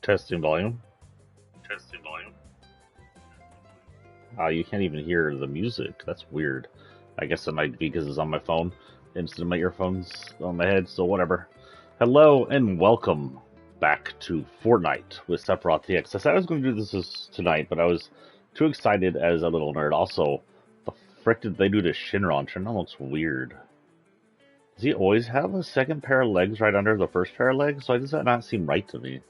Testing volume. Testing volume. You can't even hear the music. That's weird. I guess it might be because it's on my phone instead of my earphones on my head, so whatever. Hello and welcome back to Fortnite with Sephiroth TX. I said I was going to do this tonight, but I was too excited as a little nerd. Also, the frick did they do to Shinron? Shinron looks weird. Does he always have a second pair of legs right under the first pair of legs? Why does that not seem right to me?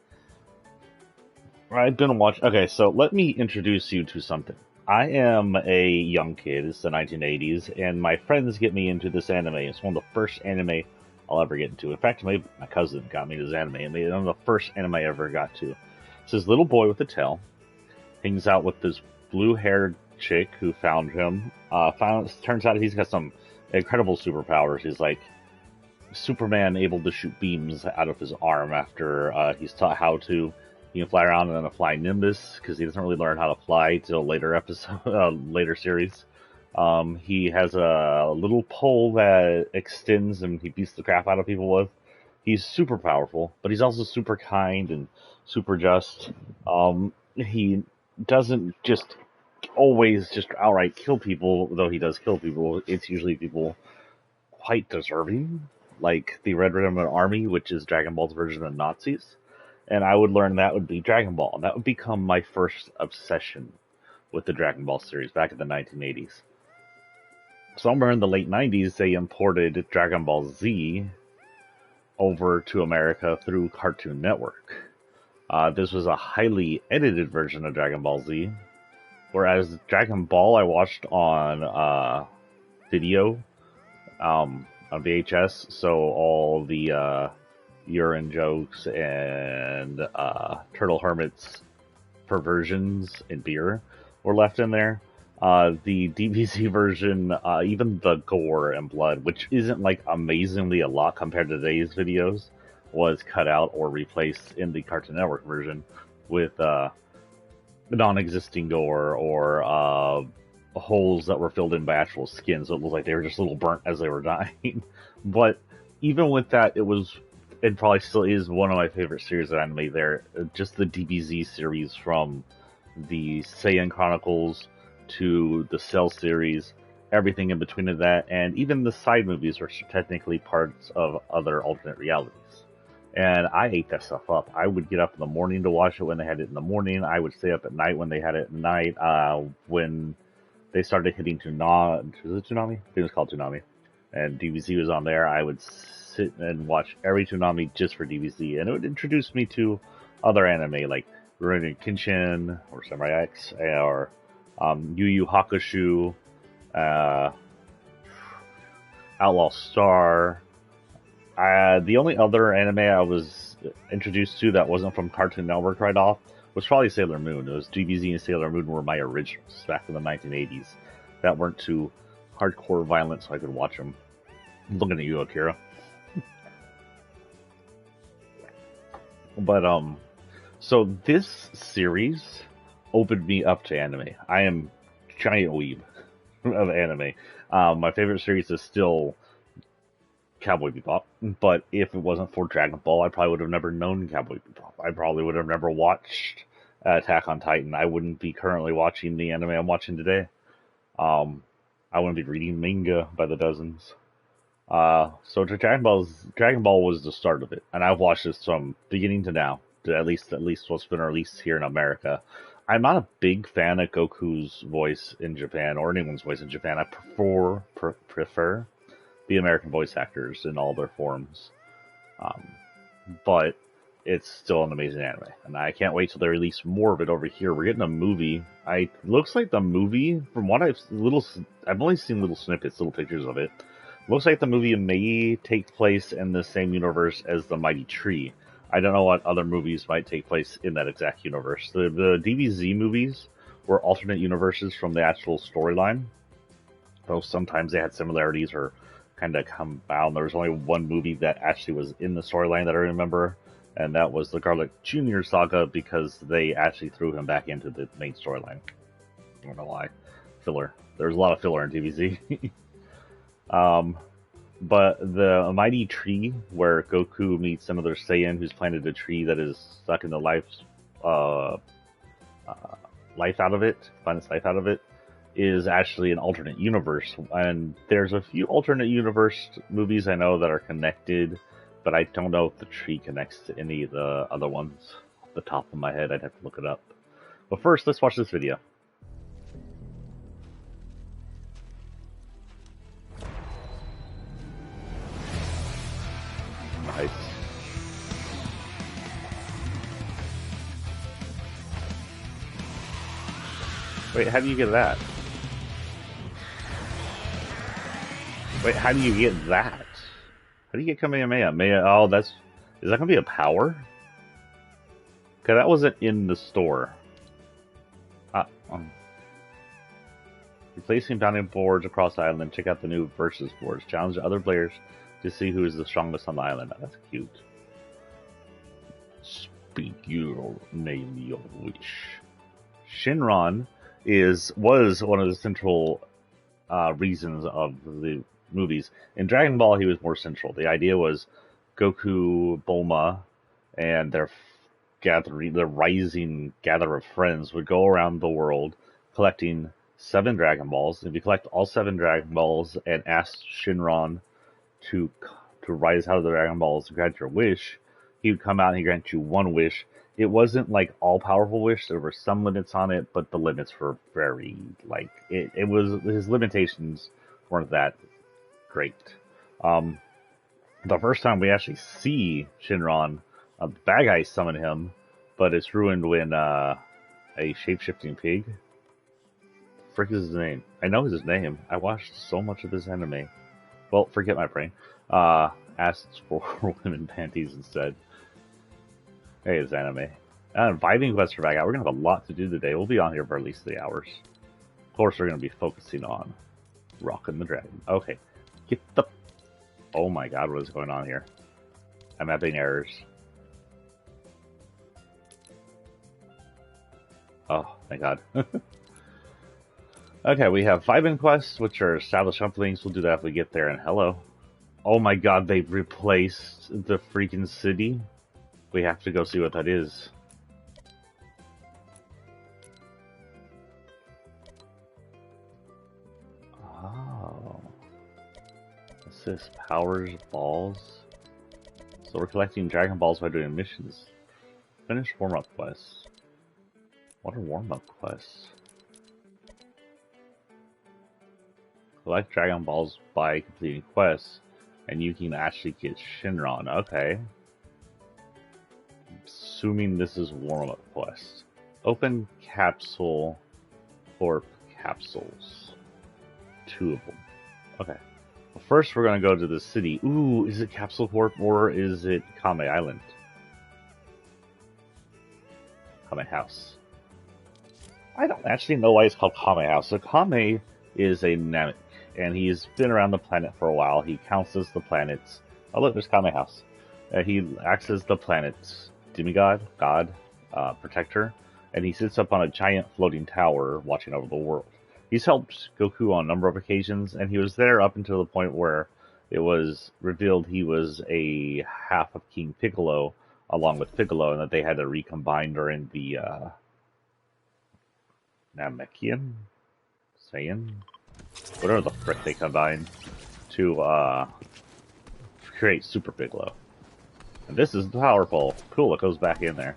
I've been watching. Okay, so let me introduce you to something. I am a young kid. It's the 1980s, and my friends get me into this anime. It's one of the first anime I'll ever get into. In fact, my cousin got me this anime. It's one of the first anime I ever got to. It's this little boy with a tail. Hangs out with this blue-haired chick who found him. Turns out he's got some incredible superpowers. He's like Superman, able to shoot beams out of his arm after he's taught how to. He can fly around in a flying Nimbus because he doesn't really learn how to fly till later later series. He has a little pole that extends and he beats the crap out of people with. He's super powerful, but he's also super kind and super just. He doesn't just always just outright kill people, though he does kill people. It's usually people quite deserving, like the Red Ribbon Army, which is Dragon Ball's version of Nazis. And I would learn that would be Dragon Ball. And that would become my first obsession with the Dragon Ball series back in the 1980s. Somewhere in the late 90s, they imported Dragon Ball Z over to America through Cartoon Network. This was a highly edited version of Dragon Ball Z, whereas Dragon Ball I watched on video, on VHS, so all the urine jokes and Turtle Hermit's perversions in beer were left in there. The DBZ version, even the gore and blood, which isn't like amazingly a lot compared to today's videos, was cut out or replaced in the Cartoon Network version with non-existing gore or holes that were filled in by actual skin, so it looked like they were just a little burnt as they were dying. But even with that, it probably still is one of my favorite series of anime there. Just the DBZ series, from the Saiyan Chronicles to the Cell series, everything in between of that, and even the side movies are technically parts of other alternate realities. And I ate that stuff up. I would get up in the morning to watch it when they had it in the morning. I would stay up at night when they had it at night. When they started hitting Toonami, was it Toonami? I think it was called Toonami. And DBZ was on there. I would sit and watch every Toonami just for DBZ, and it would introduce me to other anime like Rurouni Kenshin or Samurai X or Yu Yu Hakusho, Outlaw Star. The only other anime I was introduced to that wasn't from Cartoon Network right off was probably Sailor Moon. It was DBZ and Sailor Moon were my originals back in the 1980s that weren't too hardcore violent, so I could watch them. I'm looking at you, Akira. But, so this series opened me up to anime. I am giant weeb of anime. My favorite series is still Cowboy Bebop, but if it wasn't for Dragon Ball, I probably would have never known Cowboy Bebop. I probably would have never watched Attack on Titan. I wouldn't be currently watching the anime I'm watching today. I wouldn't be reading manga by the dozens. So Dragon Ball was the start of it, and I've watched this from beginning to now, to at least what's been released here in America. I'm not a big fan of Goku's voice in Japan, or anyone's voice in Japan. I prefer the American voice actors in all their forms. But it's still an amazing anime, and I can't wait till they release more of it over here. We're getting a movie. Looks like the movie, from what I've only seen little snippets, little pictures of it. Looks like the movie may take place in the same universe as The Mighty Tree. I don't know what other movies might take place in that exact universe. The DBZ movies were alternate universes from the actual storyline, though sometimes they had similarities or kind of compound. There was only one movie that actually was in the storyline that I remember, and that was the Garlic Jr. saga, because they actually threw him back into the main storyline. I don't know why. Filler. There's a lot of filler in DBZ. But the mighty tree where Goku meets another Saiyan who's planted a tree that is sucking the uh, life out of it, finds life out of it, is actually an alternate universe. And there's a few alternate universe movies I know that are connected, but I don't know if the tree connects to any of the other ones. Off the top of my head, I'd have to look it up. But first, let's watch this video. Nice. Wait, how do you get that? Wait, how do you get that? How do you get Kamehameha? Oh, is that gonna be a power? Cause that wasn't in the store. Replacing bounding boards across the island, check out the new versus boards. Challenge other players to see who is the strongest on the island. Oh, that's cute. Speak your name, your wish. Shinron was one of the central reasons of the movies. In Dragon Ball, he was more central. The idea was Goku, Bulma, and their rising gather of friends would go around the world collecting 7 Dragon Balls. If you collect all 7 Dragon Balls and ask Shinron to rise out of the Dragon Balls and grant your wish, he would come out and he'd grant you 1 wish. It wasn't like all powerful wish. There were some limits on it, but the limits were very it was, his limitations weren't that great. The first time we actually see Shinron, the bad guys summon him, but it's ruined when a shape-shifting pig. Frick is his name. I know his name. I watched so much of this anime. Well, forget my brain. Asked for women panties instead. Hey, it's anime. Vibing quest for back out. We're gonna have a lot to do today. We'll be on here for at least 3 hours. Of course, we're gonna be focusing on rocking the dragon. Okay, get the. Oh my God, what is going on here? I'm having errors. Oh, thank God. Okay, we have vibing quests, which are established openings. We'll do that if we get there. And hello. Oh my God, they've replaced the freaking city. We have to go see what that is. Oh. Assist powers balls. So we're collecting Dragon Balls by doing missions. Finish warm-up quests. What are warm-up quests? Collect Dragon Balls by completing quests, and you can actually get Shinron. Okay. Assuming this is warm-up quest. Open capsule corp capsules. 2 of them. Okay. Well, first we're going to go to the city. Ooh, is it Capsule Corp or is it Kame Island? Kame House. I don't actually know why it's called Kame House. So Kame is a Namek, and he's been around the planet for a while. He counts as the planets. Oh look, there's Kame House. He acts as the planet's demigod, god, protector, and he sits up on a giant floating tower watching over the world. He's helped Goku on a number of occasions, and he was there up until the point where it was revealed he was a half of King Piccolo, along with Piccolo, and that they had to recombine during the Namekian? Saiyan? Whatever the frick they combined to create Super Piccolo. And this is the power pole. Cool, it goes back in there.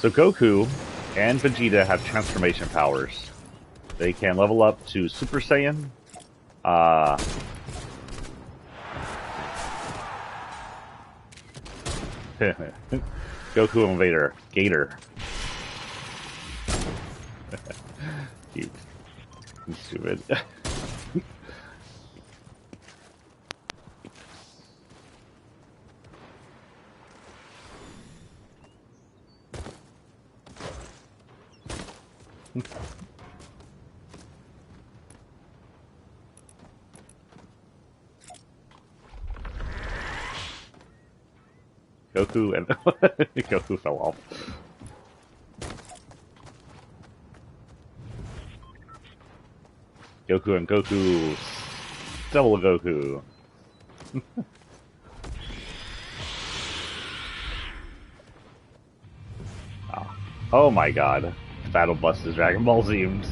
So Goku and Vegeta have transformation powers. They can level up to Super Saiyan. Goku and Vader. Gator. Cute. Stupid. Goku and Goku fell off. Goku and Goku. Double Goku. Oh my god. Battle Bus is Dragon Ball themed.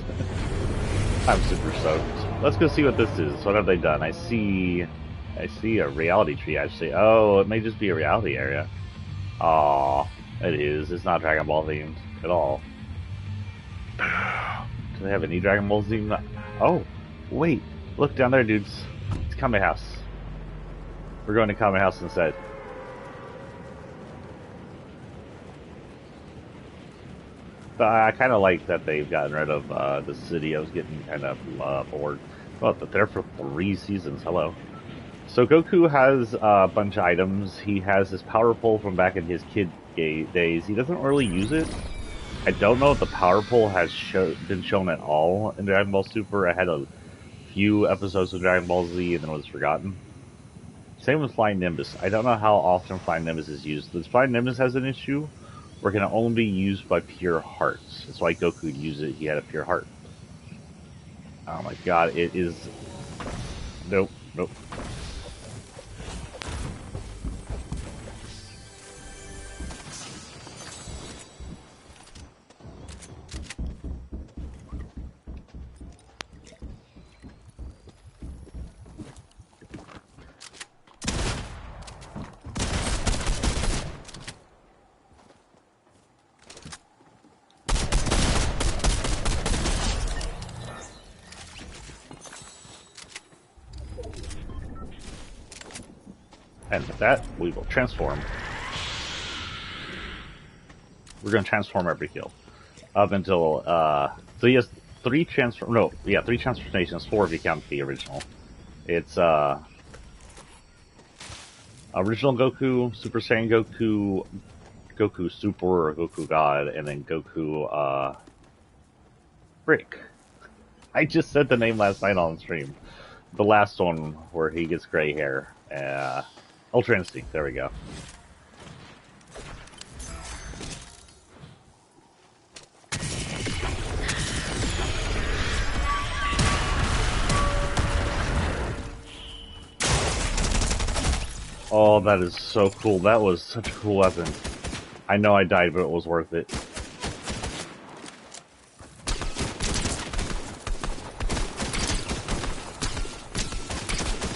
I'm super stoked. Let's go see what this is. What have they done? I see a reality tree actually. Oh, it may just be a reality area. Aw, it is. It's not Dragon Ball themed at all. Do they have any Dragon Ball themed? Oh, wait. Look down there, dudes. It's Kame House. We're going to Kame House instead. But I kind of like that they've gotten rid of the city. I was getting kind of bored. Well, but they're for 3 seasons. Hello. So Goku has a bunch of items. He has his power pole from back in his kid days. He doesn't really use it. I don't know if the power pole has been shown at all in Dragon Ball Super. I had a few episodes of Dragon Ball Z and then it was forgotten. Same with Flying Nimbus. I don't know how often Flying Nimbus is used. This Flying Nimbus has an issue where it can only be used by pure hearts. That's why Goku would use it. He had a pure heart. Oh my god, it is... Nope, nope. And with that, we will transform. We're going to transform every kill. Up until, so he has 3 transformations, 4 if you count the original. It's, original Goku, Super Saiyan Goku, Goku Super or Goku God, and then Goku, Brick. I just said the name last night on stream. The last one where he gets gray hair. Ultra Instinct, there we go. Oh, that is so cool. That was such a cool weapon. I know I died, but it was worth it.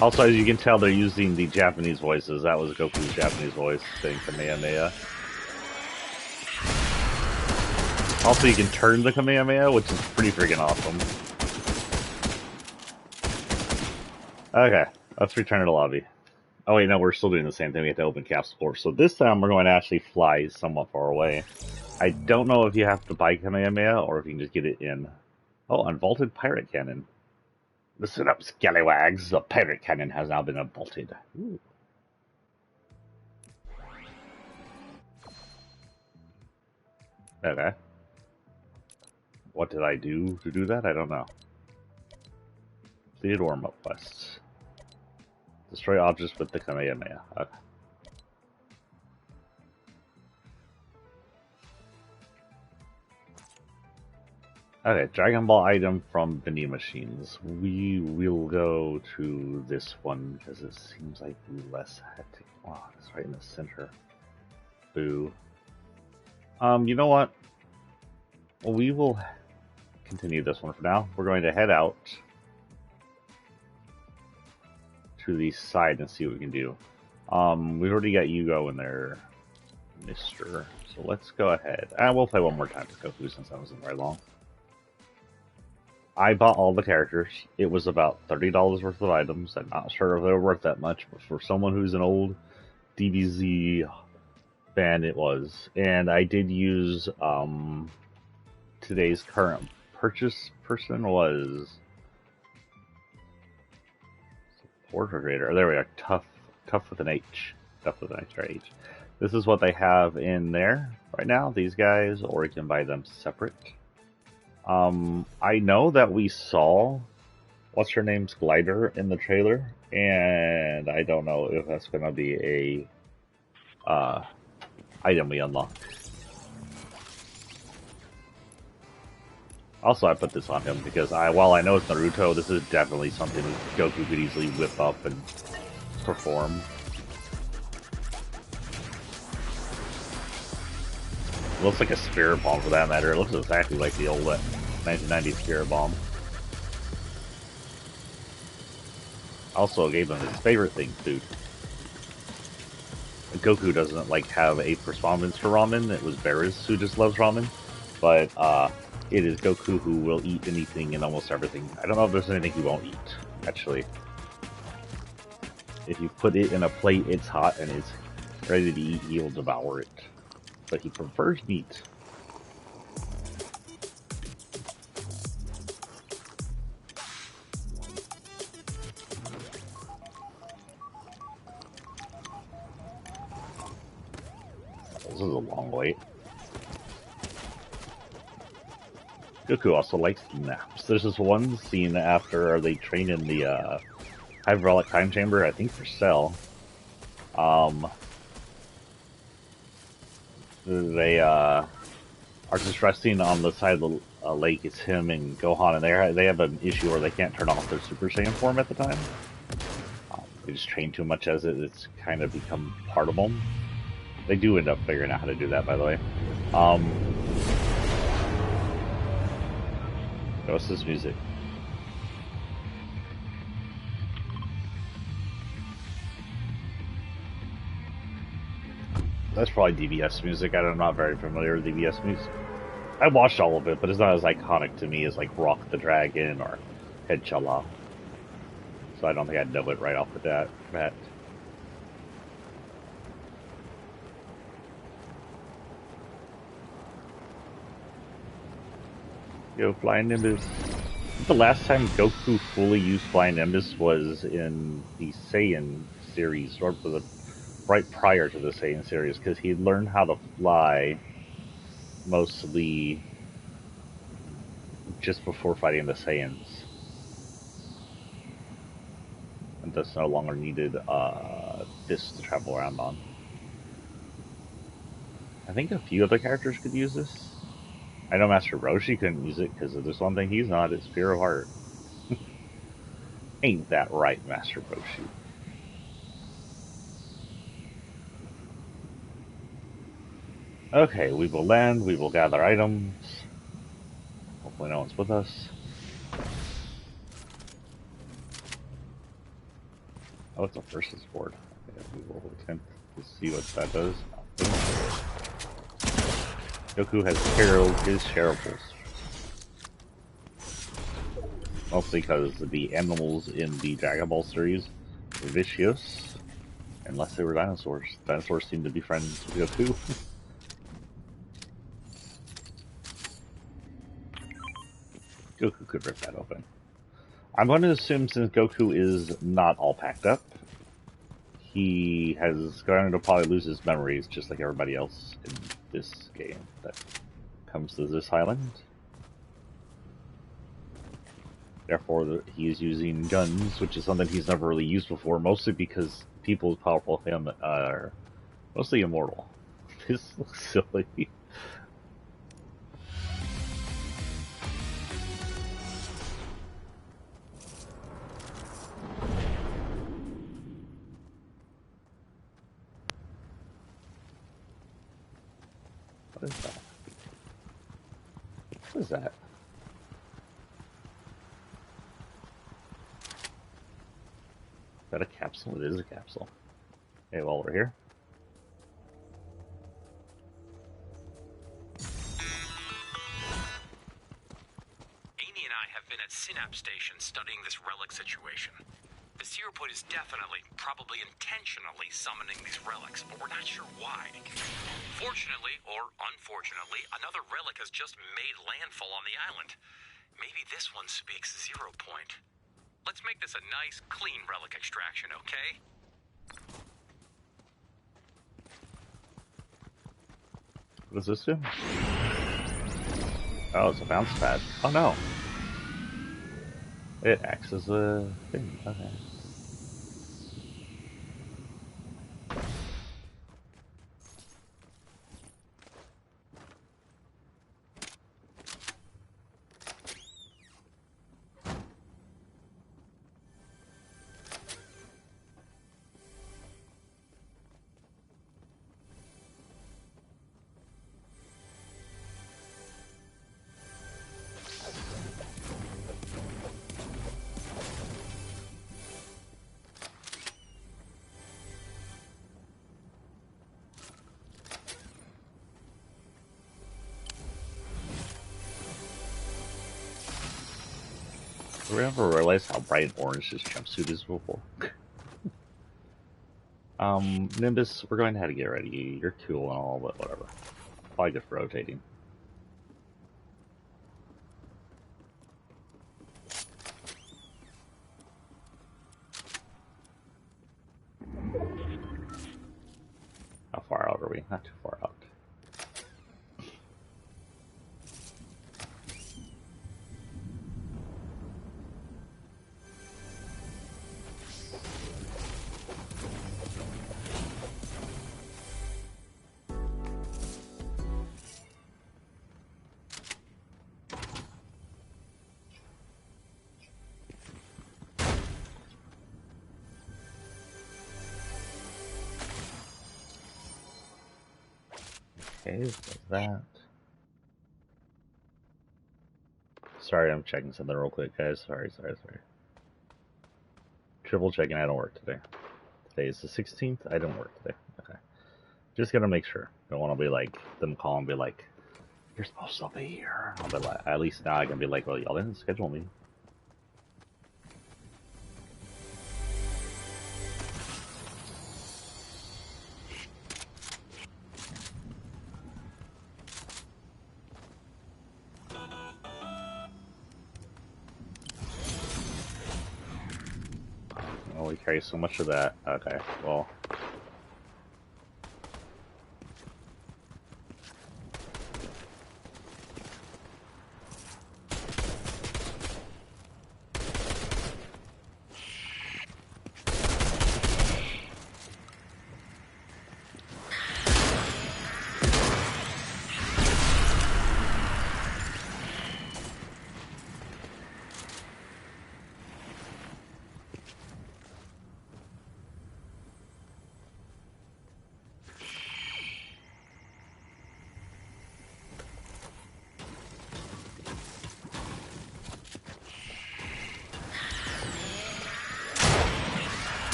Also, as you can tell, they're using the Japanese voices. That was Goku's Japanese voice saying Kamehameha. Also, you can turn the Kamehameha, which is pretty freaking awesome. Okay, let's return to the lobby. Oh wait, no, we're still doing the same thing. We have to open Capsule Corp. So this time we're going to actually fly somewhat far away. I don't know if you have to buy Kamehameha or if you can just get it in. Oh, unvaulted pirate cannon. Listen up, scallywags. The pirate cannon has now been unvaulted. Ooh. Okay. What did I do to do that? I don't know. Completed warm-up quests. Destroy objects with the Kamehameha. Okay. Okay, Dragon Ball item from vending machines. We will go to this one because it seems like the less hectic. Wow, it's right in the center. Boo. You know what? Well, we will continue this one for now. We're going to head out to the side and see what we can do. We've already got Yugo in there, Mister. So let's go ahead. And we'll play one more time with Goku since that wasn't very long. I bought all the characters. It was about $30 worth of items. I'm not sure if they were worth that much, but for someone who's an old DBZ fan, it was. And I did use, today's current purchase person was support trader. There we are. Tough with an H. Tough with an H. This is what they have in there right now. These guys, or you can buy them separate. I know that we saw what's her name's glider in the trailer, and I don't know if that's gonna be a item we unlock. Also, I put this on him because while I know it's Naruto, this is definitely something Goku could easily whip up and perform. It looks like a spirit bomb for that matter. It looks exactly like the old 1990 spirit bomb. Also gave him his favorite thing, food. Goku doesn't like have a respondence for ramen. It was Beerus who just loves ramen, but it is Goku who will eat anything and almost everything. I don't know if there's anything he won't eat. Actually, if you put it in a plate, it's hot and it's ready to eat. He will devour it, but he prefers meat. This is a long wait. Goku also likes naps. There's this one scene after they train in the hydraulic time chamber, I think for Cell. They are just resting on the side of the lake. It's him and Gohan, and they have an issue where they can't turn off their Super Saiyan form at the time. They just train too much as it's kind of become part of them. They do end up figuring out how to do that, by the way. What's this music? That's probably DBS music. I'm not very familiar with DBS music. I watched all of it, but it's not as iconic to me as like Rock the Dragon or Head Chala. So I don't think I'd know it right off the bat. Yo, Flying Nimbus. The last time Goku fully used Flying Nimbus was in the Saiyan series, or right prior to the Saiyan series, because he learned how to fly mostly just before fighting the Saiyans, and thus no longer needed this to travel around on. I think a few other characters could use this. I know Master Roshi couldn't use it because there's one thing he's not, it's Fear of Heart. Ain't that right, Master Roshi? Okay, we will land, we will gather items. Hopefully no one's with us. Oh, it's a versus board. Okay, we will attempt to see what that does. Goku has carried his shareables. Mostly because the animals in the Dragon Ball series were vicious. Unless they were dinosaurs. Dinosaurs seem to be friends with Goku. Goku could rip that open. I'm going to assume since Goku is not all packed up, he has going to probably lose his memories just like everybody else in this game that comes to this island. Therefore, he is using guns, which is something he's never really used before, mostly because people as powerful as him are mostly immortal. This looks silly. What is that? What is that? Is that a capsule? It is a capsule. Okay, while we're here. Amy and I have been at Synapse Station studying this relic situation. The Seerput is definitely, probably intentionally summoning these relics, but we're not sure why. Fortunately, or unfortunately, another relic has just made landfall on the island. Maybe this one speaks 0 point. Let's make this a nice, clean relic extraction, okay? What does this do? Oh, it's a bounce pad. Oh no. It acts as a thing. Okay. I never realized how bright orange this jumpsuit is before. Nimbus, we're going to have to get ready. You're cool and all, but whatever. Probably good for rotating. How far out are we? Not too far out. Okay, what's that? Sorry, I'm checking something real quick, guys. Sorry. Triple checking, I don't work today. Today is the 16th, I don't work today. Okay. Just gotta make sure. Don't want to be like, them call and be like, you're supposed to be here. I'll be like, at least now I can be like, well, y'all didn't schedule me. Oh, we carry so much of that. Okay, well.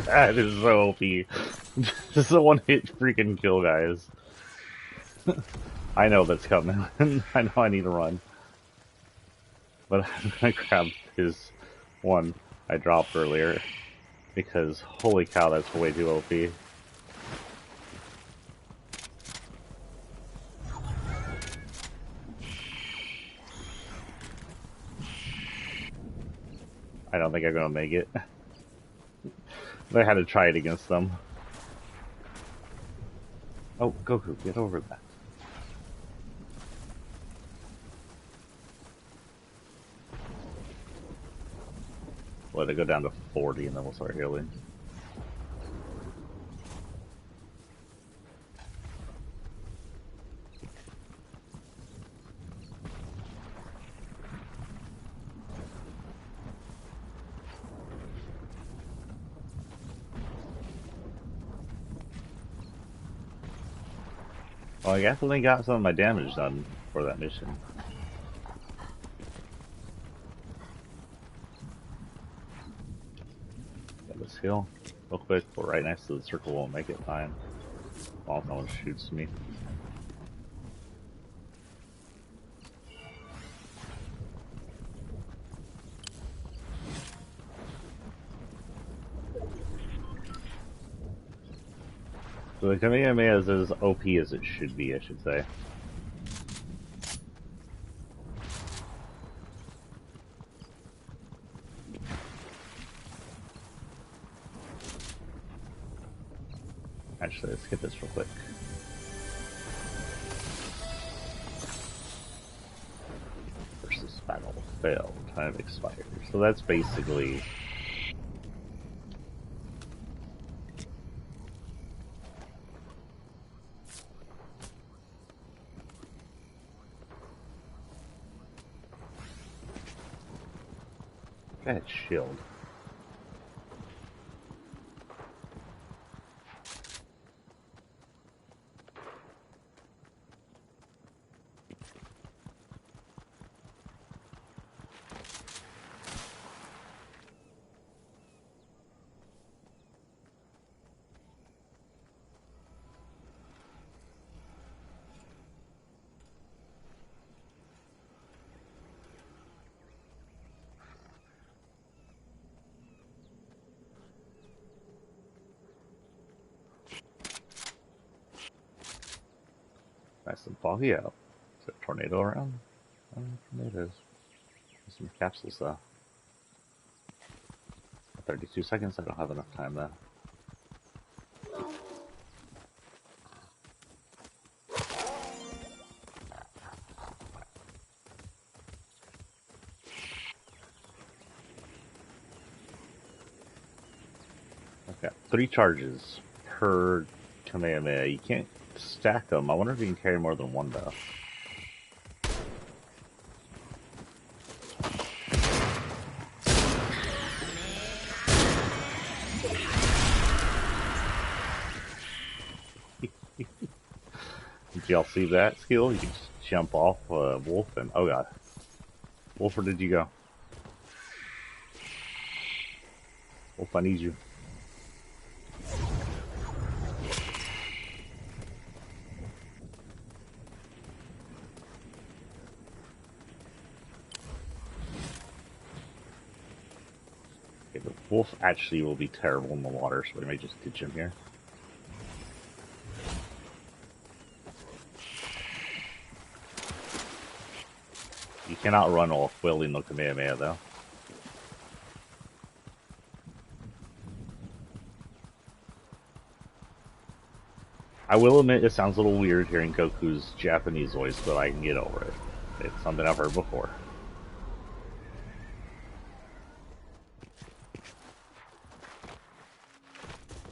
That is so OP. Just a one-hit freaking kill, guys. I know that's coming. I know I need to run. But I'm gonna grab his one I dropped earlier. Because, holy cow, that's way too OP. I don't think I'm gonna make it. I had to try it against them. Oh, Goku, get over that. Let it go down to 40 and then we'll start healing. Well, I definitely got some of my damage done for that mission. Yeah, let's heal real quick. We're right next to the circle, we'll make it fine. While no one shoots me. So the Kamehameha is as OP as it should be, I should say. Actually, let's get this real quick. Versus battle failed. Time expired. So that's basically... That shield. Nice and foggy out. Is there a tornado around? I don't know if tornadoes. There's some capsules though. 32 seconds, I don't have enough time though. Okay, 3 charges per Kamehameha. You can't stack them. I wonder if you can carry more than one though. Did y'all see that skill? You can just jump off Wolf and... Oh god. Wolf, where did you go? Wolf, I need you. Okay, the Wolf actually will be terrible in the water, so we may just ditch him here. You cannot run off wielding the Kamehameha, though. I will admit it sounds a little weird hearing Goku's Japanese voice, but I can get over it. It's something I've heard before.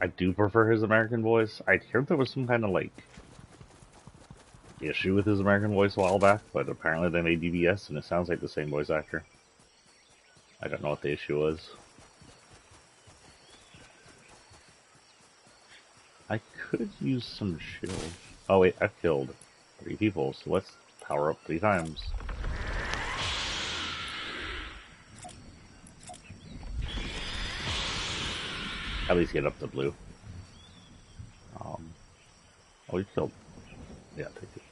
I do prefer his American voice. I heard there was some kind of, like, issue with his American voice a while back, but apparently they made DBS and it sounds like the same voice actor. I don't know what the issue was. I could use some shield. Oh wait, I've killed 3 people, so let's power up 3 times. At least get up to blue. Oh, we killed. Yeah, take it.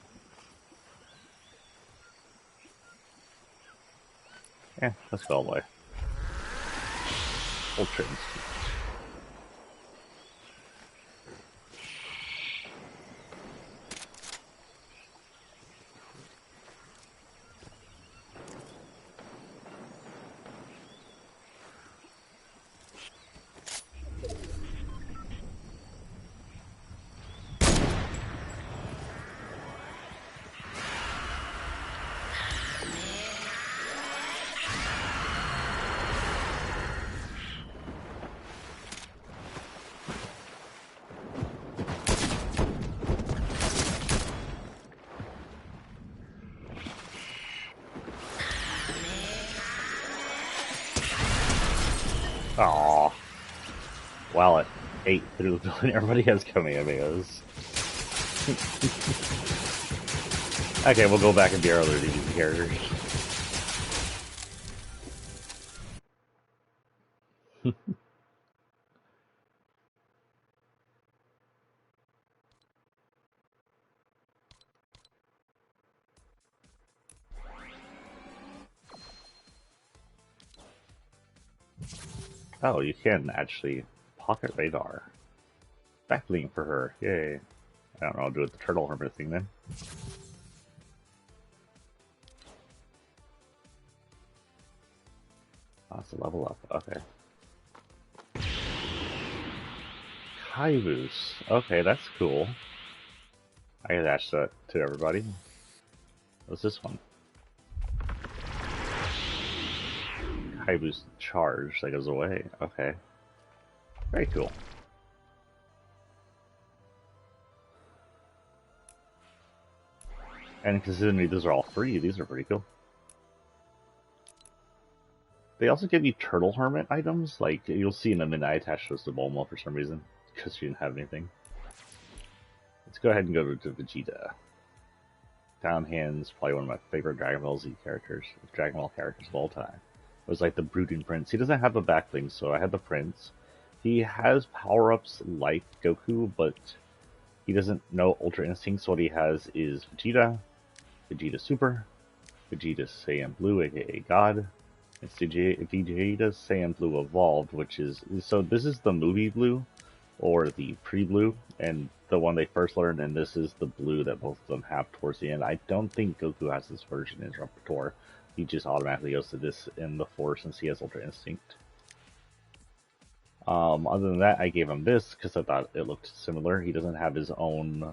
Yeah, let's go away. Ultra Instinct. Aww. Wow, it ate through the building. Everybody has Kamehamehas. Okay, we'll go back and be our other DD characters. Oh, you can actually pocket radar. Backbling for her. Yay. I don't know, I'll do it the turtle hermit thing then. Oh, it's a level up. Okay. Kaibus. Okay, that's cool. I can attach that to everybody. What's this one? Kaibu's charge that goes away. Okay. Very cool. And considering these are all free, these are pretty cool. They also give you Turtle Hermit items, like you'll see in a minute I attached those to Bulma for some reason, because she didn't have anything. Let's go ahead and go to Vegeta. Downhand's probably one of my favorite Dragon Ball Z characters, Dragon Ball characters of all time. It was like the brooding prince. He doesn't have a backbling, so I had the prince. He has power-ups like Goku, but he doesn't know Ultra Instinct, so what he has is Vegeta, Vegeta Super, Vegeta Saiyan Blue, aka God, it's Vegeta Saiyan Blue Evolved, which is... So this is the movie Blue, or the pre-blue, and the one they first learned, and this is the blue that both of them have towards the end. I don't think Goku has this version in his repertoire. He just automatically goes to this in the Force since he has Ultra Instinct. Other than that, I gave him this because I thought it looked similar. He doesn't have his own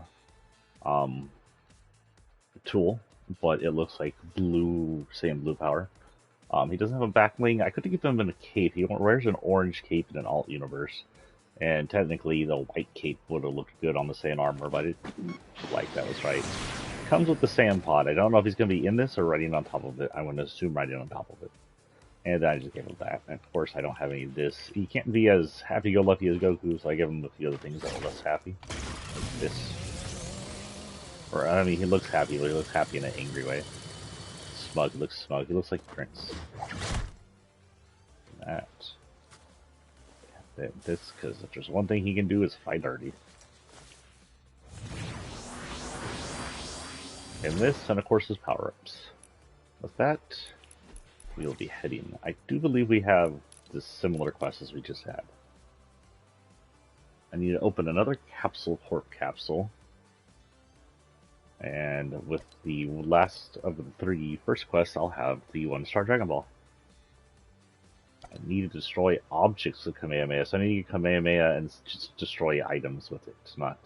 tool, but it looks like blue, same blue power. He doesn't have a back bling. I could have given him a cape. He wears an orange cape in an alt universe. And technically, the white cape would have looked good on the Saiyan armor, but it like that was right. Comes with the Saiyan pod. I don't know if he's going to be in this or riding on top of it. I'm going to assume riding on top of it. And then I just gave him that. And of course, I don't have any of this. He can't be as happy-go-lucky as Goku, so I give him a few other things that are less happy. Like this. Or, I mean, he looks happy, but he looks happy in an angry way. Smug, he looks smug. He looks like Prince. That. This, because if there's one thing he can do is fight dirty. And this, and of course his power-ups. With that, we'll be heading. I do believe we have this similar quest as we just had. I need to open another capsule, corp capsule. And with the last of the 3 first quests, I'll have the 1-star Dragon Ball. I need to destroy objects with Kamehameha, so I need to Kamehameha and just destroy items with it, not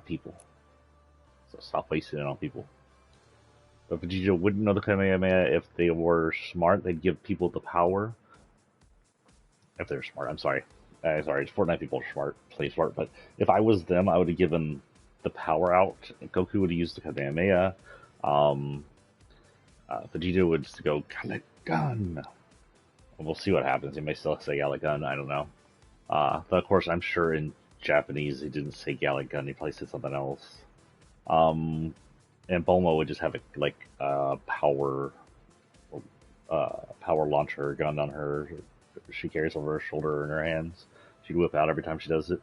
people. So stop wasting it on people. But Vegeta wouldn't know the Kamehameha if they were smart. They'd give people the power. If they're smart, I'm sorry. Sorry, Fortnite people are smart, play smart, but if I was them, I would have given the power out. Goku would have used the Kamehameha. Vegeta would just go, Gun. We'll see what happens. He may still say Gallic Gun. I don't know. But of course, I'm sure in Japanese he didn't say Gallic Gun. He probably said something else. And Bulma would just have a power launcher gun on her. She carries over her shoulder or in her hands. She'd whip out every time she does it.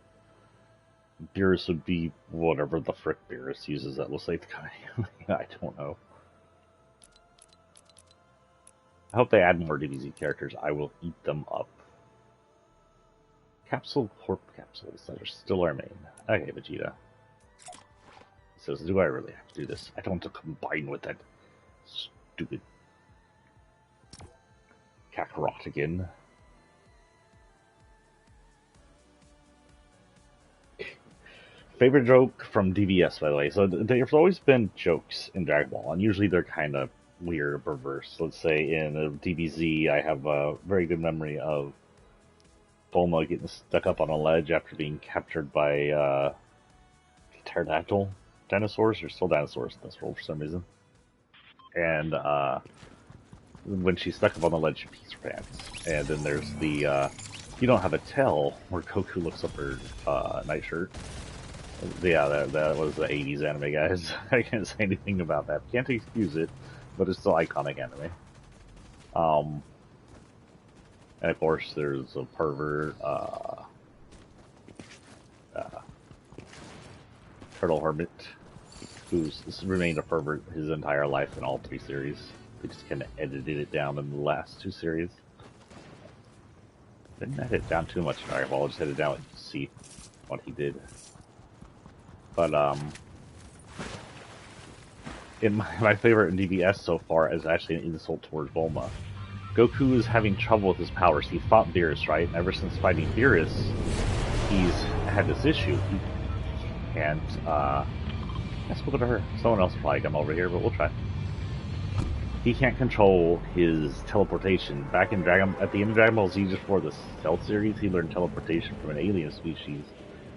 Beerus would be whatever the frick Beerus uses. That looks like the Kamehameha. I don't know. I hope they add more DBZ characters. I will eat them up. Capsule Corp capsules that are still our main. Okay, Vegeta. It says, do I really have to do this? I don't want to combine with that stupid Kakarot again. Favorite joke from DBS, by the way. So there's always been jokes in Dragon Ball, and usually they're kind of weird or perverse. Let's say in DBZ, I have a very good memory of Bulma getting stuck up on a ledge after being captured by pterodactyl dinosaurs, or still dinosaurs in this world for some reason. And when she's stuck up on the ledge, she pees her pants. And then there's the you don't have a tail, where Goku looks up her nightshirt. Yeah, that was the 80s anime, guys. I can't say anything about that. Can't excuse it, but it's still iconic anime. And of course, there's a pervert, Turtle Hermit, who's remained a pervert his entire life in all 3 series. They just kind of edited it down in the last 2 series. Didn't edit it down too much in Dragon Ball, just edit it down and see what he did. But, my favorite in DBS so far is actually an insult towards Bulma. Goku is having trouble with his powers. He fought Beerus, right? And ever since fighting Beerus, he's had this issue. He can't, let's go to her. Someone else will probably come over here, but we'll try. He can't control his teleportation. Back in at the end of Dragon Ball Z, just before the Cell series, he learned teleportation from an alien species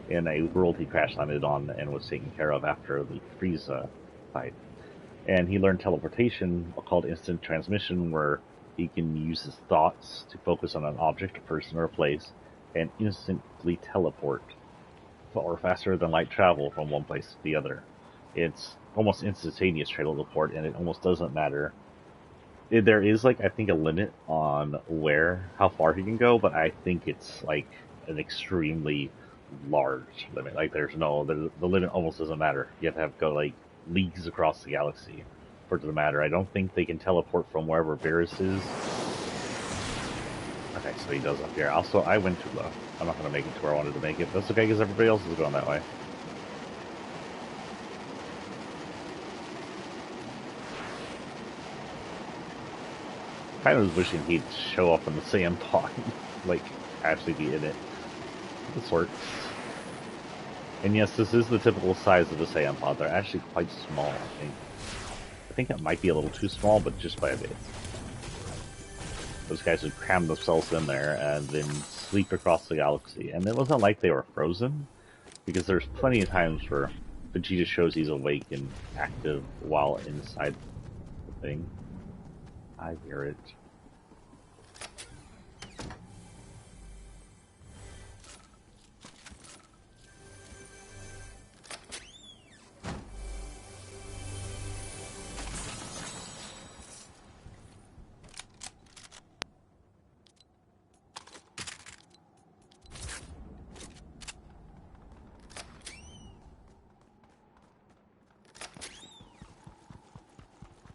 in a world he crash landed on and was taken care of after the Frieza fight. And he learned teleportation called instant transmission, where he can use his thoughts to focus on an object, a person, or a place, and instantly teleport, or faster than light travel from one place to the other. It's almost instantaneous teleport, and it almost doesn't matter. There is, I think a limit on how far he can go, but I think it's, an extremely large limit. The limit almost doesn't matter. You have to go, leagues across the galaxy for it to matter. I don't think they can teleport from wherever Beerus is. Okay, so he does up here. Also, I went too low. I'm not going to make it to where I wanted to make it. That's okay, because everybody else is going that way. Kind of was wishing he'd show up in the sand pond. Like, actually be in it. This works. And yes, this is the typical size of the sand pod. They're actually quite small, I think. I think it might be a little too small, but just by a bit. Those guys would cram themselves in there and then sleep across the galaxy. And it wasn't like they were frozen, because there's plenty of times where Vegeta shows he's awake and active while inside the thing. I hear it.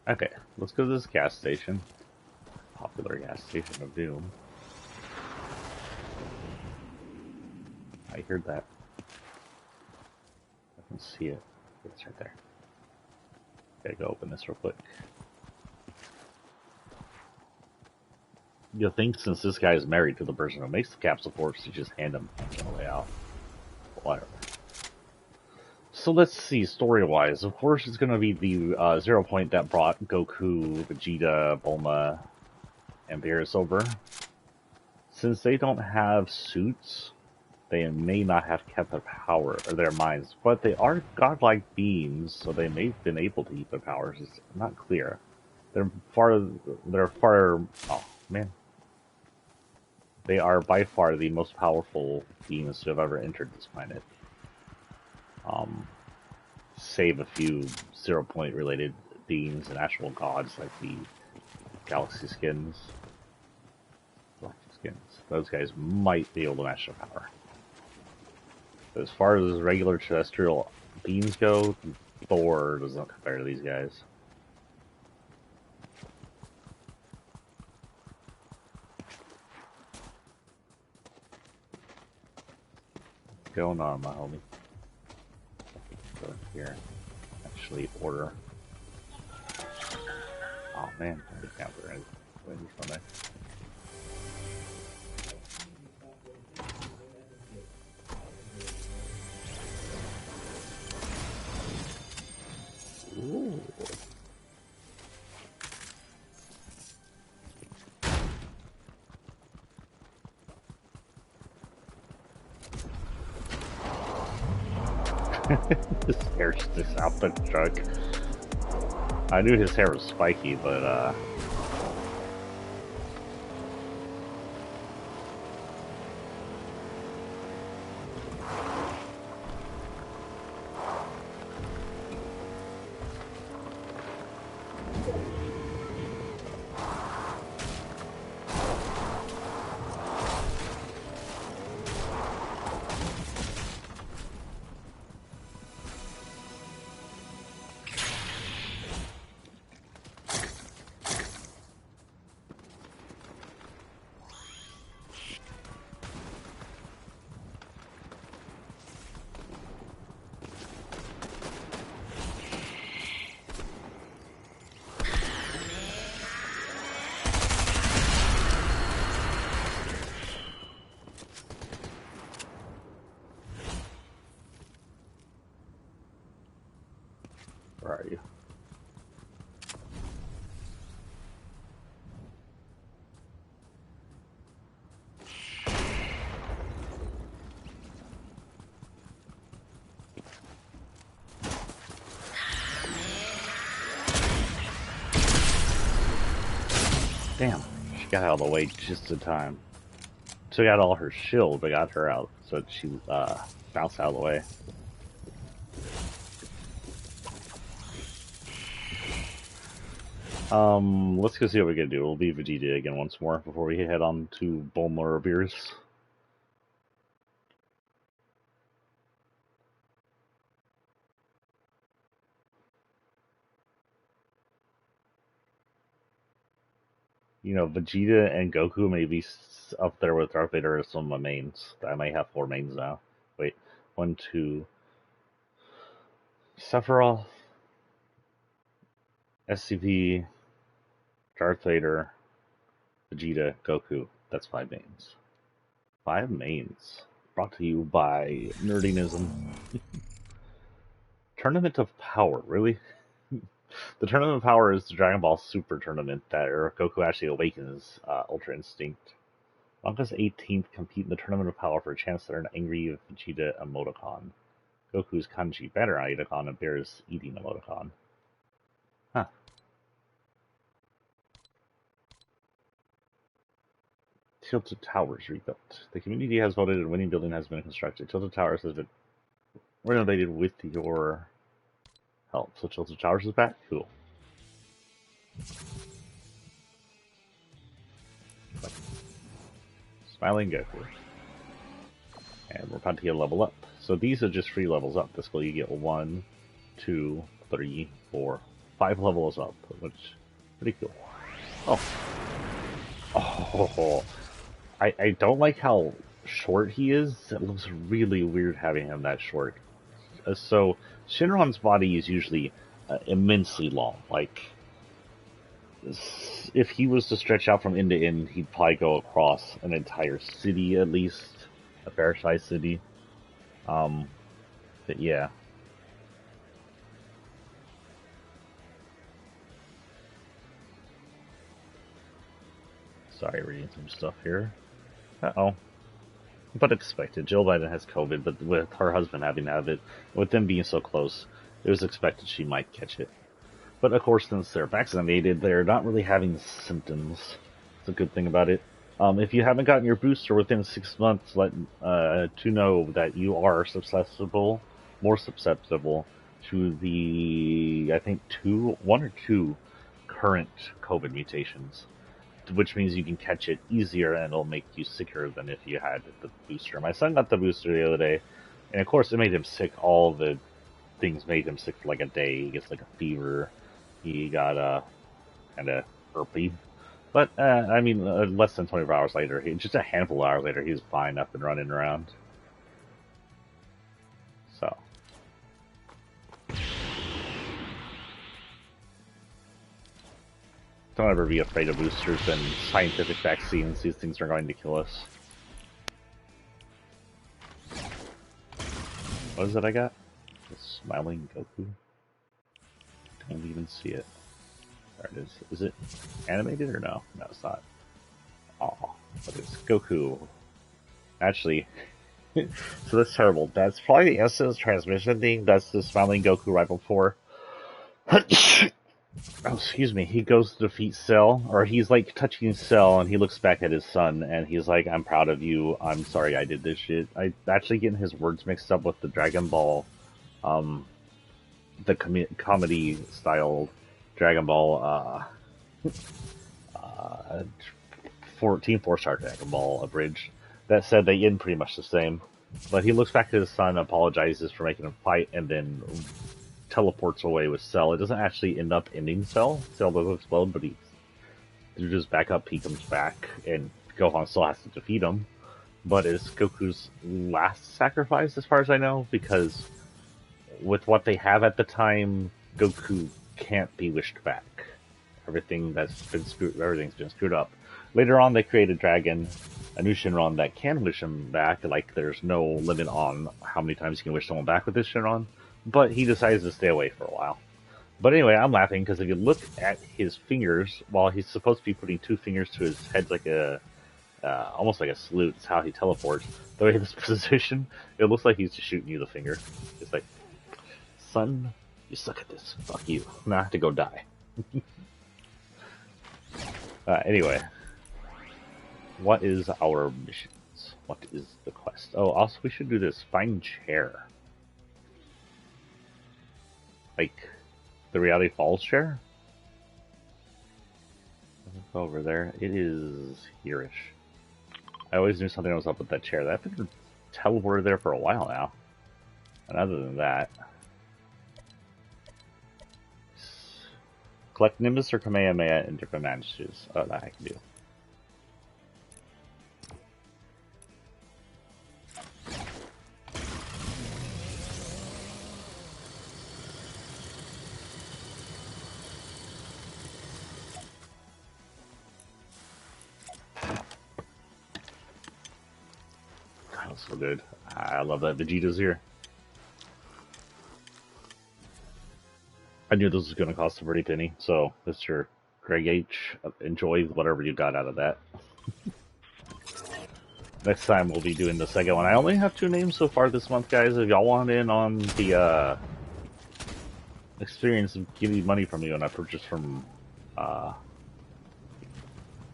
Okay, let's go to this gas station. Popular gas station of doom. I heard that. I can see it. It's right there. Gotta go open this real quick. You'll think since this guy is married to the person who makes the capsule force, to just hand him on the way out. Whatever. So let's see, story-wise. Of course, it's going to be the 0 point that brought Goku, Vegeta, Bulma, and Beerus over. Since they don't have suits, they may not have kept their power, or their minds, but they are godlike beings, so they may have been able to keep their powers. It's not clear. They're far, oh man. They are by far the most powerful beings to have ever entered this planet. Save a few 0 point related beings and actual gods like the Galaxy Skins. Galactic Skins. Those guys might be able to match their power. But as far as regular terrestrial beings go, Thor does not compare to these guys. What's going on, my homie? Go here. Actually, order. Oh man, I think that we're in. Wait, this one there. Ooh. His hair sticks out the truck. I knew his hair was spiky, but where are you? Damn, she got out of the way just in time. Took out all her shield, but got her out, so she bounced out of the way. Let's go see what we can do. We'll be Vegeta again once more before we head on to Bulma or Beerus. you know, Vegeta and Goku may be up there with Darth Vader as some of my mains. I might have 4 mains now. Wait, 1, 2, Sephiroth, SCP, Darth Vader, Vegeta, Goku. That's 5 mains. 5 mains. Brought to you by Nerdinism. Tournament of Power, really? The Tournament of Power is the Dragon Ball Super Tournament that Goku actually awakens Ultra Instinct. August 18th, compete in the Tournament of Power for a chance to earn Angry Vegeta emoticon. Goku's Kanji Banner emoticon and Bear's Eating emoticon. Huh. Tilted Towers rebuilt. The community has voted and a winning building has been constructed. Tilted Towers has been renovated with your help. So Tilted Towers is back? Cool. Smiling Goku. And we're about to get a level up. So these are just free levels up. This way you get 1, 2, 3, 4, 5 levels up, which is pretty cool. Oh. Oh. I don't like how short he is. It looks really weird having him that short. So Shinron's body is usually immensely long. Like, if he was to stretch out from end to end, he'd probably go across an entire city at least, a fair-sized city. But yeah. Sorry, reading some stuff here. Uh-oh. But expected. Jill Biden has COVID, but with her husband having to have it, with them being so close, it was expected she might catch it. But of course, since they're vaccinated, they're not really having symptoms. It's a good thing about it. If you haven't gotten your booster within 6 months, let to know that you are more susceptible to the, I think, 1 or 2 current COVID mutations, which means you can catch it easier and it'll make you sicker than if you had the booster. My son got the booster the other day, and of course it made him sick. All the things made him sick for like a day. He gets like a fever. He got kind of herpy. But, I mean, less than 24 hours later, just a handful of hours later, he was fine up and running around. So. Don't ever be afraid of boosters and scientific vaccines. These things are going to kill us. What is it I got? The smiling Goku? Can't even see it. There it is. Is it animated or no? No, it's not. Oh, but it's Goku. Actually, so that's terrible. That's probably the essence transmission thing. That's the smiling Goku right before. Oh, excuse me. He goes to defeat Cell, or he's like touching Cell, and he looks back at his son, and he's like, "I'm proud of you. I'm sorry I did this shit." I actually getting his words mixed up with the Dragon Ball, the comedy style Dragon Ball, Team 4-Star Dragon Ball abridged. That said, they end pretty much the same. But he looks back to his son, apologizes for making him fight, and then teleports away with Cell. It doesn't actually end up ending Cell. Cell doesn't explode, but through his backup, he comes back, and Gohan still has to defeat him. But it's Goku's last sacrifice, as far as I know, because with what they have at the time, Goku can't be wished back. Everything's been screwed up. Later on, they create a dragon, a new Shinron that can wish him back. Like, there's no limit on how many times you can wish someone back with this Shinron. But he decides to stay away for a while. But anyway, I'm laughing because if you look at his fingers, while he's supposed to be putting 2 fingers to his head like a, almost like a salute, it's how he teleports. The way this position, it looks like he's just shooting you the finger. It's like, son, you suck at this. Fuck you. Now I have to go die. Anyway. What is our missions? What is the quest? Oh, also we should do this. Find chair. Like, the Reality Falls chair? Over there. It is here-ish. I always knew something was up with that chair. I've been teleported there for a while now. And other than that... Collect Nimbus or Kamehameha in different magnitudes. Oh, that I can do. God, that's so good. I love that Vegeta's here. I knew this was going to cost a pretty penny, so Mr. Greg H, enjoy whatever you got out of that. Next time we'll be doing the second one. I only have 2 names so far this month, guys. If y'all want in on the experience of getting money from me when I purchase from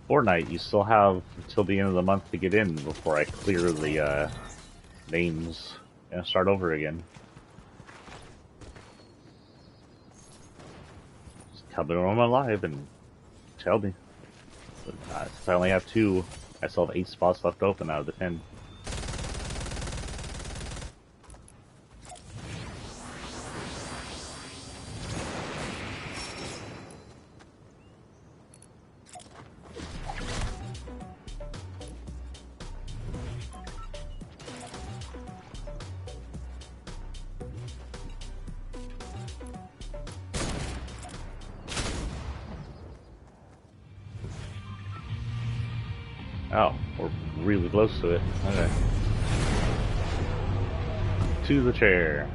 Fortnite, you still have until the end of the month to get in before I clear the names and start over again. Just come in on my live and tell me. Since I only have 2, I still have 8 spots left open out of the 10. Oh, we're really close to it. Okay. To the chair.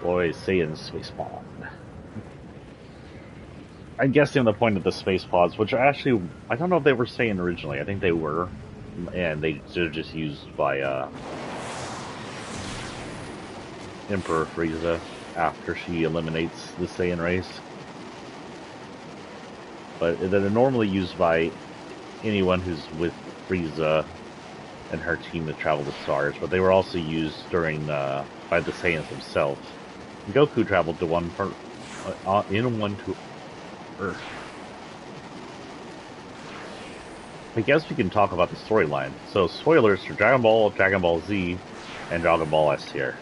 Always saying space pod. I'm guessing the point of the space pods, which are actually, I don't know if they were saying originally. I think they were, and they're just used by Emperor Frieza after she eliminates the Saiyan race. But they're normally used by anyone who's with Frieza and her team to travel the stars. But they were also used during by the Saiyans themselves. Goku traveled to one to Earth. I guess we can talk about the storyline. So, spoilers for Dragon Ball Z, and Dragon Ball S here.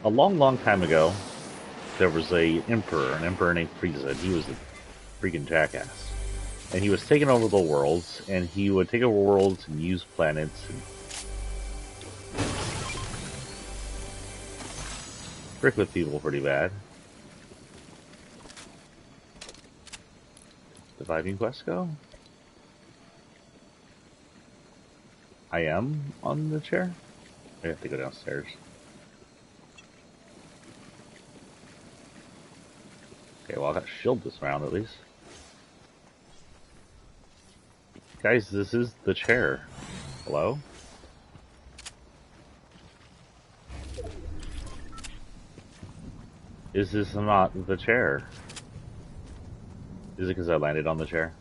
A long, long time ago, there was an emperor named Frieza, and he was a freaking jackass. And he was taking over the worlds, and he would take over worlds and use planets and frick with people pretty bad. The Vibing Quest go? I am on the chair? I have to go downstairs. Okay, well I got shield this round at least. Guys, this is the chair. Hello? Is this not the chair? Is it because I landed on the chair?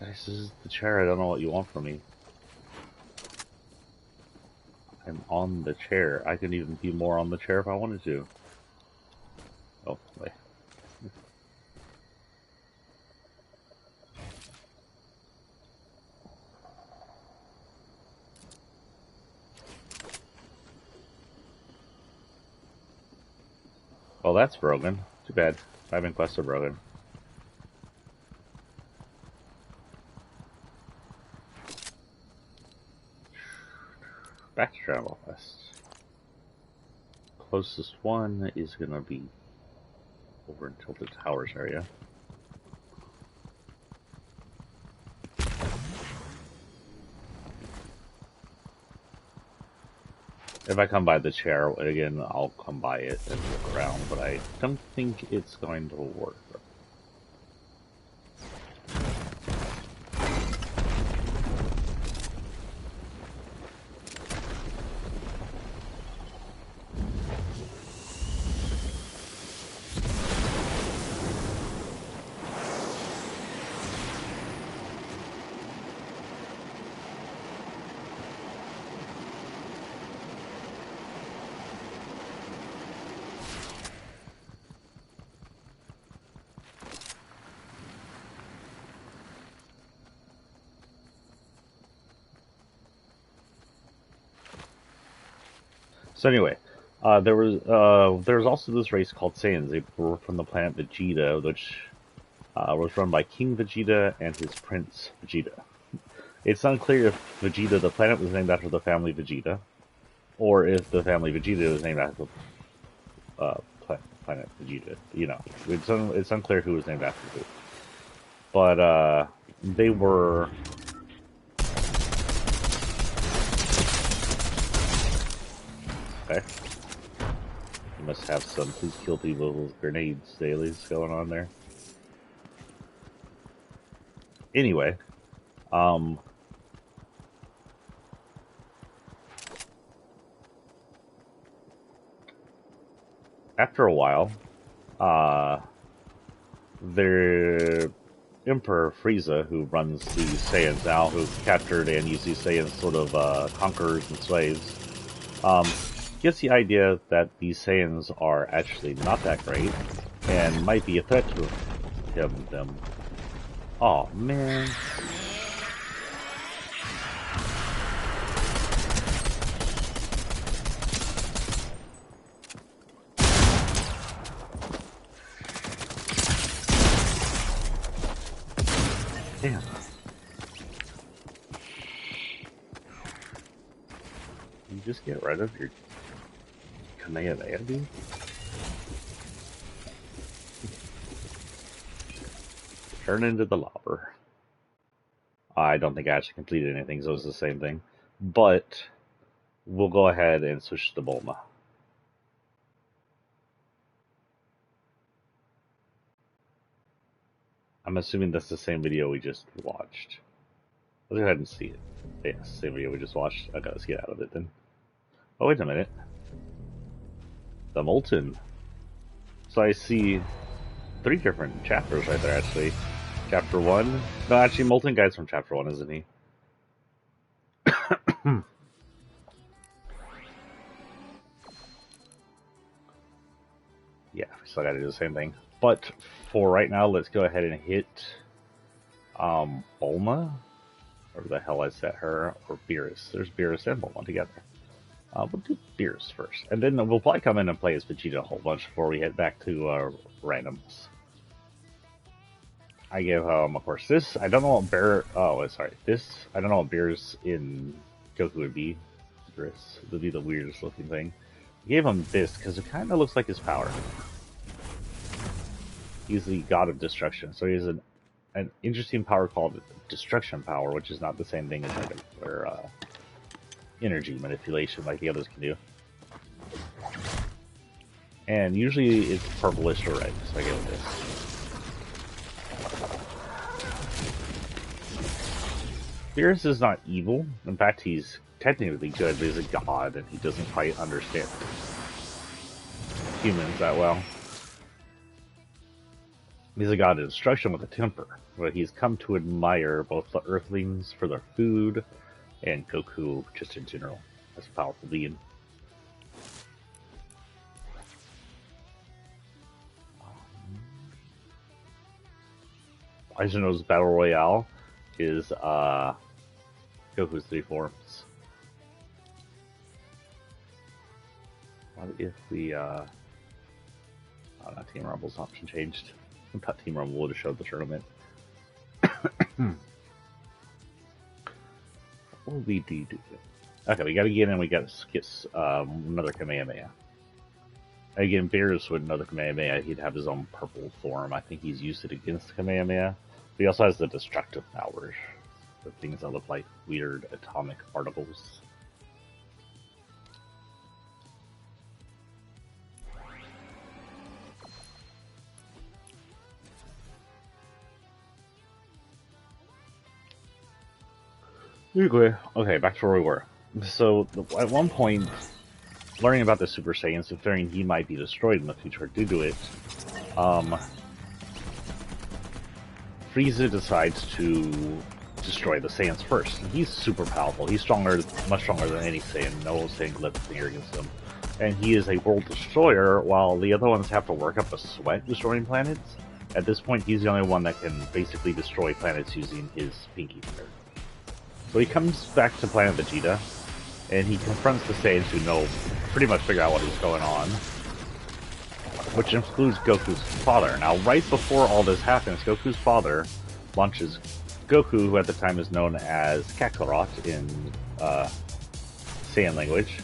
Guys, this is the chair. I don't know what you want from me. I'm on the chair. I can even be more on the chair if I wanted to. Oh, wait. Well, that's broken. Too bad. Vibing quests are broken. Back to Travel Quest. Closest one is gonna be over in Tilted Towers area. If I come by the chair again, I'll come by it and look around, but I don't think it's going to work. So anyway, there was also this race called Saiyans. They were from the planet Vegeta, which was run by King Vegeta and his Prince Vegeta. It's unclear if Vegeta, the planet, was named after the family Vegeta, or if the family Vegeta was named after the planet Vegeta. You know, it's unclear who was named after who. But they were. Okay. You must have some please kill people with grenades dailies going on there. Anyway, after a while, their Emperor Frieza, who runs the Saiyans now, who captured and used these Saiyans sort of conquerors and slaves, gets the idea that these Saiyans are actually not that great and might be a threat to them. Oh man. Damn. You just get rid of your Kamehameha, dude? Turn into the lobber. I don't think I actually completed anything, so it's the same thing. But we'll go ahead and switch to Bulma. I'm assuming that's the same video we just watched. Let's go ahead and see it. Yes, same video we just watched. Okay, let's get out of it then. Oh, wait a minute. The Molten. So I see 3 different chapters right there, actually. Chapter 1. No, actually, Molten Guy's from Chapter 1, isn't he? Yeah, we still gotta do the same thing. But for right now, let's go ahead and hit Bulma. Whatever the hell I set her. Or Beerus. There's Beerus and Bulma together. We'll do Beerus first. And then we'll probably come in and play as Vegeta a whole bunch before we head back to randoms. I give, of course, this. I don't know what this. I don't know what Beerus in Goku would be. Beerus would be the weirdest looking thing. I gave him this because it kind of looks like his power. He's the god of destruction, so he has an interesting power called destruction power, which is not the same thing as regular energy manipulation like the others can do. And usually it's purplish or red, so I go with this. Beerus is not evil. In fact, he's technically good, but he's a god, and he doesn't quite understand humans that well. He's a god of destruction with a temper, but he's come to admire both the Earthlings for their food and Goku just in general as a powerful being. Aizuno's Battle Royale is Goku's 3 forms. What if we not Team Rumble's option changed? I thought Team Rumble would have showed the tournament. What would we do? Okay, we gotta get in, we gotta get another Kamehameha. Again, Beerus with another Kamehameha, he'd have his own purple form. I think he's used it against the Kamehameha. But he also has the destructive powers. The things that look like weird atomic particles. Anyway, okay, back to where we were. So, at one point, learning about the Super Saiyans and fearing he might be destroyed in the future due to it, Frieza decides to destroy the Saiyans first. And he's super powerful. He's stronger, much stronger than any Saiyan. No Saiyan can lift a finger against him. And he is a world destroyer, while the other ones have to work up a sweat destroying planets. At this point, he's the only one that can basically destroy planets using his pinky finger. So he comes back to planet Vegeta, and he confronts the Saiyans who know pretty much figure out what is going on, which includes Goku's father. Now, right before all this happens, Goku's father launches Goku, who at the time is known as Kakarot in Saiyan language,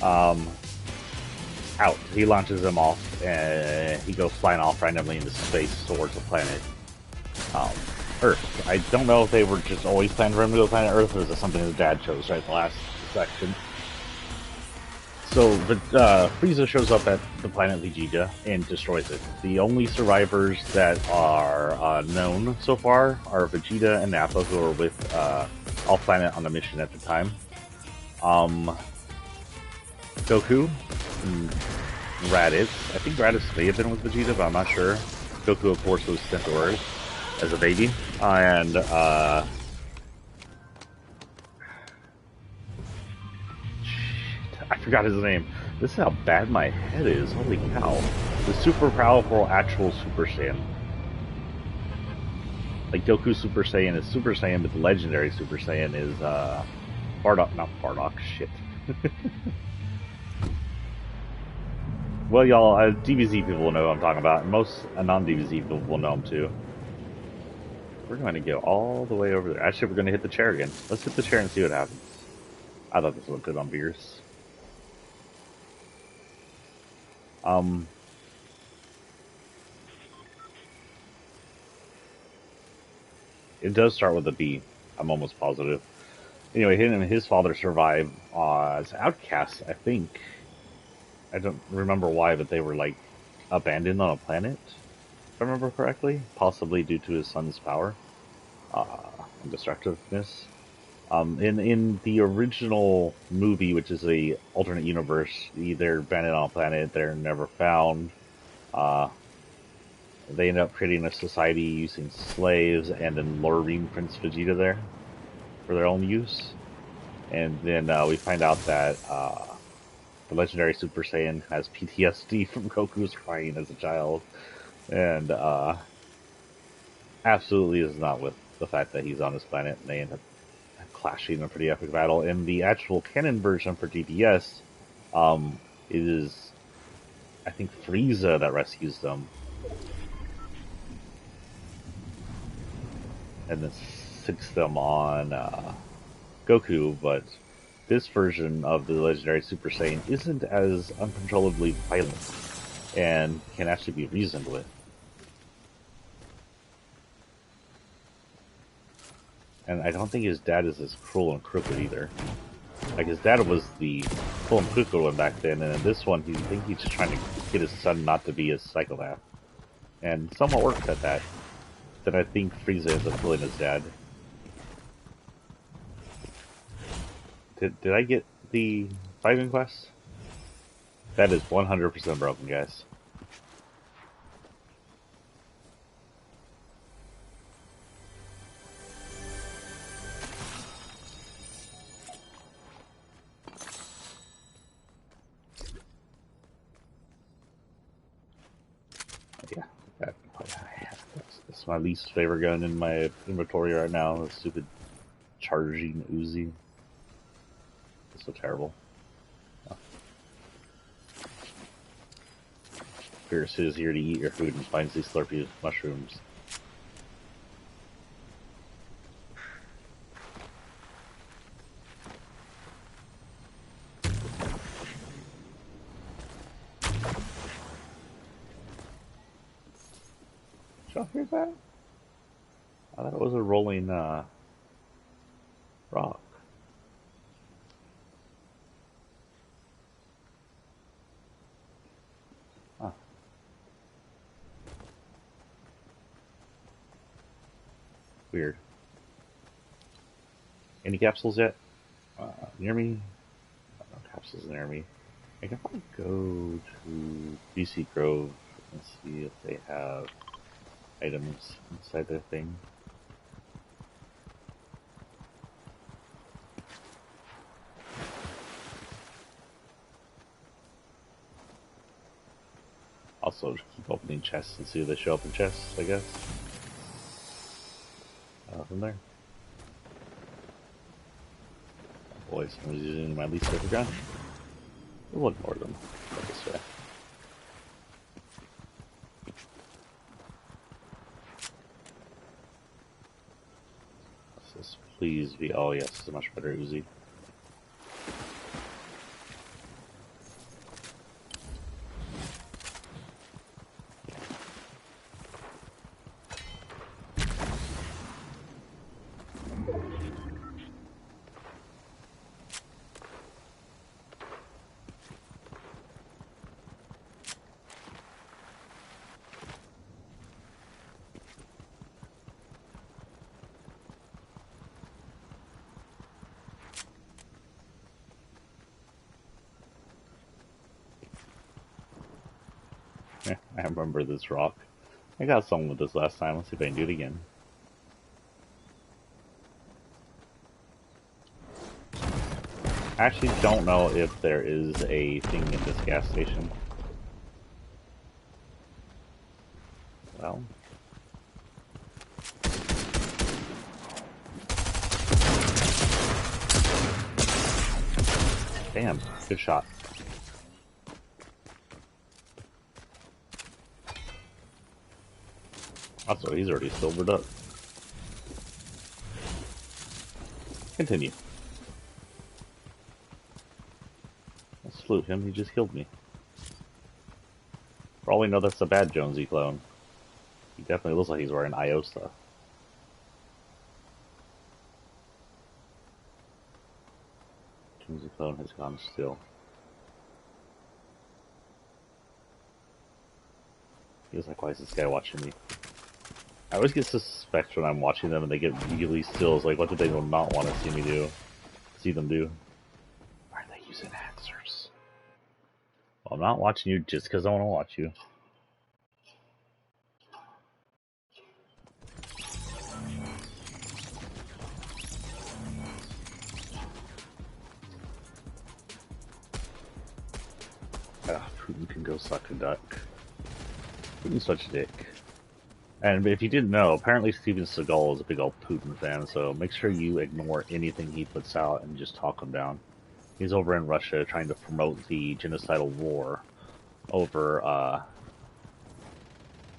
out. He launches him off, and he goes flying off randomly into space towards the planet Earth. I don't know if they were just always planning for him to go to planet Earth, or is it something his dad chose right at the last section. So Frieza shows up at the planet Vegeta and destroys it. The only survivors that are known so far are Vegeta and Nappa, who are with All Planet on a mission at the time. Goku, and Raditz. I think Raditz may have been with Vegeta, but I'm not sure. Goku, of course, was sent to Earth as a baby, and I forgot his name. This is how bad my head is. Holy cow. The super powerful actual Super Saiyan. Like Goku Super Saiyan is Super Saiyan, but the legendary Super Saiyan is Bardock, not Bardock, shit. Well, y'all, DBZ people will know what I'm talking about, and most non-DBZ people will know him too. We're going to go all the way over there. Actually, we're going to hit the chair again. Let's hit the chair and see what happens. I thought this looked good on Beerus. It does start with a B. I'm almost positive. Anyway, him and his father survive as outcasts, I think. I don't remember why, but they were, like, abandoned on a planet, if I remember correctly. Possibly due to his son's power and destructiveness. In the original movie, which is a alternate universe, they're abandoned on a planet, they're never found. They end up creating a society using slaves and then luring Prince Vegeta there for their own use. And then we find out that the legendary Super Saiyan has PTSD from Goku's crying as a child. And absolutely is not with the fact that he's on his planet, and they end up clashing in a pretty epic battle. In the actual canon version for DBS, it is, I think, Frieza that rescues them. And then sticks them on Goku, but this version of the legendary Super Saiyan isn't as uncontrollably violent and can actually be reasoned with. And I don't think his dad is as cruel and crooked either. Like, his dad was the cruel and crooked one back then, and in this one, I think he's just trying to get his son not to be a psychopath. And somewhat works at that. Then I think Frieza ends up killing his dad. Did I get the fighting quest? That is 100% broken, guys. Yeah, that's my least favorite gun in my inventory right now. The stupid charging Uzi. It's so terrible. Oh. Beerus is here to eat your food and finds these slurpy mushrooms. Did y'all hear that? I thought it was a rolling rock. Huh. Weird. Any capsules yet? Near me? No capsules near me. I can probably go to BC Grove and see if they have items inside their thing. Also, just keep opening chests and see if they show up in chests, I guess. From there. boy, someone's using my least favorite gun. We'll ignore them. Go this way. Let's just please be. Oh yes, it's a much better Uzi. I remember this rock. I got some with this last time. Let's see if I can do it again. I actually don't know if there is a thing in this gas station. Well. Damn, good shot. Also, he's already silvered up. Continue. Let's salute him, he just killed me. For all we know, that's a bad Jonesy clone. He definitely looks like he's wearing IO stuff. Jonesy clone has gone still. He was like, why is this guy watching me? I always get suspect when I'm watching them and they get really still. It's like, what do they not want to see me do? See them do? Why are they using answers? Well, I'm not watching you just because I want to watch you. Putin can go suck a duck. Putin's such a dick. And if you didn't know, apparently Steven Seagal is a big old Putin fan, so make sure you ignore anything he puts out and just talk him down. He's over in Russia trying to promote the genocidal war over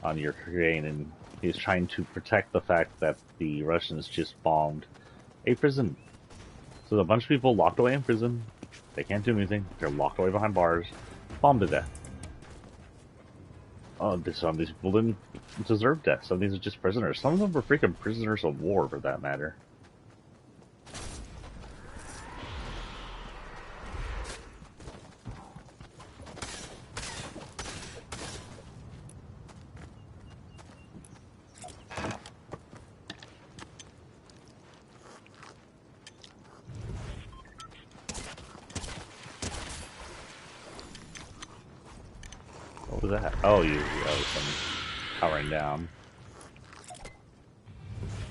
on Ukraine, and he's trying to protect the fact that the Russians just bombed a prison. So a bunch of people locked away in prison, they can't do anything, they're locked away behind bars, bombed to death. Some of these people didn't deserve death. Some of these are just prisoners. Some of them were freaking prisoners of war, for that matter. What was that? Oh, some powering down.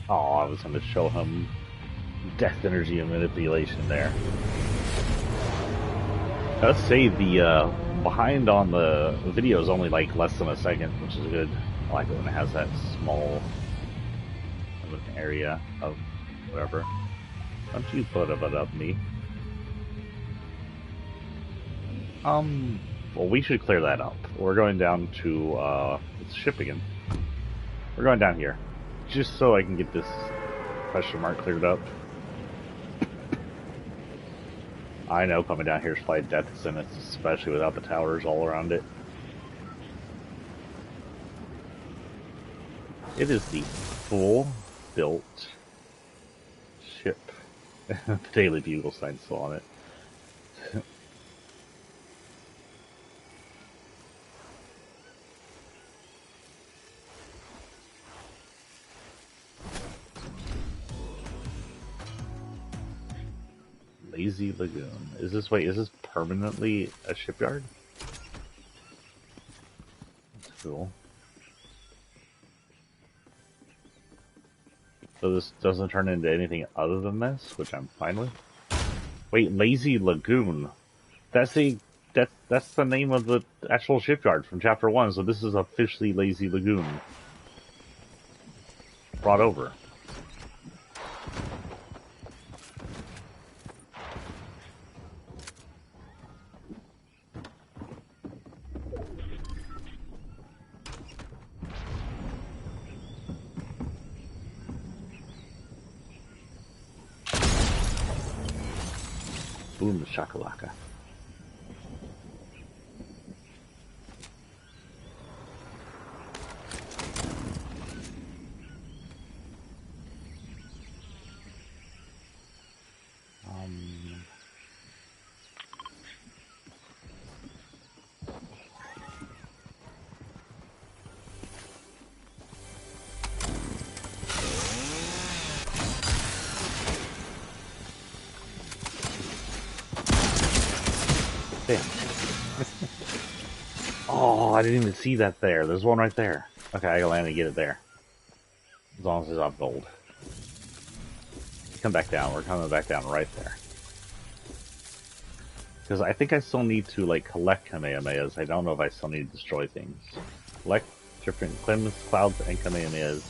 Oh, I was going to show him death energy and manipulation there. Let's say the behind on the video is only like less than a second, which is good. I like it when it has that small area of whatever. Don't you put a butt up me? Well, we should clear that up. We're going down to, it's ship again. We're going down here. Just so I can get this question mark cleared up. I know coming down here is probably a death sentence, especially without the towers all around it. It is the full-built ship. The Daily Bugle sign's still on it. Lazy Lagoon. Is this permanently a shipyard? That's cool. So this doesn't turn into anything other than this, which I'm fine with. Wait, Lazy Lagoon. That's the name of the actual shipyard from Chapter 1, so this is officially Lazy Lagoon. Brought over. Boom shakalaka. Damn. Oh, I didn't even see that there. There's one right there. Okay, I gotta land and get it there. As long as it's off gold. Come back down. We're coming back down right there. Because I think I still need to, like, collect Kamehamehas. I don't know if I still need to destroy things. Collect different Clems, Clouds, and Kamehamehas.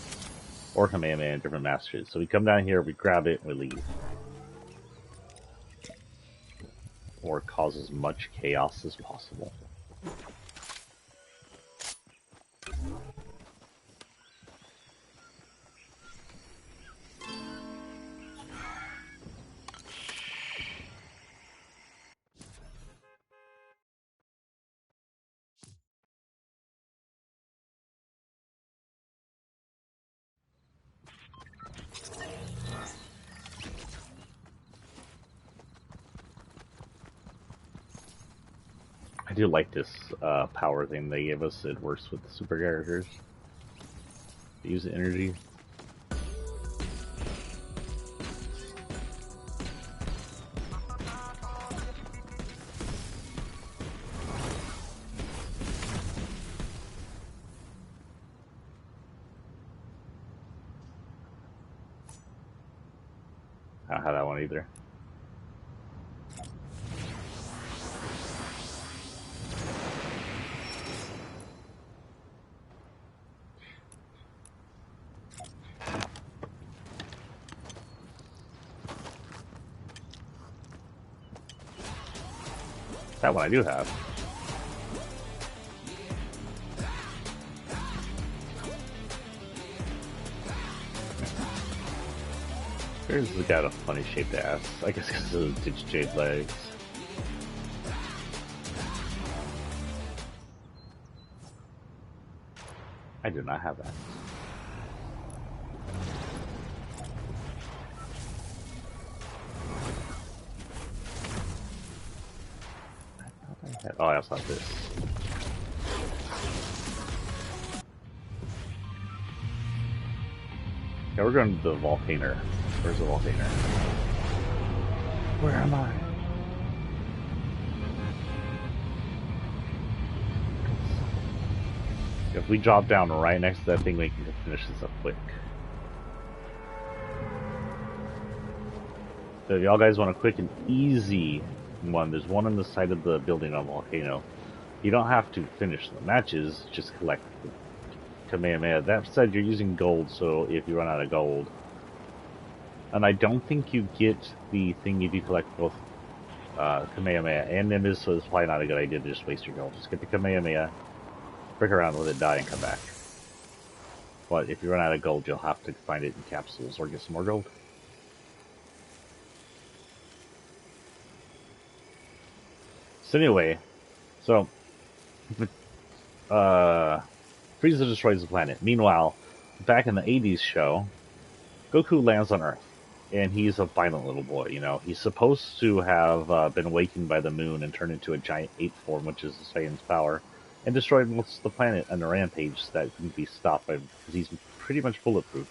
Or Kamehameha in different masters. So we come down here, we grab it, and we leave. Or cause as much chaos as possible. I do like this power thing they gave us. It works with the super characters. They use the energy. I don't have that one either. That one I do have. Here's the got a funny shaped ass. I guess because of the digit-shaped legs. I do not have that. Oh, I also have this. Yeah, we're going to the volcano. Where's the volcano? Where am I? If we drop down right next to that thing, we can finish this up quick. So if y'all guys want a quick and easy one, there's one on the side of the building on Volcano. You don't have to finish the matches, just collect the Kamehameha. That said, you're using gold, so if you run out of gold. And I don't think you get the thing if you collect both Kamehameha and Nimbus, so it's probably not a good idea to just waste your gold. Just get the Kamehameha, break around, let it die, and come back. But if you run out of gold, you'll have to find it in capsules or get some more gold. So anyway, Frieza destroys the planet. Meanwhile, back in the 80s show, Goku lands on Earth, and he's a violent little boy, you know. He's supposed to have been awakened by the moon and turned into a giant ape form, which is the Saiyan's power, and destroyed most of the planet on a rampage that couldn't be stopped by him, because he's pretty much bulletproof.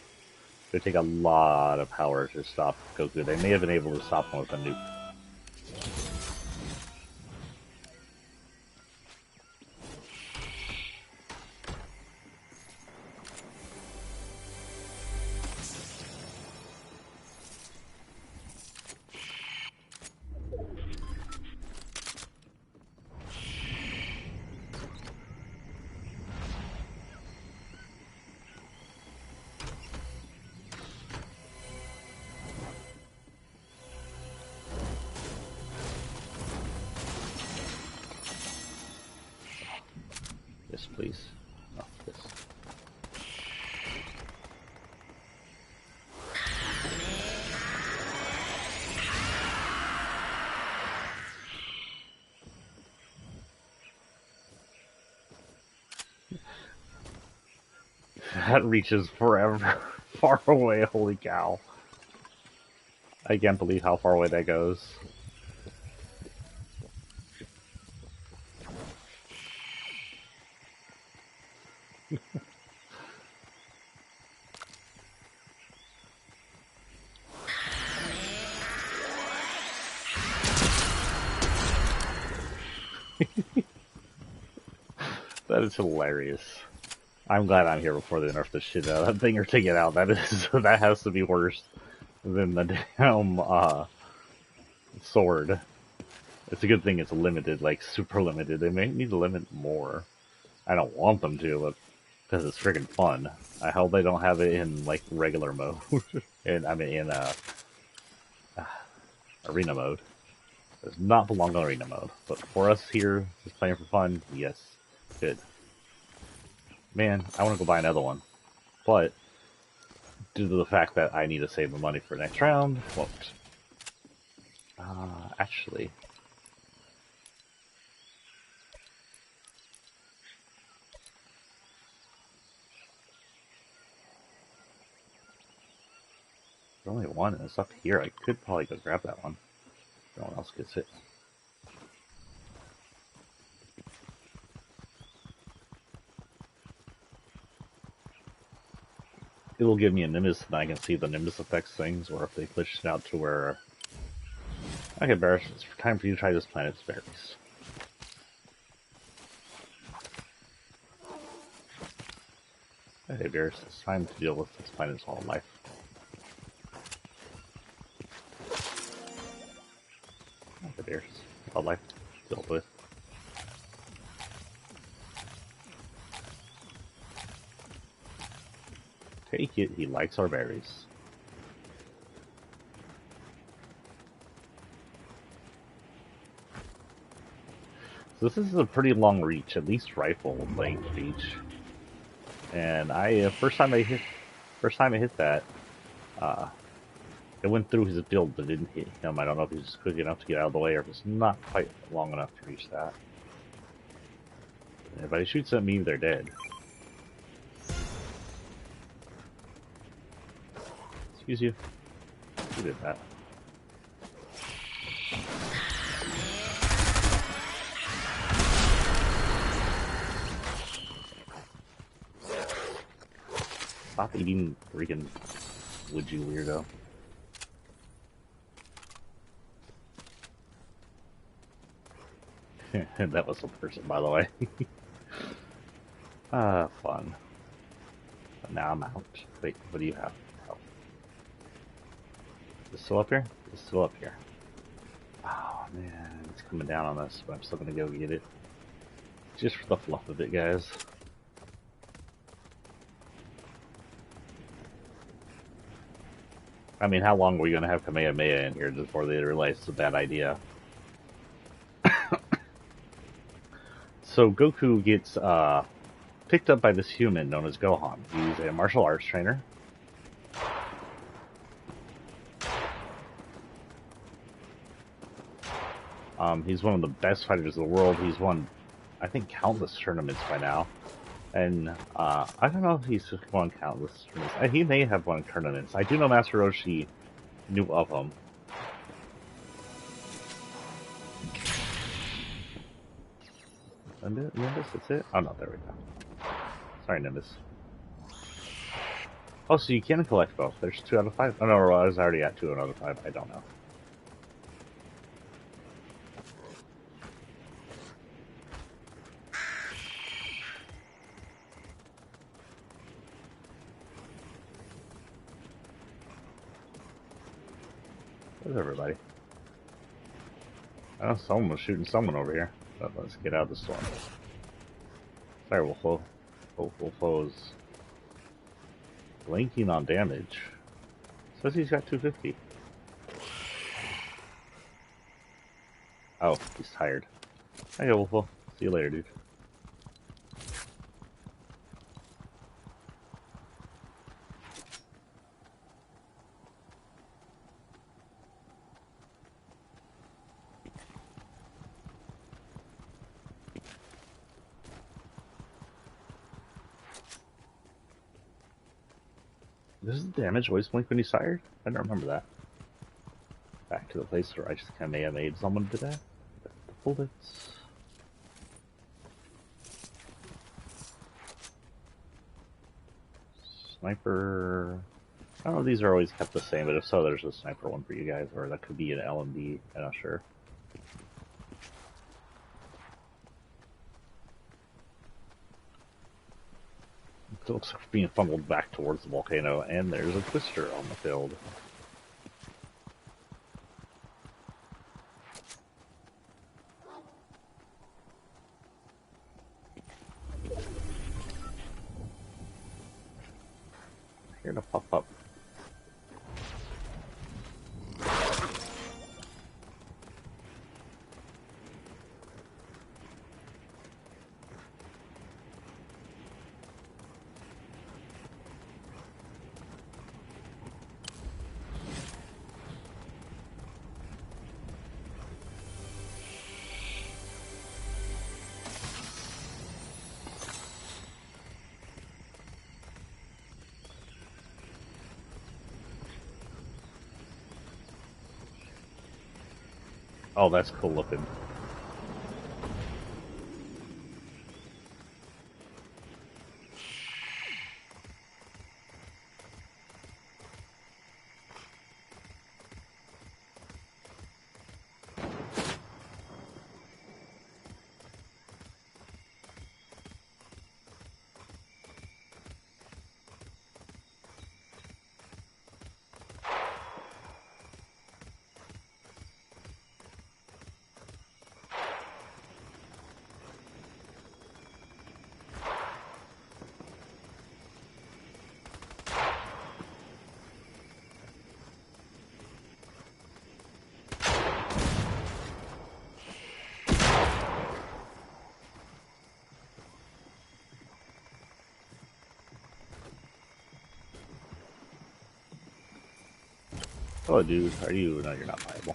It would take a lot of power to stop Goku. They may have been able to stop him with a nuke. Yes, please. No, this. That reaches forever far away, holy cow. I can't believe how far away that goes. That is hilarious. I'm glad I'm here before they nerf the shit out of that thing or take it out. That is that has to be worse than the damn sword. It's a good thing it's limited, like super limited. They may need to limit more. I don't want them to, but because it's freaking fun. I hope they don't have it in like regular mode, and I mean in arena mode. It does not belong on arena mode, but for us here, just playing for fun, yes, good. Man, I want to go buy another one, but due to the fact that I need to save the money for next round, won't. Actually, there's only one, and it's up here. I could probably go grab that one. No one else gets it. It will give me a Nimbus, and I can see the Nimbus effects things, or if they push it out to where... Okay, Barris, it's time for you to try this planet's berries. Okay, Barris, it's time to deal with this planet's wildlife. Okay, Barris, wildlife, dealt with. Take it, he likes our berries. So this is a pretty long reach, at least rifle length reach. And I first time I hit that, it went through his build, but didn't hit him. I don't know if he's quick enough to get out of the way, or if it's not quite long enough to reach that. And if he shoots at me, they're dead. Excuse you. Who did that? Stop eating freaking wood, you weirdo. That was a person, by the way. Fun. But now I'm out. Wait, what do you have? Oh. Is it still up here? It's still up here. Oh man, it's coming down on us, but I'm still gonna go get it. Just for the fluff of it, guys. I mean, how long are we gonna have Kamehameha in here before they realize it's a bad idea? So Goku gets picked up by this human known as Gohan. He's a martial arts trainer. He's one of the best fighters in the world. He's won, I think, countless tournaments by now. And I don't know if he's won countless tournaments. He may have won tournaments. I do know Master Roshi knew of him. Nimbus, that's it? Oh no, there we go. Sorry, Nimbus. Oh, so you can collect both. There's 2 out of 5. Oh no, I was already at 2 out of 5. I don't know. Where's everybody? I know someone was shooting someone over here. But let's get out of the storm. Sorry, Wolfo. Wolfo's blinking on damage. Says he's got 250. Oh, he's tired. Okay, Wolfo. See you later, dude. Does the damage always blink when he's tired? I don't remember that. Back to the place where I just kind of may have made someone to that. The bullets. Sniper. I don't know if these are always kept the same, but if so, there's a sniper one for you guys, or that could be an LMD. I'm not sure. It looks like being funneled back towards the volcano, and there's a twister on the field. Here to pop up. Oh, that's cool looking. Oh, dude, are you? No, you're not viable.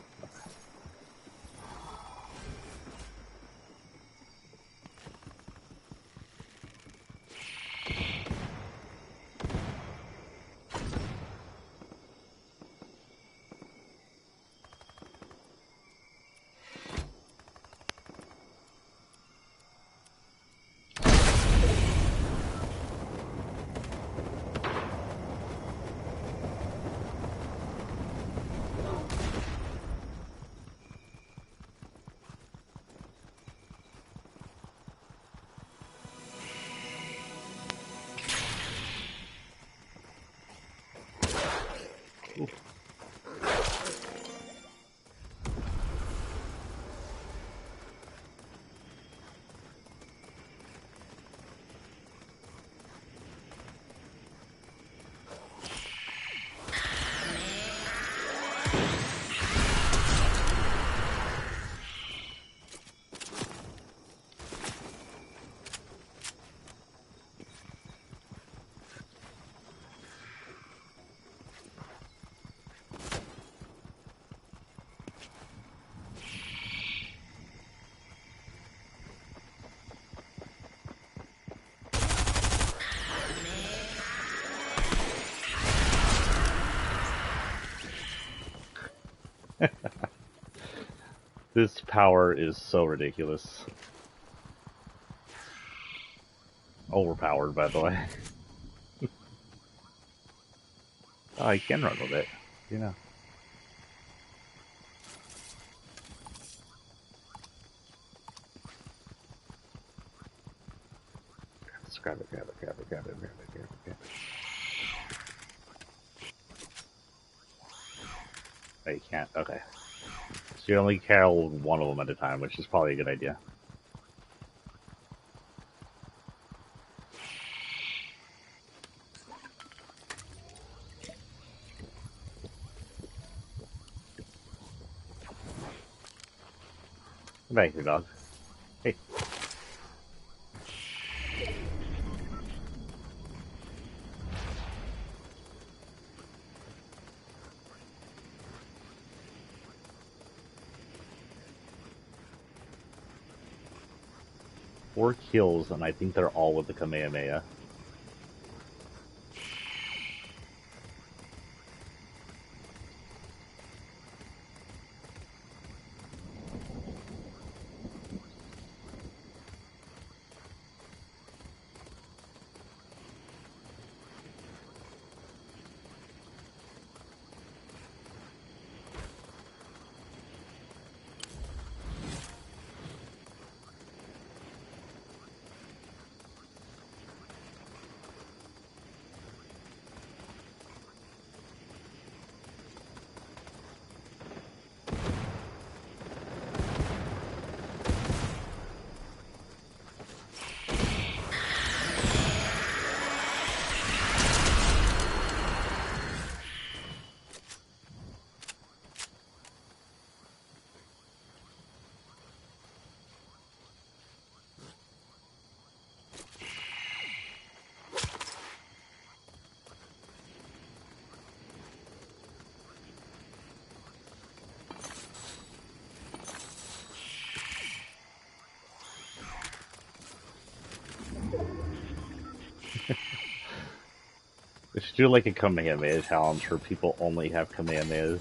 Ooh. This power is so ridiculous. Overpowered, by the way. Oh, I can run with it. You know. Let's grab it, grab it, grab it, grab it, grab it, grab it, grab it. Oh, you can't. Okay. So you only kill one of them at a time, which is probably a good idea. Come back here, dog. Hey. Four kills, and I think they're all with the Kamehameha. do like a Kamehameha challenge where people only have Kamehamehas.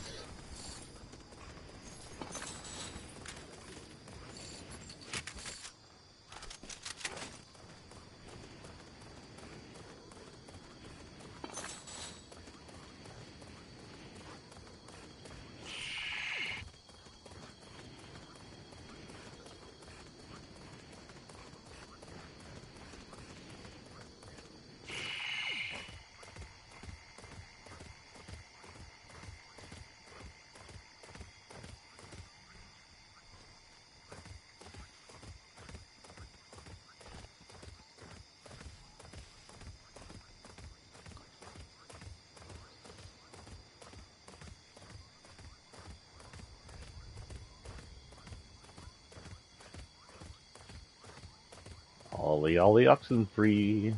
Ollie, oxen free.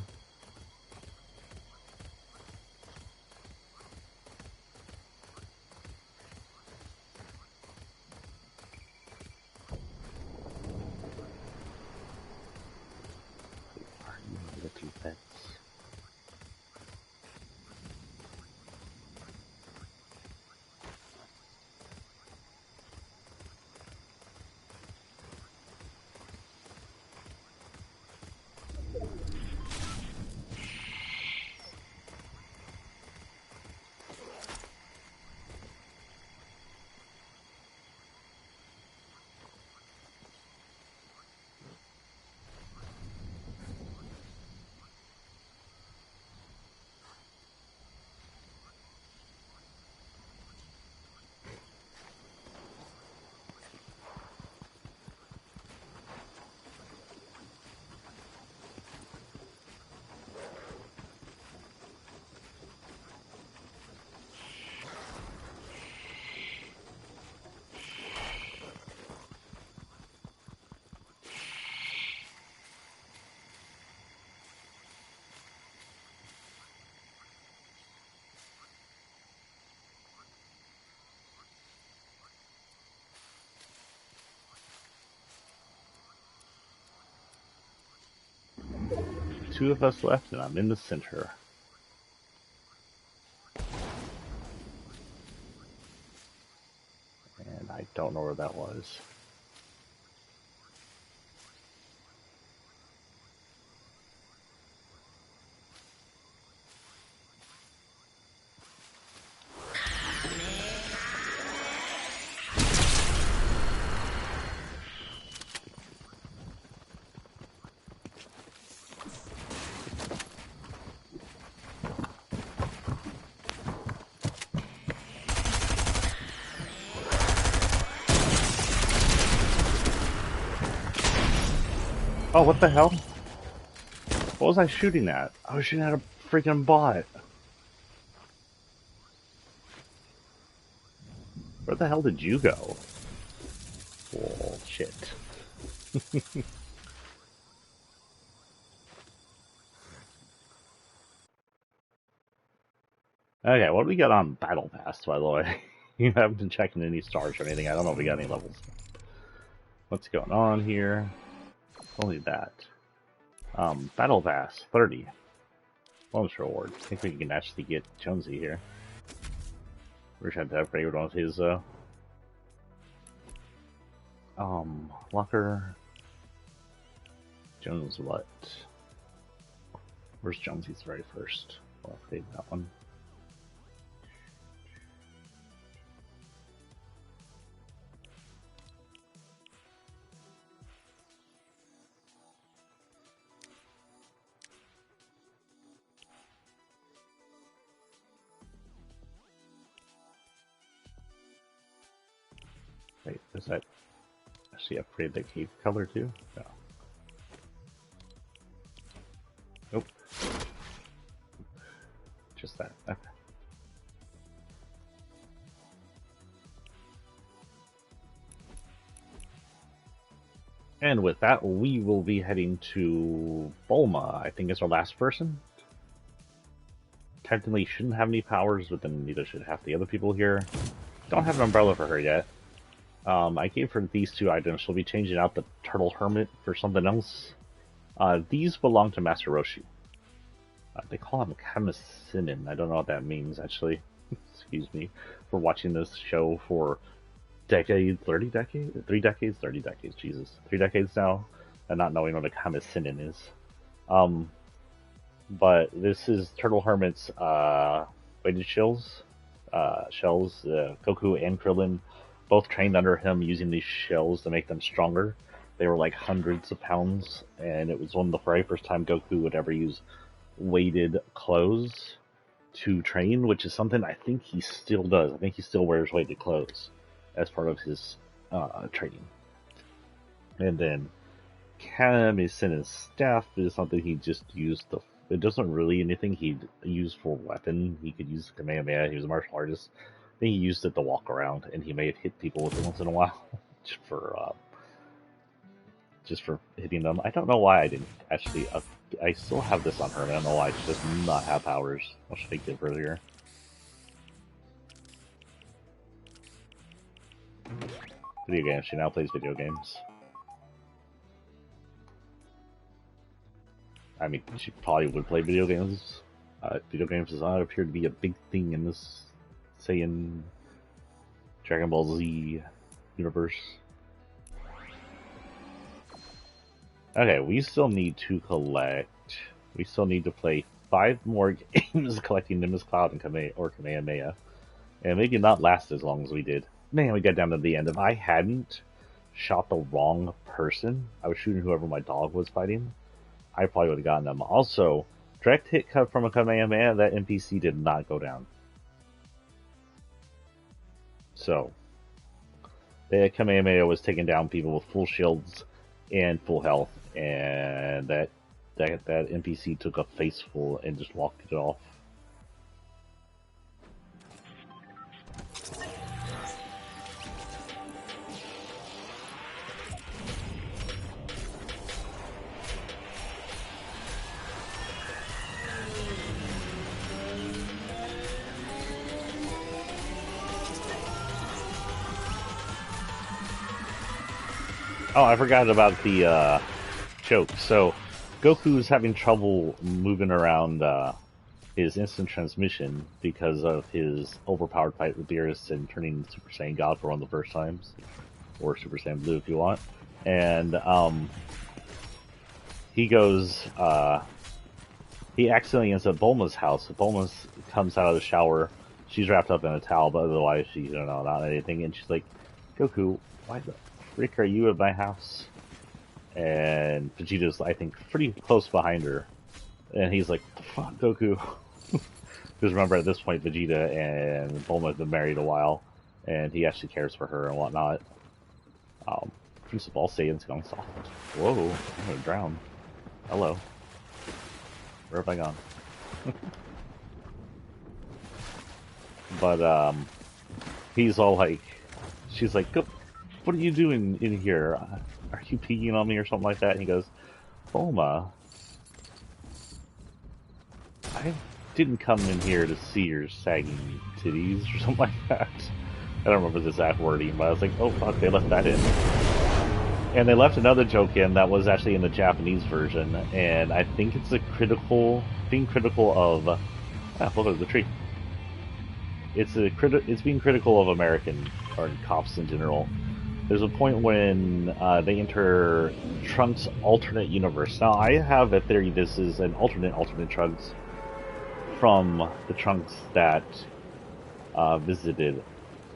Are you little pets? Two of us left, and I'm in the center. And I don't know where that was. Oh, what the hell? What was I shooting at? I was shooting at a freaking bot. Where the hell did you go? Oh, shit. Okay, what do we got on Battle Pass, by the way? You haven't been checking any stars or anything. I don't know if we got any levels. What's going on here? Only that. Battle Pass, 30. Bonus reward. I think we can actually get Jonesy here. Wish I had to upgrade one of his, locker. Jones what? Where's Jonesy's very first? I'll upgrade that one. Wait, does that actually upgrade the cape color too? No. Nope. Just that. Okay. And with that, we will be heading to Bulma. I think it's our last person. Technically shouldn't have any powers, but then neither should have the other people here. Don't have an umbrella for her yet. I gave her these two items. She'll be changing out the Turtle Hermit for something else. These belong to Master Roshi. They call him Kamasinan. I don't know what that means, actually. Excuse me for watching this show for decades, 30 decades? 3 decades? 30 decades, Jesus. 3 decades now, and not knowing what a Kamasinan is. But this is Turtle Hermit's weighted shells. Goku and Krillin both trained under him using these shells to make them stronger. They were like hundreds of pounds, and it was one of the very first time Goku would ever use weighted clothes to train, which is something I think he still does. I think he still wears weighted clothes as part of his training. And then Kamisin's staff is something he just used to. It doesn't really anything he'd use for weapon. He could use Kamehameha. He was a martial artist. I think he used it to walk around, and he may have hit people with it once in a while, just for hitting them. I don't know why I didn't actually. I still have this on her. I don't know why she does not have powers. I should have did earlier. Video games. She now plays video games. I mean, she probably would play video games. Video games does not appear to be a big thing in this, say, in Dragon Ball Z universe. Okay, we still need to collect. We still need to play 5 more games collecting Nimbus Cloud and Kamehameha. And maybe not last as long as we did. Man, we got down to the end. If I hadn't shot the wrong person, I was shooting whoever my dog was fighting, I probably would have gotten them. Also, direct hit cut from a Kamehameha, that NPC did not go down. So, the Kamehameha was taking down people with full shields and full health, and that NPC took a face full and just walked it off. Oh, I forgot about the choke. So, Goku's having trouble moving around his instant transmission because of his overpowered fight with Beerus and turning Super Saiyan God for one of the first times. Or Super Saiyan Blue if you want. And he goes, he accidentally ends up Bulma's house. Bulma comes out of the shower. She's wrapped up in a towel, but otherwise she's, not anything. And she's like, Goku, why the frick are you at my house? And Vegeta's, I think, pretty close behind her. And he's like, fuck, Goku. Because remember, at this point, Vegeta and Bulma have been married a while. And he actually cares for her and whatnot. Prince of all Saiyans going soft. Whoa, I'm gonna drown. Hello. Where have I gone? But, he's all like, she's like, go. What are you doing in here? Are you peeing on me or something like that? And he goes, Bulma, I didn't come in here to see your sagging titties or something like that. I don't remember the exact wording, but I was like, oh fuck, they left that in. And they left another joke in that was actually in the Japanese version, and I think it's being critical of, look at the tree. It's being critical of American, or cops in general. There's a point when they enter Trunks' alternate universe. Now, I have a theory this is an alternate Trunks from the Trunks that visited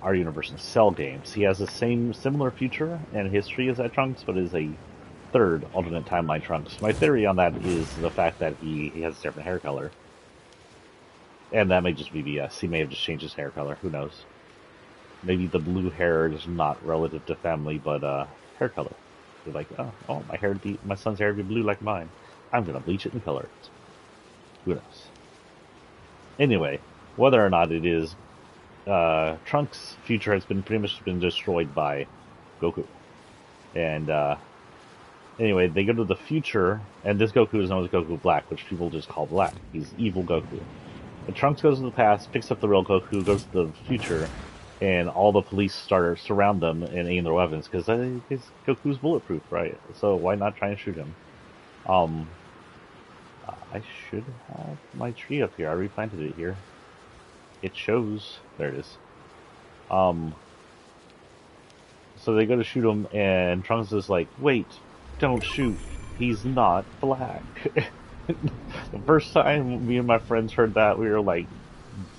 our universe in Cell games. He has the similar future and history as that Trunks, but is a third alternate timeline Trunks. My theory on that is the fact that he has a different hair color. And that may just be BS. He may have just changed his hair color. Who knows? Maybe the blue hair is not relative to family, but hair color. You're like, oh, my son's hair would be blue like mine. I'm gonna bleach it and color it. Who knows? Anyway, whether or not it is, Trunks' future has pretty much been destroyed by Goku. And anyway, they go to the future, and this Goku is known as Goku Black, which people just call Black. He's evil Goku. And Trunks goes to the past, picks up the real Goku, goes to the future. And all the police surround them and aim their weapons because Goku's bulletproof, right? So why not try and shoot him? I should have my tree up here. I replanted it here. It shows. There it is. So they go to shoot him, and Trunks is like, "Wait, don't shoot. He's not black." The first time me and my friends heard that, we were like,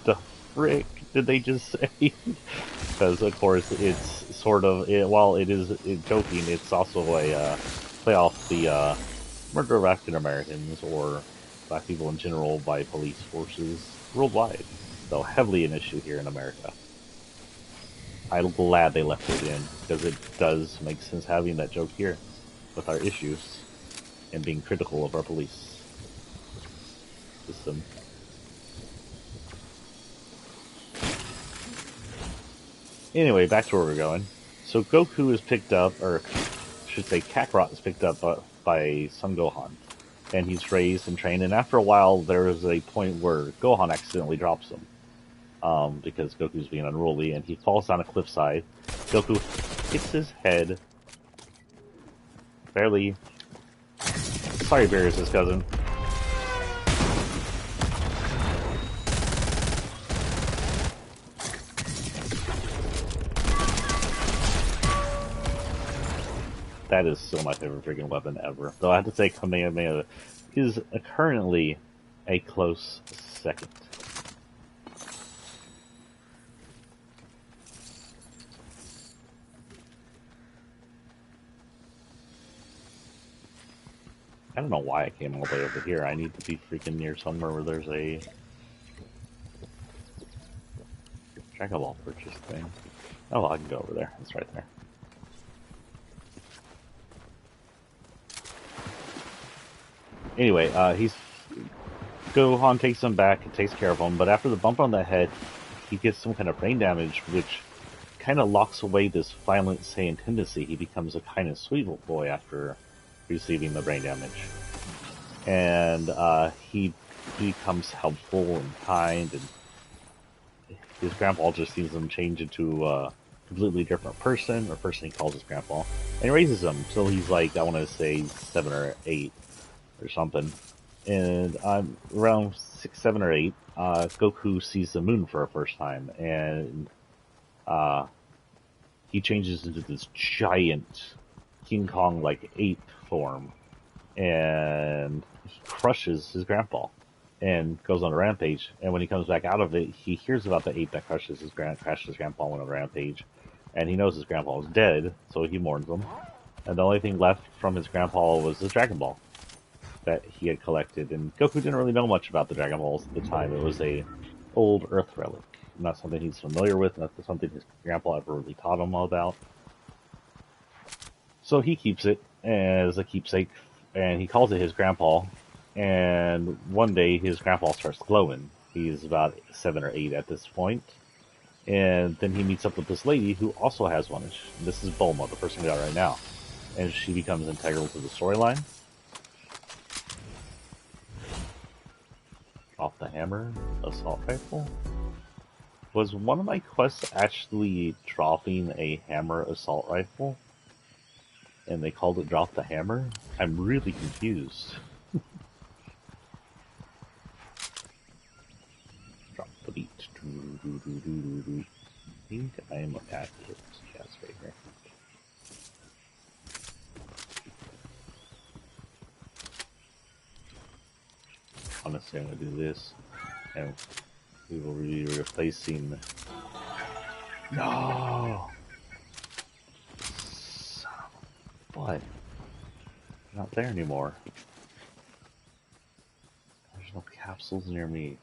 "The frick did they just say?" Because of course it's sort of while it is joking, it's also a play off the murder of African Americans or black people in general by police forces worldwide, though heavily an issue here in America. I'm glad they left it in because it does make sense having that joke here with our issues and being critical of our police system. Anyway, back to where we're going. So Goku is picked up, or I should say Kakarot is picked up by Son Gohan. And he's raised and trained, and after a while there is a point where Gohan accidentally drops him. Because Goku's being unruly, and he falls down a cliffside. Goku hits his head. Barely. Sorry, Beerus, his cousin. That is still my favorite freaking weapon ever. Though I have to say Kamehameha is currently a close second. I don't know why I came all the way over here. I need to be freaking near somewhere where there's a Dragon Ball purchase thing. Oh, I can go over there. It's right there. Anyway, Gohan takes him back and takes care of him, but after the bump on the head, he gets some kind of brain damage, which kind of locks away this violent Saiyan tendency. He becomes a kind of sweet little boy after receiving the brain damage. And he becomes helpful and kind, and his grandpa just sees him change into a completely different person, or person he calls his grandpa, and he raises him till he's like, I want to say 7 or 8 or something. And around 6, 7, or 8, Goku sees the moon for the first time, and he changes into this giant King Kong-like ape form, and he crushes his grandpa and goes on a rampage. And when he comes back out of it, he hears about the ape that crushes his grandpa on a rampage, and he knows his grandpa is dead, so he mourns him. And the only thing left from his grandpa was the Dragon Ball that he had collected. And Goku didn't really know much about the Dragon Balls at the time. It was a old Earth relic, not something he's familiar with, not something his grandpa ever really taught him about. So he keeps it as a keepsake, and he calls it his grandpa. And one day his grandpa starts glowing. He's about 7 or 8 at this point. And then he meets up with this lady who also has one. This is Bulma, the person we got right now. And she becomes integral to the storyline. Off the hammer, assault rifle. Was one of my quests actually dropping a hammer assault rifle? And they called it drop the hammer? I'm really confused. Drop the beat. I think I'm at it. Yes, right here. Honestly, I'm gonna do this, and we will be replacing. No! Son of a butt. Not there anymore. There's no capsules near me.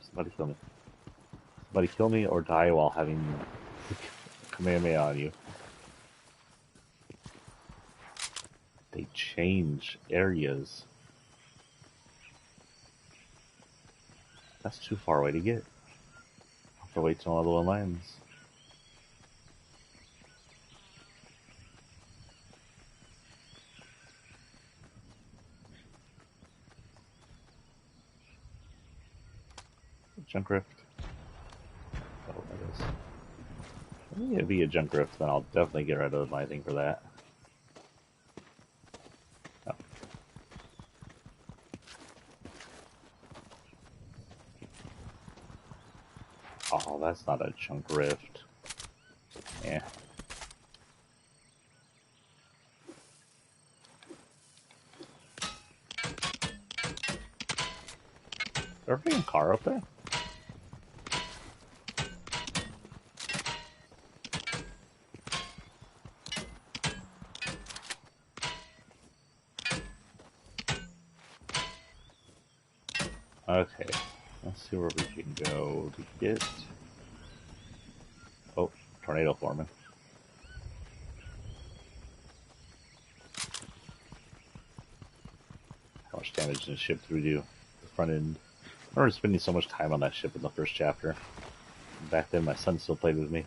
Somebody kill me. Somebody kill me or die while having Kamehameha on you. They change areas. That's too far away to get. I'll have to wait till another one lands. Junk rift. Oh, that is. If it'd be a junk rift, then I'll definitely get rid of my thing for that. Oh. Oh, that's not a chunk rift. Yeah. There a freaking car up there? Okay. Let's see where we can go to get... Oh, tornado forming. How much damage does the ship through do? The front end. I remember spending so much time on that ship in the first chapter. Back then, my son still played with me.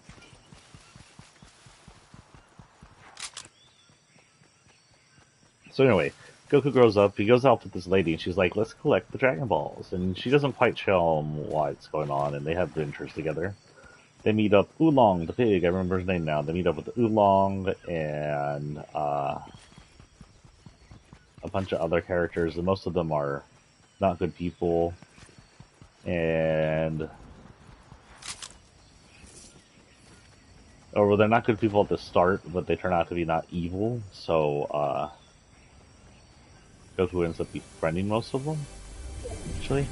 So anyway, Goku grows up, he goes out with this lady, and she's like, let's collect the Dragon Balls. And she doesn't quite show him what's going on, and they have adventures together. They meet up Oolong, the pig, I remember his name now. They meet up with Oolong and a bunch of other characters, and most of them are not good people. And... or well, they're not good people at the start, but they turn out to be not evil, so, Goku ends up befriending most of them, actually.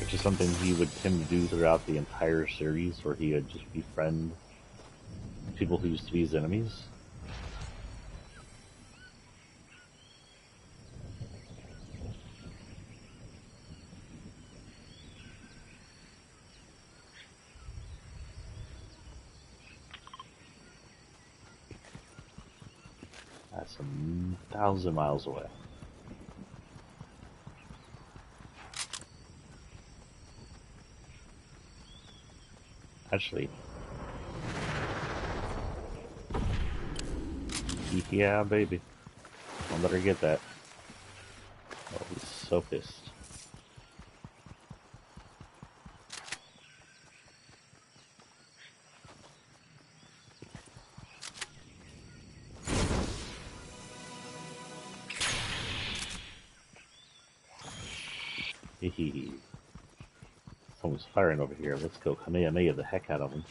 Which is something he would tend to do throughout the entire series, where he would just befriend people who used to be his enemies. That's 1,000 miles away. Actually, yeah, baby. I'll let her get that. Oh, he's so pissed. Hehe. Someone's firing over here. Let's go Kamehameha the heck out of him.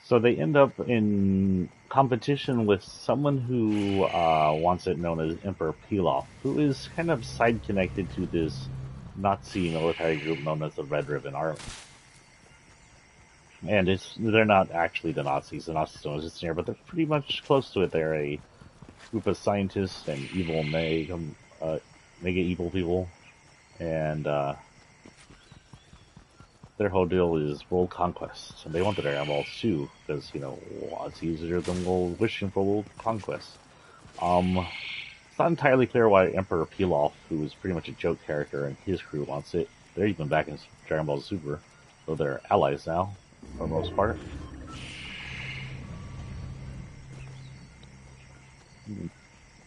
So they end up in competition with someone who wants it known as Emperor Pilaf, who is kind of side connected to this Nazi military group known as the Red Ribbon Army. And they're not actually the Nazis. The Nazis don't exist here, but they're pretty much close to it. They're a group of scientists and evil mega evil people, and their whole deal is world conquest. And they want the Dragon Balls too, because, you know, it's easier than wishing for world conquest. It's not entirely clear why Emperor Pilaf, who is pretty much a joke character, and his crew wants it. They're even back in Dragon Ball Super, so they're allies now, for the most part.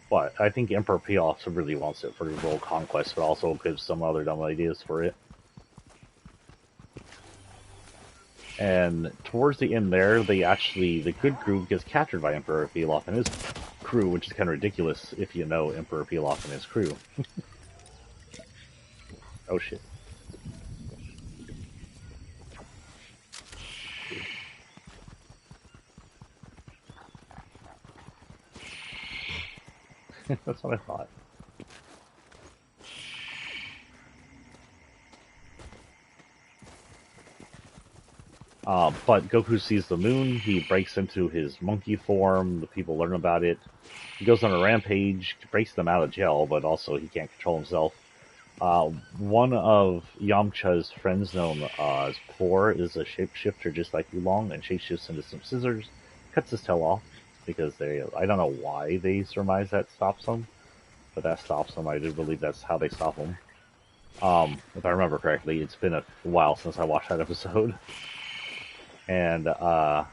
But I think Emperor Pilaf really wants it for world conquest, but also gives some other dumb ideas for it. And towards the end there, the good group gets captured by Emperor Pilaf and his crew, which is kind of ridiculous if you know Emperor Pilaf and his crew. Oh shit. That's what I thought. But Goku sees the moon, he breaks into his monkey form, the people learn about it. He goes on a rampage, breaks them out of jail, but also he can't control himself. One of Yamcha's friends, known as Poor, is a shapeshifter just like Oolong, and shapeshifts into some scissors, cuts his tail off, because I don't know why they surmise that stops him, but that stops him. I do believe that's how they stop him. If I remember correctly, it's been a while since I watched that episode. And, I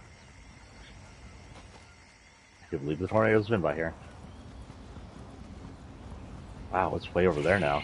can't believe the tornado's been by here. Wow, it's way over there now.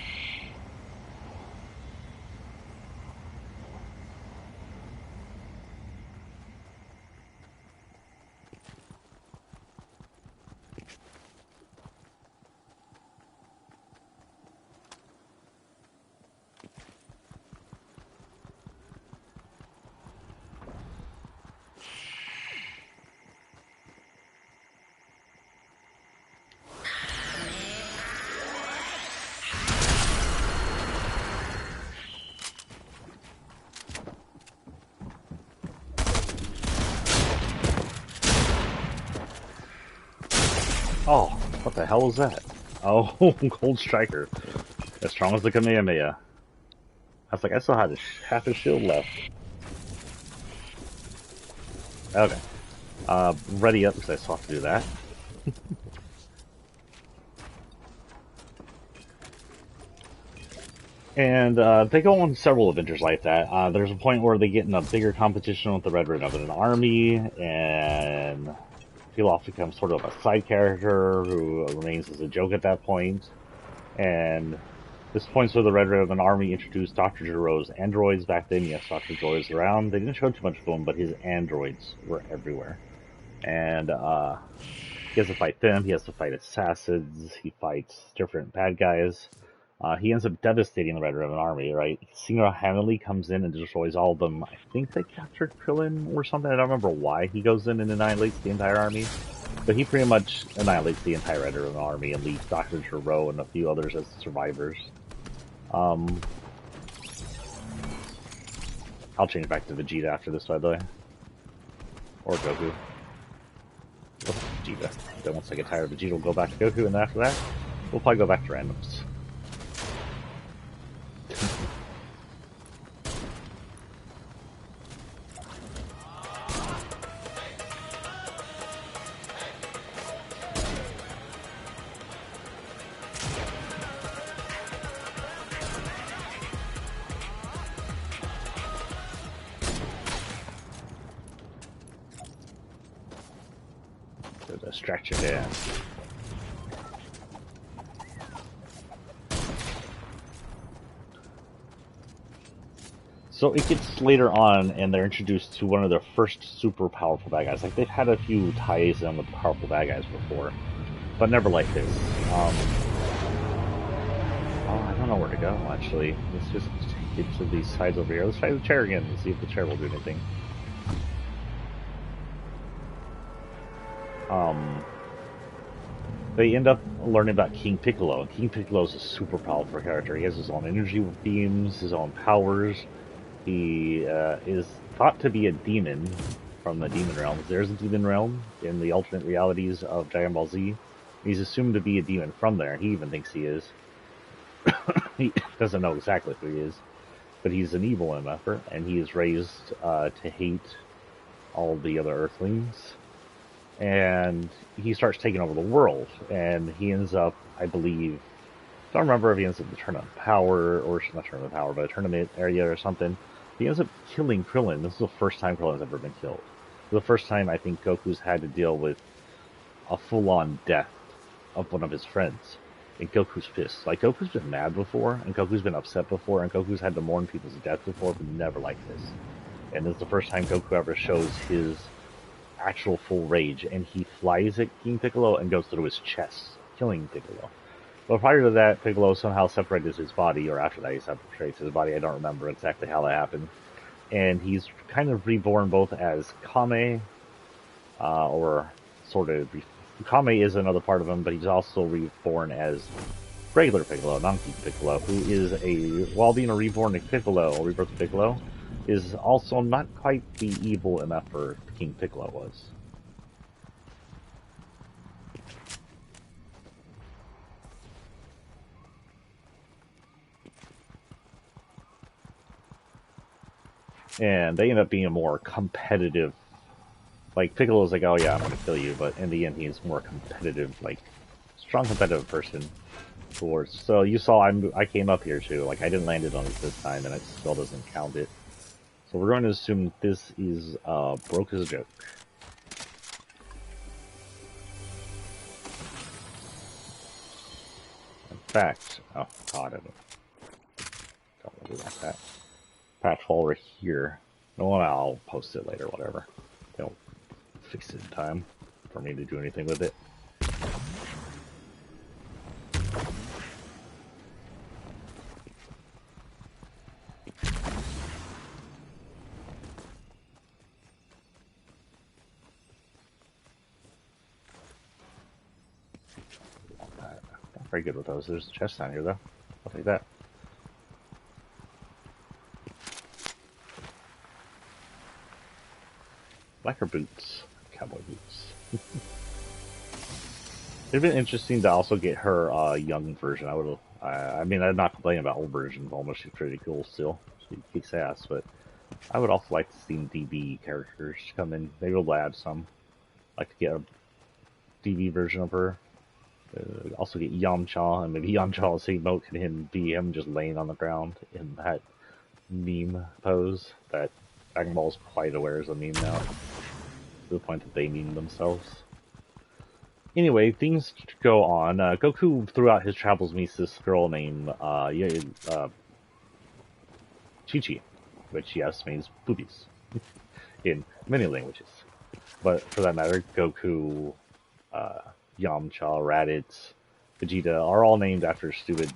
Oh, what the hell was that? Oh, Cold Striker. As strong as the Kamehameha. I was like, I still had half his shield left. Okay. Ready up because I still have to do that. And they go on several adventures like that. There's a point where they get in a bigger competition with the Red Red of an army, and Pilaf becomes sort of a side character who remains as a joke at that point. And this points where the Red Red of an army introduced Dr. Giro's androids. Back then, yes, Dr. Giro was around. They didn't show too much of him, but his androids were everywhere. And he has to fight them. He has to fight assassins. He fights different bad guys. He ends up devastating the Red Ribbon Army, right? Single-handedly comes in and destroys all of them. I think they captured Krillin or something. I don't remember why he goes in and annihilates the entire army. But he pretty much annihilates the entire Red Ribbon Army and leaves Dr. Gero and a few others as survivors. I'll change back to Vegeta after this, by the way. Or Goku. Vegeta. Then once I get tired of Vegeta, we'll go back to Goku, and after that, we'll probably go back to randoms. To distract you there. So it gets later on, and they're introduced to one of their first super powerful bad guys. Like, they've had a few ties in with powerful bad guys before, but never like this. Oh, I don't know where to go, actually. Let's just get to these sides over here. Let's try the chair again and see if the chair will do anything. They end up learning about King Piccolo, and King Piccolo is a super powerful character. He has his own energy beams, his own powers. He is thought to be a demon from the demon realms. There's a demon realm in the alternate realities of Dragon Ball Z. He's assumed to be a demon from there. He even thinks he is. He doesn't know exactly who he is, but he's an evil MFer, and he is raised to hate all the other Earthlings. And he starts taking over the world, and he ends up, I believe, I don't remember if he ends up in the Tournament of Power, or not Tournament of Power, but a tournament area or something. He ends up killing Krillin. This is the first time Krillin's ever been killed. The first time I think Goku's had to deal with a full-on death of one of his friends. And Goku's pissed. Like, Goku's been mad before, and Goku's been upset before, and Goku's had to mourn people's death before, but never like this. And this is the first time Goku ever shows his actual full rage, and he flies at King Piccolo and goes through his chest, killing Piccolo. But prior to that, Piccolo somehow separated his body, or after that he separates his body. I don't remember exactly how that happened. And he's kind of reborn both as Kame, or sort of... Kame is another part of him, but he's also reborn as regular Piccolo, non-King Piccolo, who is while being a reborn Piccolo, or rebirth Piccolo, is also not quite the evil MFer King Piccolo was. And they end up being a more competitive. Like, Piccolo's like, oh yeah, I'm gonna kill you, but in the end he's more competitive, like, strong competitive person towards. So you saw I came up here too, like I didn't land it on it this time, and it still doesn't count it. So we're going to assume this is broke as a joke. In fact, oh god, I don't want to do like that. Patch while we're here. No, I'll post it later, whatever. They'll fix it in time for me to do anything with it. Not very good with those. There's a chest down here, though. I'll take that. Blacker boots. Cowboy boots. It'd been interesting to also get her young version. I mean, I'm not complaining about old version of Alma. She's pretty cool still. She kicks ass, but I would also like to see DB characters come in. Maybe we'll add some. Like to get a DB version of her. Also get Yamcha, and maybe Yamcha's emote can be him just laying on the ground in that meme pose that Dragon Ball is quite aware is a meme now, to the point that they meme themselves. Anyway, things go on. Goku, throughout his travels, meets this girl named Chi-Chi, which, yes, means boobies in many languages. But for that matter, Goku, Yamcha, Raditz, Vegeta are all named after stupid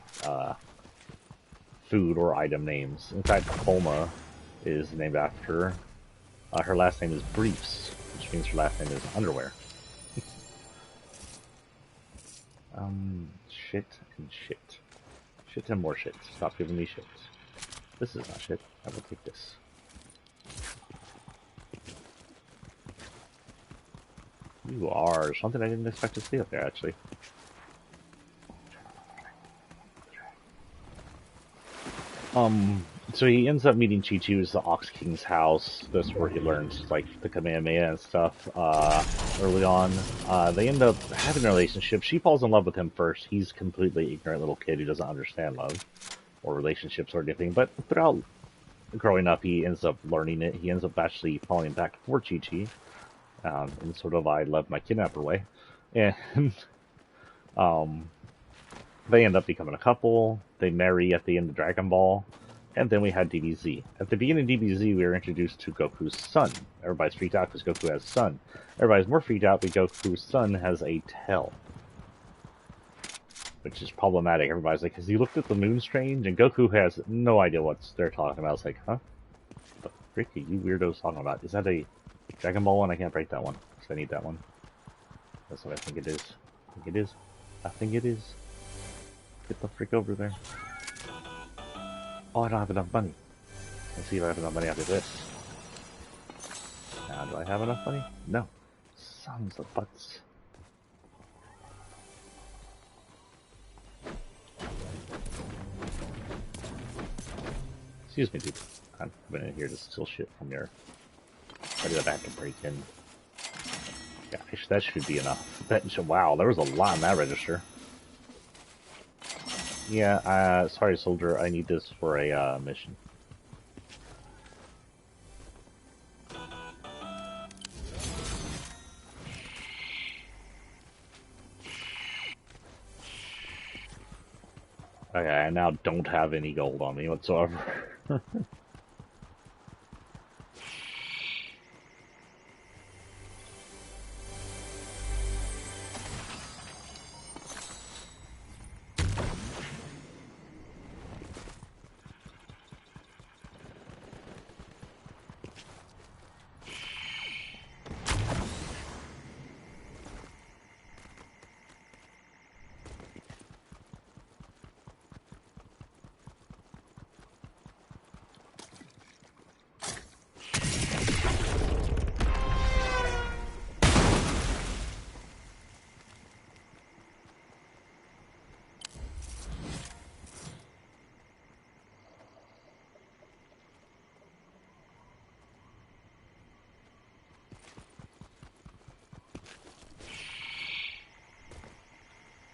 food or item names. In fact, Bulma is named after her last name is Briefs, which means her last name is underwear. Shit and shit. Shit and more shit. Stop giving me shit. This is not shit. I will take this. You are something I didn't expect to see up there, actually. So he ends up meeting Chi-Chi, who's the Ox King's house. That's where he learns, like, the Kamehameha and stuff, early on. They end up having a relationship. She falls in love with him first. He's a completely ignorant little kid who doesn't understand love or relationships or anything. But throughout growing up, he ends up learning it. He ends up actually falling back for Chi-Chi, in sort of I love my kidnapper way. And, they end up becoming a couple. They marry at the end of Dragon Ball. And then we had DBZ. At the beginning of DBZ, we were introduced to Goku's son. Everybody's freaked out because Goku has a son. Everybody's more freaked out because Goku's son has a tail. Which is problematic. Everybody's like, has he looked at the moon strange? And Goku has no idea what they're talking about. It's like, huh? What the frick are you weirdos talking about? Is that a Dragon Ball one? I can't break that one. Because I need that one. That's what I think it is. I think it is. I think it is. Get the frick over there. Oh, I don't have enough money. Let's see if I have enough money after this. Now, do I have enough money? No. Sons of butts. Excuse me, dude. I'm coming in here to steal shit from your... Why did I have to break in? Yeah, that should be enough. Wow, there was a lot in that register. Yeah, sorry, soldier. I need this for a mission. Okay, I now don't have any gold on me whatsoever.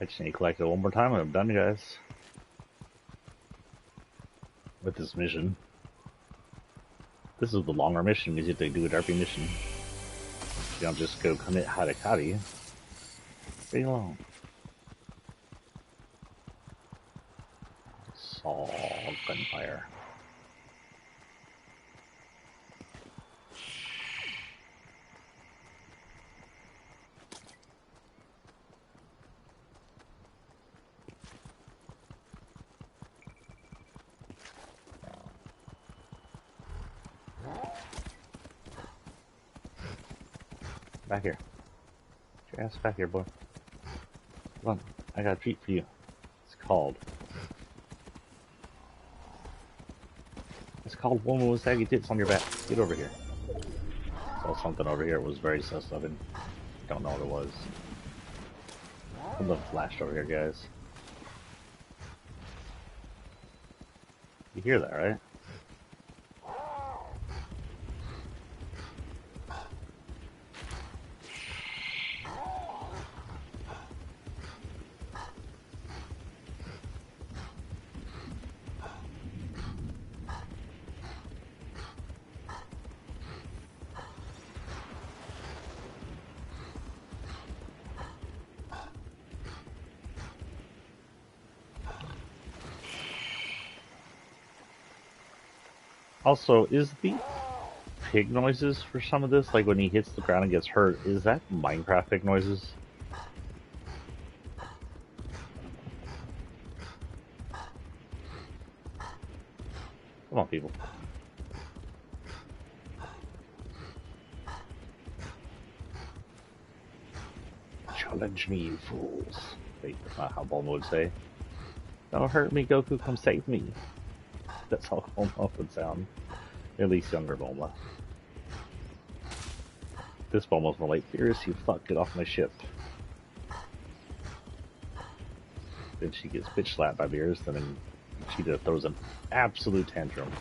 I just need to collect it one more time and I'm done, guys. With this mission. This is the longer mission, because you have to do it every mission. You don't just go commit Harakari. Pretty long. Saw gunfire. Back here. Get your ass back here, boy. Come on, I got a treat for you. It's called Woman with Saggy Tits on Your Back. Get over here. Saw something over here. It was very sus of him. Don't know what it was. Something flashed over here, guys. You hear that, right? Also, is the pig noises for some of this, like when he hits the ground and gets hurt, is that Minecraft pig noises? Come on, people. Challenge me, you fools. Wait, that's not how Bulma would say. Don't hurt me, Goku, come save me. That's how Bulma would sound. At least younger Bulma. This Bulma's more like, Beerus, you fuck, get off my ship. Then she gets bitch slapped by Beerus, and then Cheetah throws an absolute tantrum.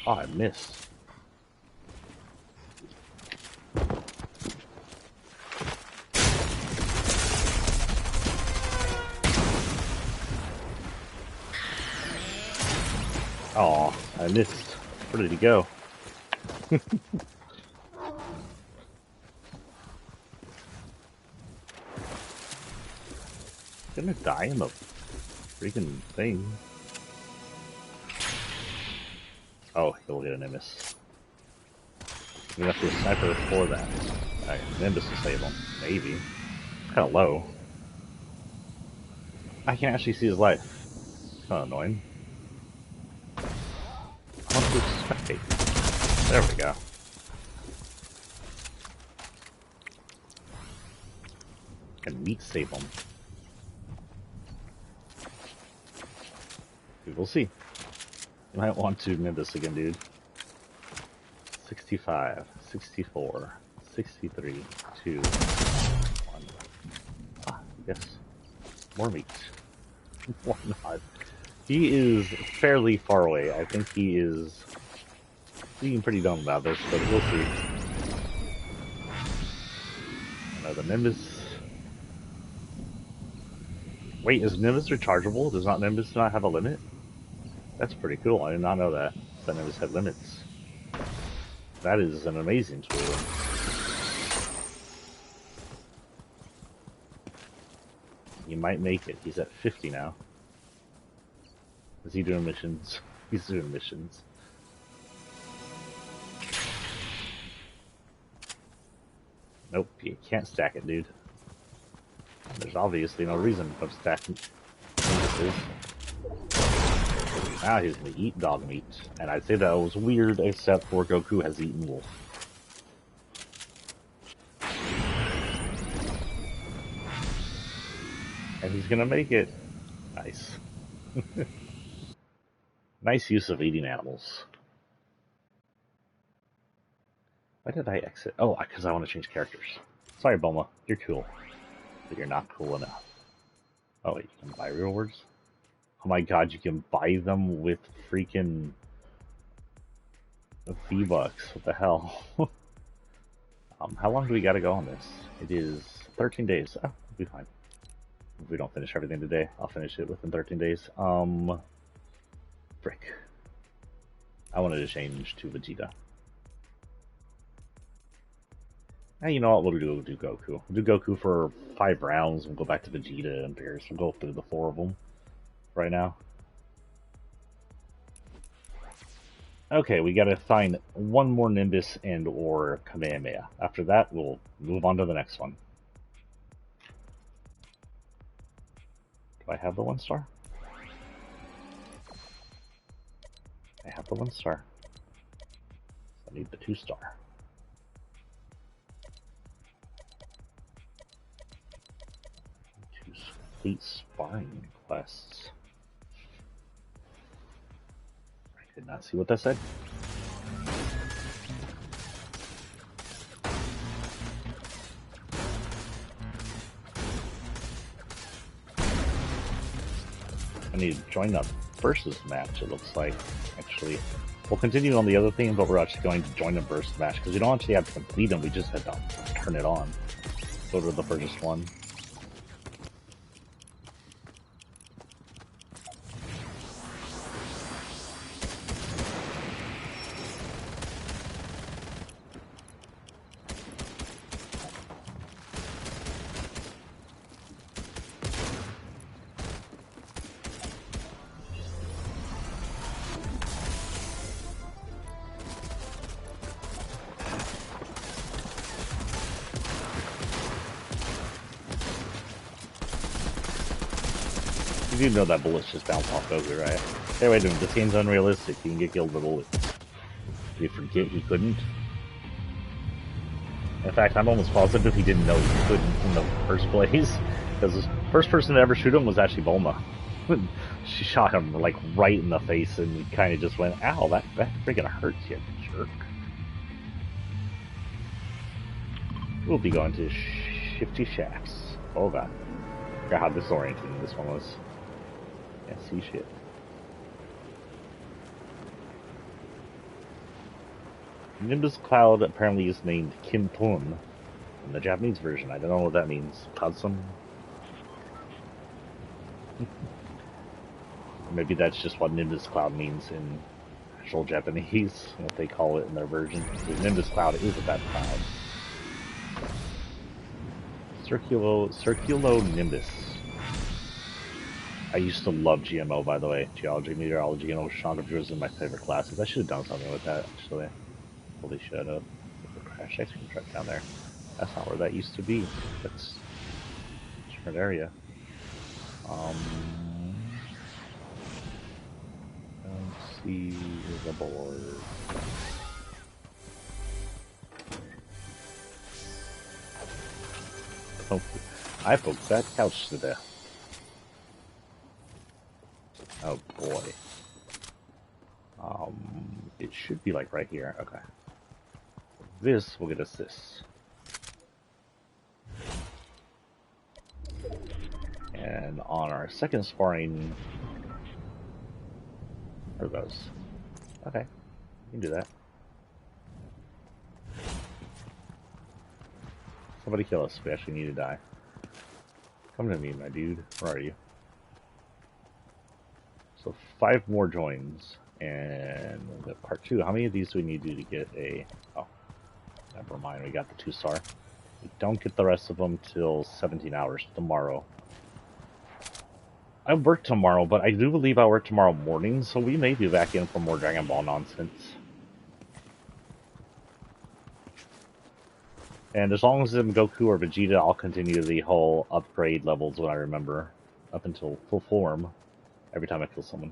Oh, I missed. Oh, I missed. Where did he go? Gonna die in the freaking thing. Oh, he'll get a Nimbus. We have to be a sniper for that. Alright, Nimbus will save him. Maybe. Kinda low. I can actually see his life. Kinda annoying. I want to spectate. There we go. Can meat save him? We will see. You might want to Nimbus again, dude. 65, 64, 63, 2, 1. Ah, yes. More meat. Why not? He is fairly far away. I think he is being pretty dumb about this, but we'll see. Another Nimbus. Wait, is Nimbus rechargeable? Does not Nimbus not have a limit? That's pretty cool. I did not know that. That Nimbus had limits. That is an amazing tool. He might make it. He's at 50 now. Is he doing missions? He's doing missions. Nope, you can't stack it, dude. There's obviously no reason of stacking this. Now he's gonna eat dog meat. And I'd say that was weird, except for Goku has eaten wolf. And he's gonna make it. Nice. Nice use of eating animals. Why did I exit? Oh, because I want to change characters. Sorry, Bulma. You're cool. But you're not cool enough. Oh, wait, you can buy rewards? Oh my god, you can buy them with freaking V-Bucks. What the hell? How long do we gotta go on this? It is 13 days. Oh, we'll be fine. If we don't finish everything today, I'll finish it within 13 days. Frick. I wanted to change to Vegeta. Hey, you know what? We'll do Goku. We'll do Goku for 5 rounds. We'll go back to Vegeta and Beerus. We'll go through the 4 of them right now. Okay, we gotta find one more Nimbus and or Kamehameha. After that, we'll move on to the next one. Do I have the 1 star? I have the 1 star. I need the 2 star. Choose complete sparring quests. I did not see what that said. need to join up versus match, it looks like. Actually, we'll continue on the other thing, but we're actually going to join a versus match, because we don't actually have to complete them, we just had to turn it on. Go to the first one. You do know that bullets just bounce off Goku, right? Hey, wait a minute, this game's unrealistic. You can get killed with bullets. Did you forget you couldn't? In fact, I'm almost positive he didn't know he couldn't in the first place. Because the first person to ever shoot him was actually Bulma. She shot him, like, right in the face, and he kind of just went, ow, that freaking hurts, you jerk. We'll be going to Shifty Shafts. Oh god. Forgot how disorienting this one was. Can't see shit. Nimbus Cloud apparently is named Kim Tun in the Japanese version. I don't know what that means. Kadsum? Maybe that's just what Nimbus Cloud means in actual Japanese, what they call it in their version. Because Nimbus Cloud is a bad cloud. Circulo Nimbus. I used to love GMO, by the way. Geology, meteorology, and oceanography was in my favorite classes. I should have done something with that, actually. Holy shut up. The crash ice cream truck down there. That's not where that used to be. That's a different area. Let's see the board. Oh, I poked that couch to death. Oh boy. It should be like right here. Okay. This will get us this. And on our second sparring, where are those? Okay, you can do that. Somebody kill us. We actually need to die. Come to me, my dude. Where are you? So 5 more joins, and the part 2. How many of these do we need to do to get a? Oh, never mind. We got the 2-star. We don't get the rest of them till 17 hours tomorrow. I work tomorrow, but I do believe I work tomorrow morning, so we may be back in for more Dragon Ball nonsense. And as long as I'm Goku or Vegeta, I'll continue the whole upgrade levels when I remember, up until full form, every time I kill someone.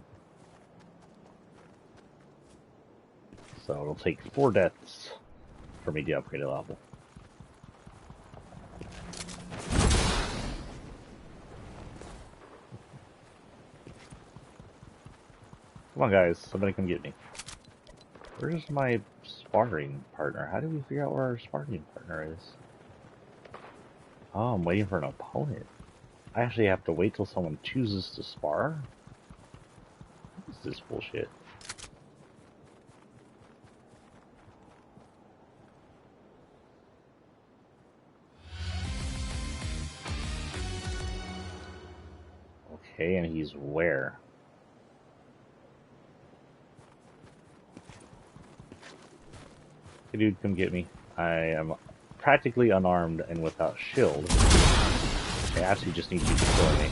So it'll take 4 deaths for me to upgrade a level. Come on guys, somebody come get me. Where's my sparring partner? How do we figure out where our sparring partner is? Oh, I'm waiting for an opponent. I actually have to wait till someone chooses to spar? What is this bullshit? Okay, and he's where? Hey dude, come get me. I am practically unarmed and without shield. I actually just need you to kill me.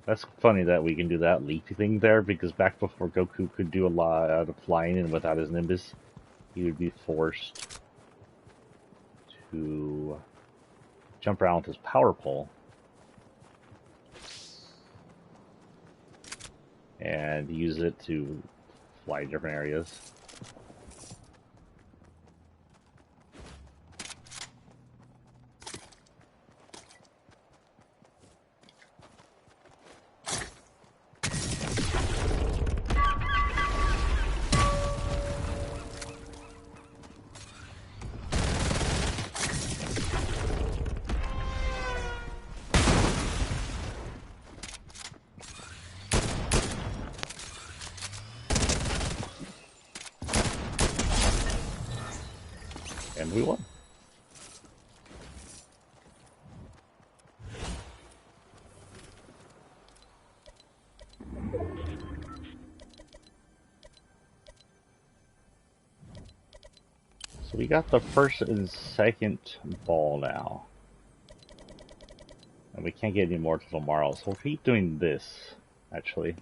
That's funny that we can do that leap thing there, because back before Goku could do a lot of flying and without his Nimbus, he would be forced to jump around with his power pole and use it to fly different areas. we won. So we got the first and second ball now. And we can't get any more till tomorrow, so we'll keep doing this, actually.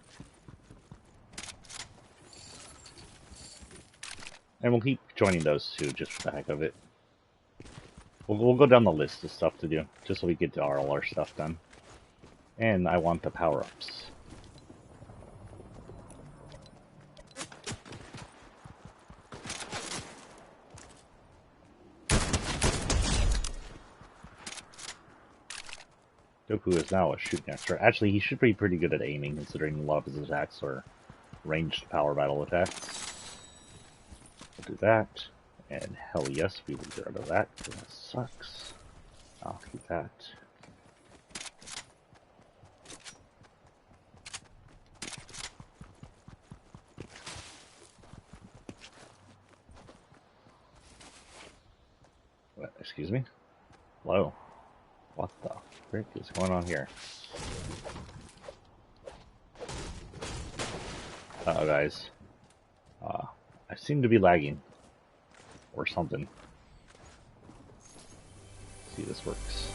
And we'll keep joining those two, just for the heck of it. We'll go down the list of stuff to do, just so we get all our stuff done. And I want the power-ups. Goku is now a shooting expert. Actually, he should be pretty good at aiming, considering a lot of his attacks are ranged power battle attacks. We'll do that. And hell yes, we will get rid of that, because that sucks. I'll keep that. Excuse me? Hello? What the frick is going on here? Uh-oh, guys. I seem to be lagging. Or something. See if this works.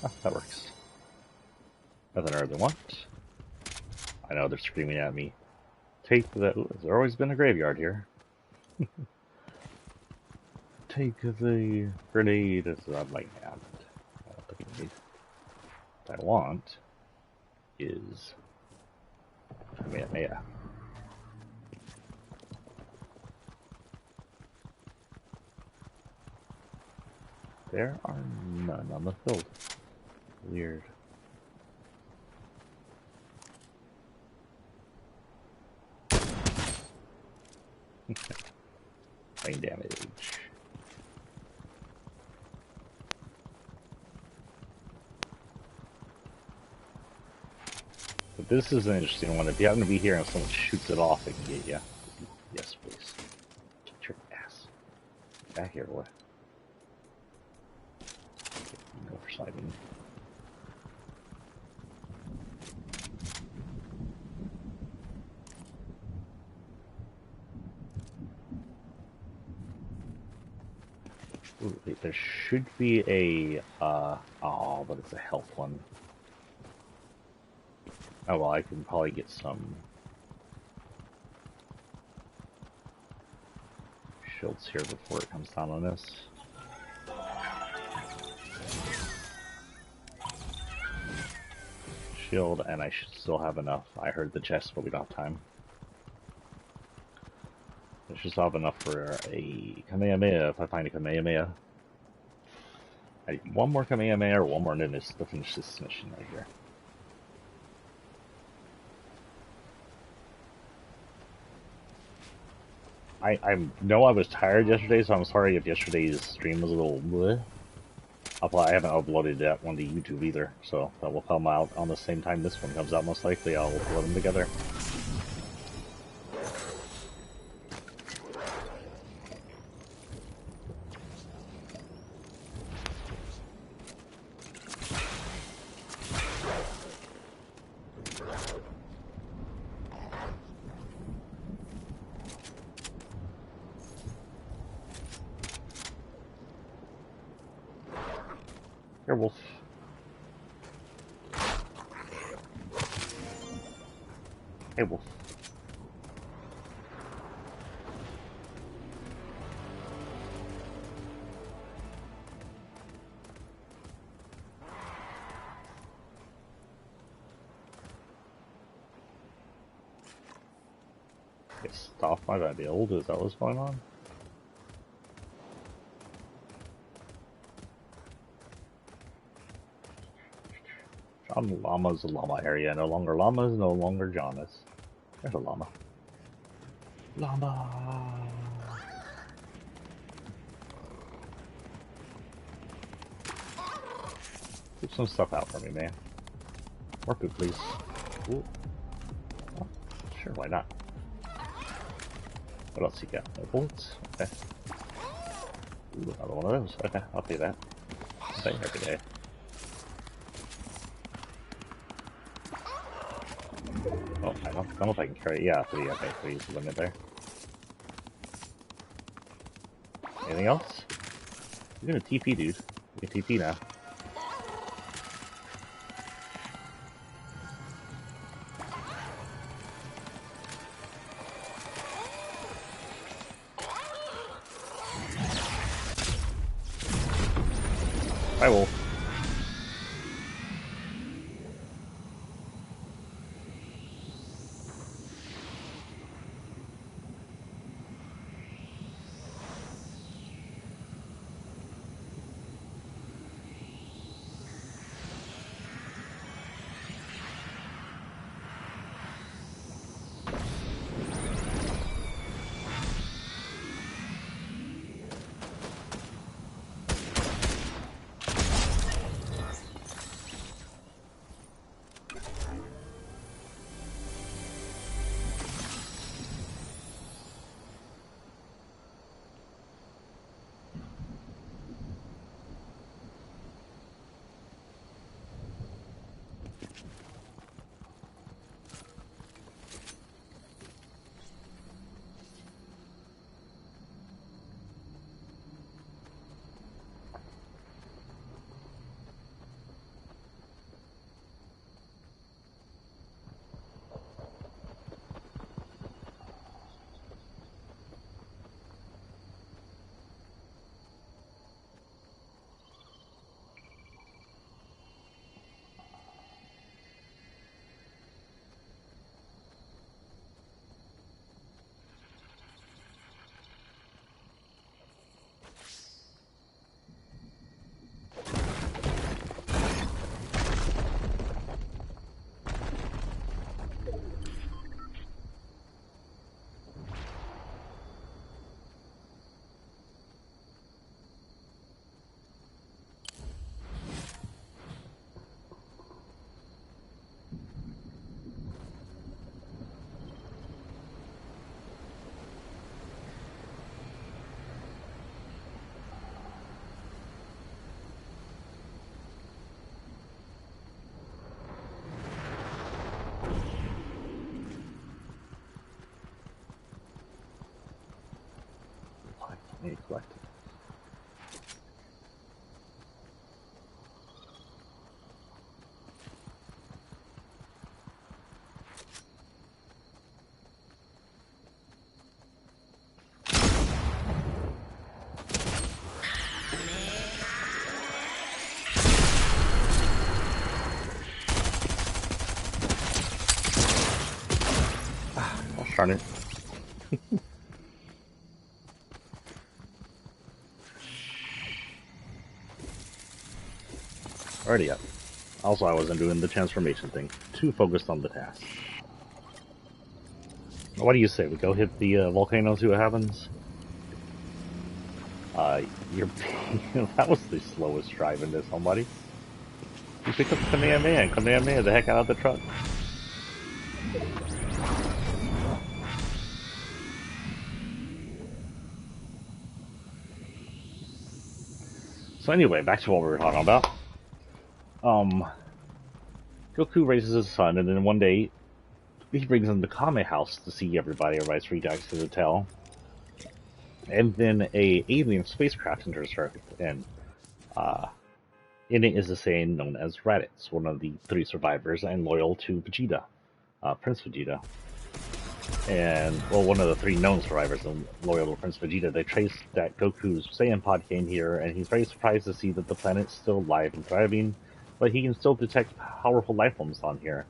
Ah, that works. Nothing I really want. I know they're screaming at me. Take the... Ooh, there's always been a graveyard here. Take the grenade. That's what I might have. The grenade. What I want is... Kamehameha. There are none on the field. Weird. Brain damage. But this is an interesting one. If you happen to be here and someone shoots it off, it can get you. Yes, please. Get your ass back here, boy. Go for sliding. Ooh, wait, there should be a, oh, but it's a health one. Oh, well, I can probably get some shields here before it comes down on this. Shield, and I should still have enough. I heard the chest, but we don't have time. I should still have enough for a Kamehameha if I find a Kamehameha. I need one more Kamehameha or one more Ninjas to finish this mission right here. I know I was tired yesterday, so I'm sorry if yesterday's stream was a little bleh. I haven't uploaded that one to YouTube either, so that will come out on the same time this one comes out. Most likely I'll upload them together. Here, wolf. Hey, wolf. Get stopped by that build? Is that what's going on? John Llama's a llama area. No longer llamas, no longer Jonas. There's a llama. Llama! Keep some stuff out for me, man. More food, please. Ooh. Oh, sure, why not? What else you got? No bullets? Okay. Ooh, another one of those. Okay, I'll take that. Day every day. Oh, I don't know if I can carry. Yeah, 3. Okay, 3 is the limit there. Anything else? You're gonna TP, dude. You can TP now. Bye, Wolf. I need to collect it. Gosh darn it. Already up. Also, I wasn't doing the transformation thing. Too focused on the task. What do you say? We go hit the volcano, see what happens? You're that was the slowest drive in this, somebody. You pick up the Kamehameha and Kamehameha the heck out of the truck. So anyway, back to what we were talking about. Goku raises his son, and then one day he brings him to Kame House to see everybody. Everybody's reacts to the tale. And then a alien spacecraft enters Earth, and in it is a Saiyan known as Raditz, one of the 3 survivors and loyal to Vegeta, Prince Vegeta. And, well, one of the 3 known survivors and loyal to Prince Vegeta. They trace that Goku's Saiyan pod came here, and he's very surprised to see that the planet's still alive and thriving, but he can still detect powerful life forms on here.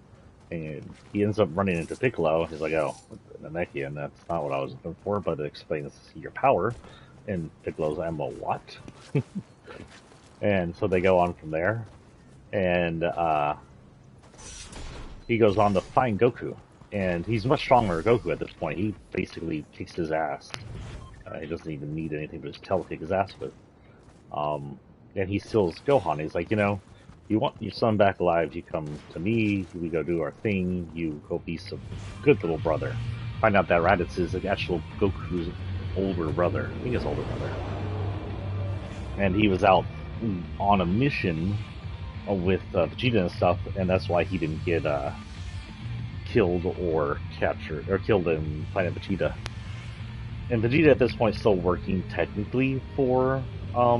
And he ends up running into Piccolo. He's like, oh, Namekian, and that's not what I was looking for, but it explains your power. And Piccolo's, I'm a what? And so they go on from there. And he goes on to find Goku. And he's much stronger than Goku at this point. He basically kicks his ass. He doesn't even need anything but his tail to kick his ass with. And he steals Gohan. He's like, you want your son back alive, you come to me, we go do our thing, you go be some good little brother. Find out that Raditz is the actual Goku's older brother. I think his older brother. and he was out on a mission with Vegeta and stuff, and that's why he didn't get killed or captured or killed in Planet Vegeta. And Vegeta at this point is still working technically for where are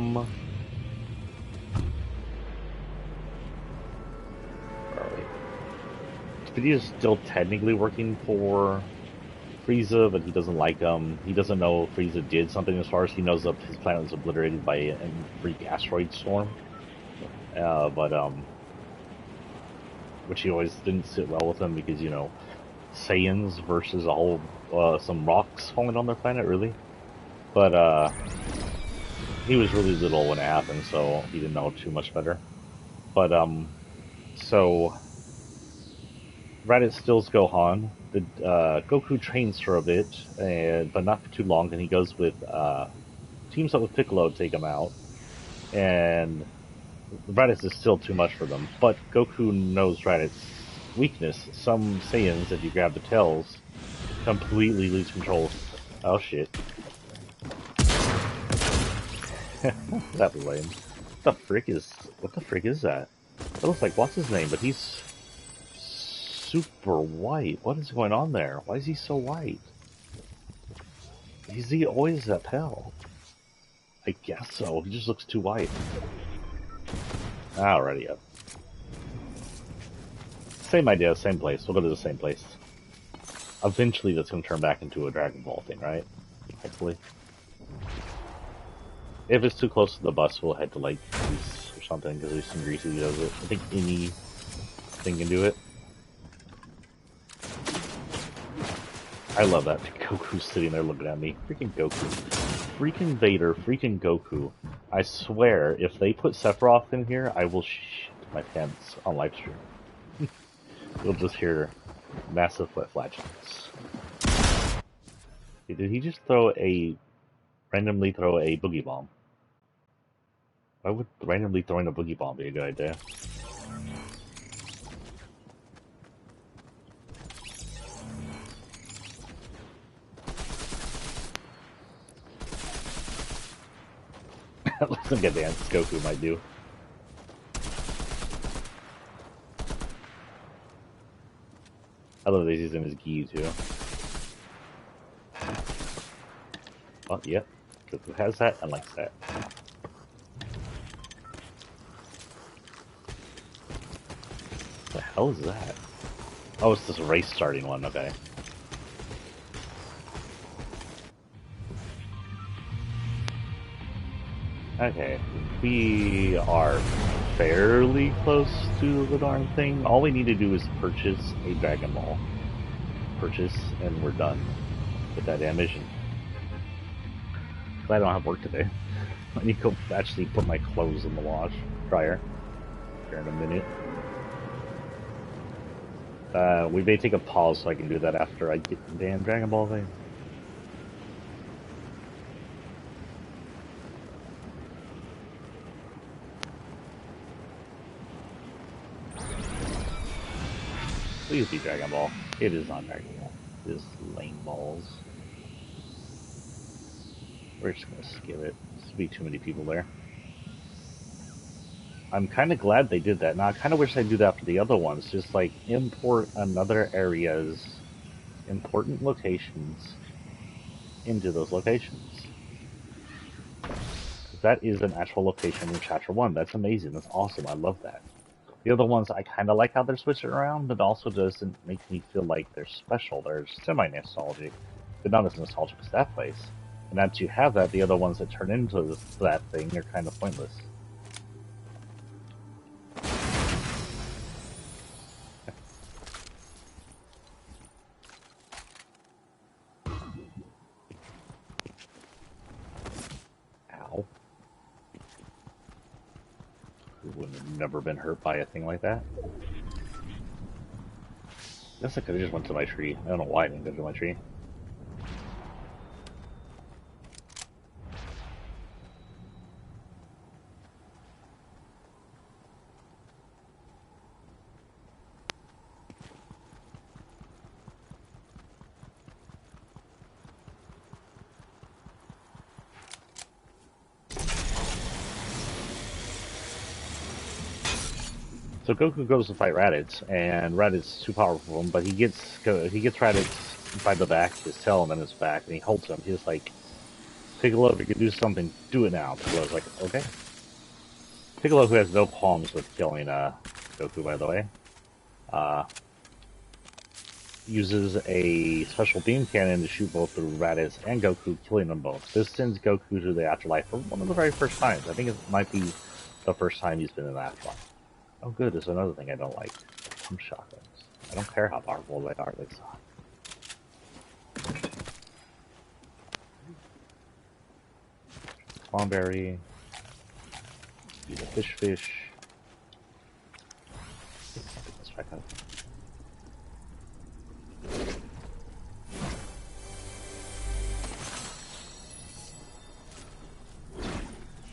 we? Vegeta's still technically working for Frieza, but he doesn't like him. He doesn't know if Frieza did something. As far as he knows, that his planet was obliterated by a freak asteroid storm. But which he always didn't sit well with him because, you know, Saiyans versus all some rocks falling on their planet, really. But he was really little when it happened, so he didn't know too much better. But so Raditz steals Gohan. The Goku trains for a bit, but not for too long. And he goes with teams up with Piccolo to take him out. And Raditz is still too much for them. But Goku knows Raditz's weakness. Some Saiyans, if you grab the tails, completely lose control. Oh shit! That was lame. What the frick is that? That looks like what's his name, but he's super white. What is going on there? Why is he so white? Is he always that pale? I guess so. He just looks too white. Alrighty up. Same idea, same place. We'll go to the same place. Eventually that's going to turn back into a Dragon Ball thing, right? Hopefully. If it's too close to the bus, we'll head to like Greece or something, because there's some Greasy who does it. I think anything can do it. I love that. Goku's sitting there looking at me. Freaking Goku. Freaking Vader. Freaking Goku. I swear, if they put Sephiroth in here, I will shit my pants on livestream. You'll just hear massive flatulence. Did he just randomly throw a boogie bomb? Why would randomly throwing a boogie bomb be a good idea? Let's look at the dance Goku might do. I love that he's in his gi too. Oh, yep. Goku has that and likes that. What the hell is that? Oh, it's this race starting one, okay. Okay, we are fairly close to the darn thing. All we need to do is purchase a Dragon Ball. Purchase, and we're done with that damn mission. Glad I don't have work today. I need to go actually put my clothes in the wash dryer here in a minute. We may take a pause so I can do that after I get the damn Dragon Ball thing. Please be Dragon Ball. It is not Dragon Ball. It is lame balls. We're just gonna skip it. There's be too many people there. I'm kind of glad they did that. Now I kind of wish they'd do that for the other ones. Just like import another area's important locations into those locations. That is an actual location in Chapter 1. That's amazing. That's awesome. I love that. The other ones, I kind of like how they're switching around, but also doesn't make me feel like they're special. They're semi-nostalgic, but not as nostalgic as that place. And once you have that, the other ones that turn into that thing are kind of pointless. Ow. Who would have never been hurt by a thing like that? I guess I could have just went to my tree. I don't know why I didn't go to my tree. So Goku goes to fight Raditz, and Raditz too powerful for him, but he gets Raditz by the back, his tail, and then his back, and he holds him. He's like, Piccolo, if you can do something, do it now. Piccolo's like, okay. Piccolo, who has no qualms with killing Goku, by the way, uses a special beam cannon to shoot both through Raditz and Goku, killing them both. This sends Goku to the afterlife for one of the very first times. I think it might be the first time he's been in the afterlife. Oh, good. There's another thing I don't like. Some shotguns. I don't care how powerful they are. They suck. Clonberry. Eat a fish. Let's check out.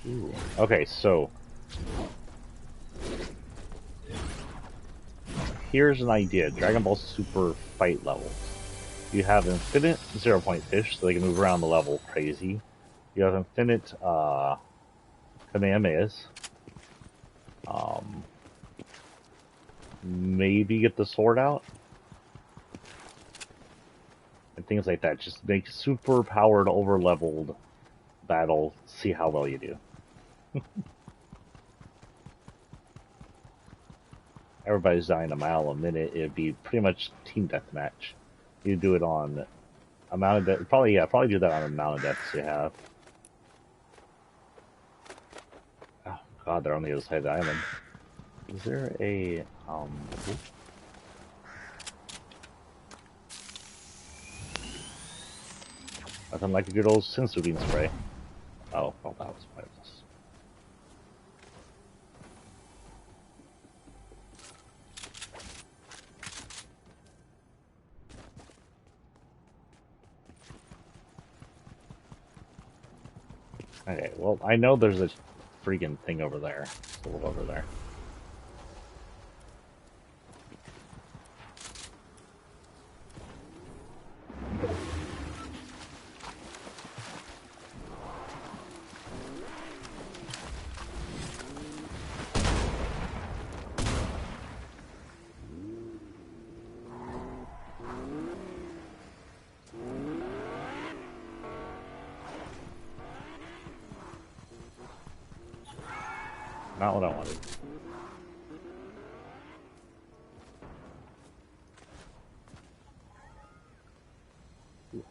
Ooh. Okay, so here's an idea. Dragon Ball Super fight levels. You have infinite 0-point fish, so they can move around the level crazy. You have infinite Kamehamehas. Maybe get the sword out. And things like that. Just make super powered, over leveled battle. See how well you do. Everybody's dying a mile a minute. It'd be pretty much team deathmatch. You do it on amount of death. Probably do that on the amount of deaths you have. Oh god, they're on the other side of the island. Is there a nothing like a good old sensu bean spray. Oh, well, that was pointless. Okay, well, I know there's a freaking thing over there. So we'll go over there. Not what I wanted. Ooh,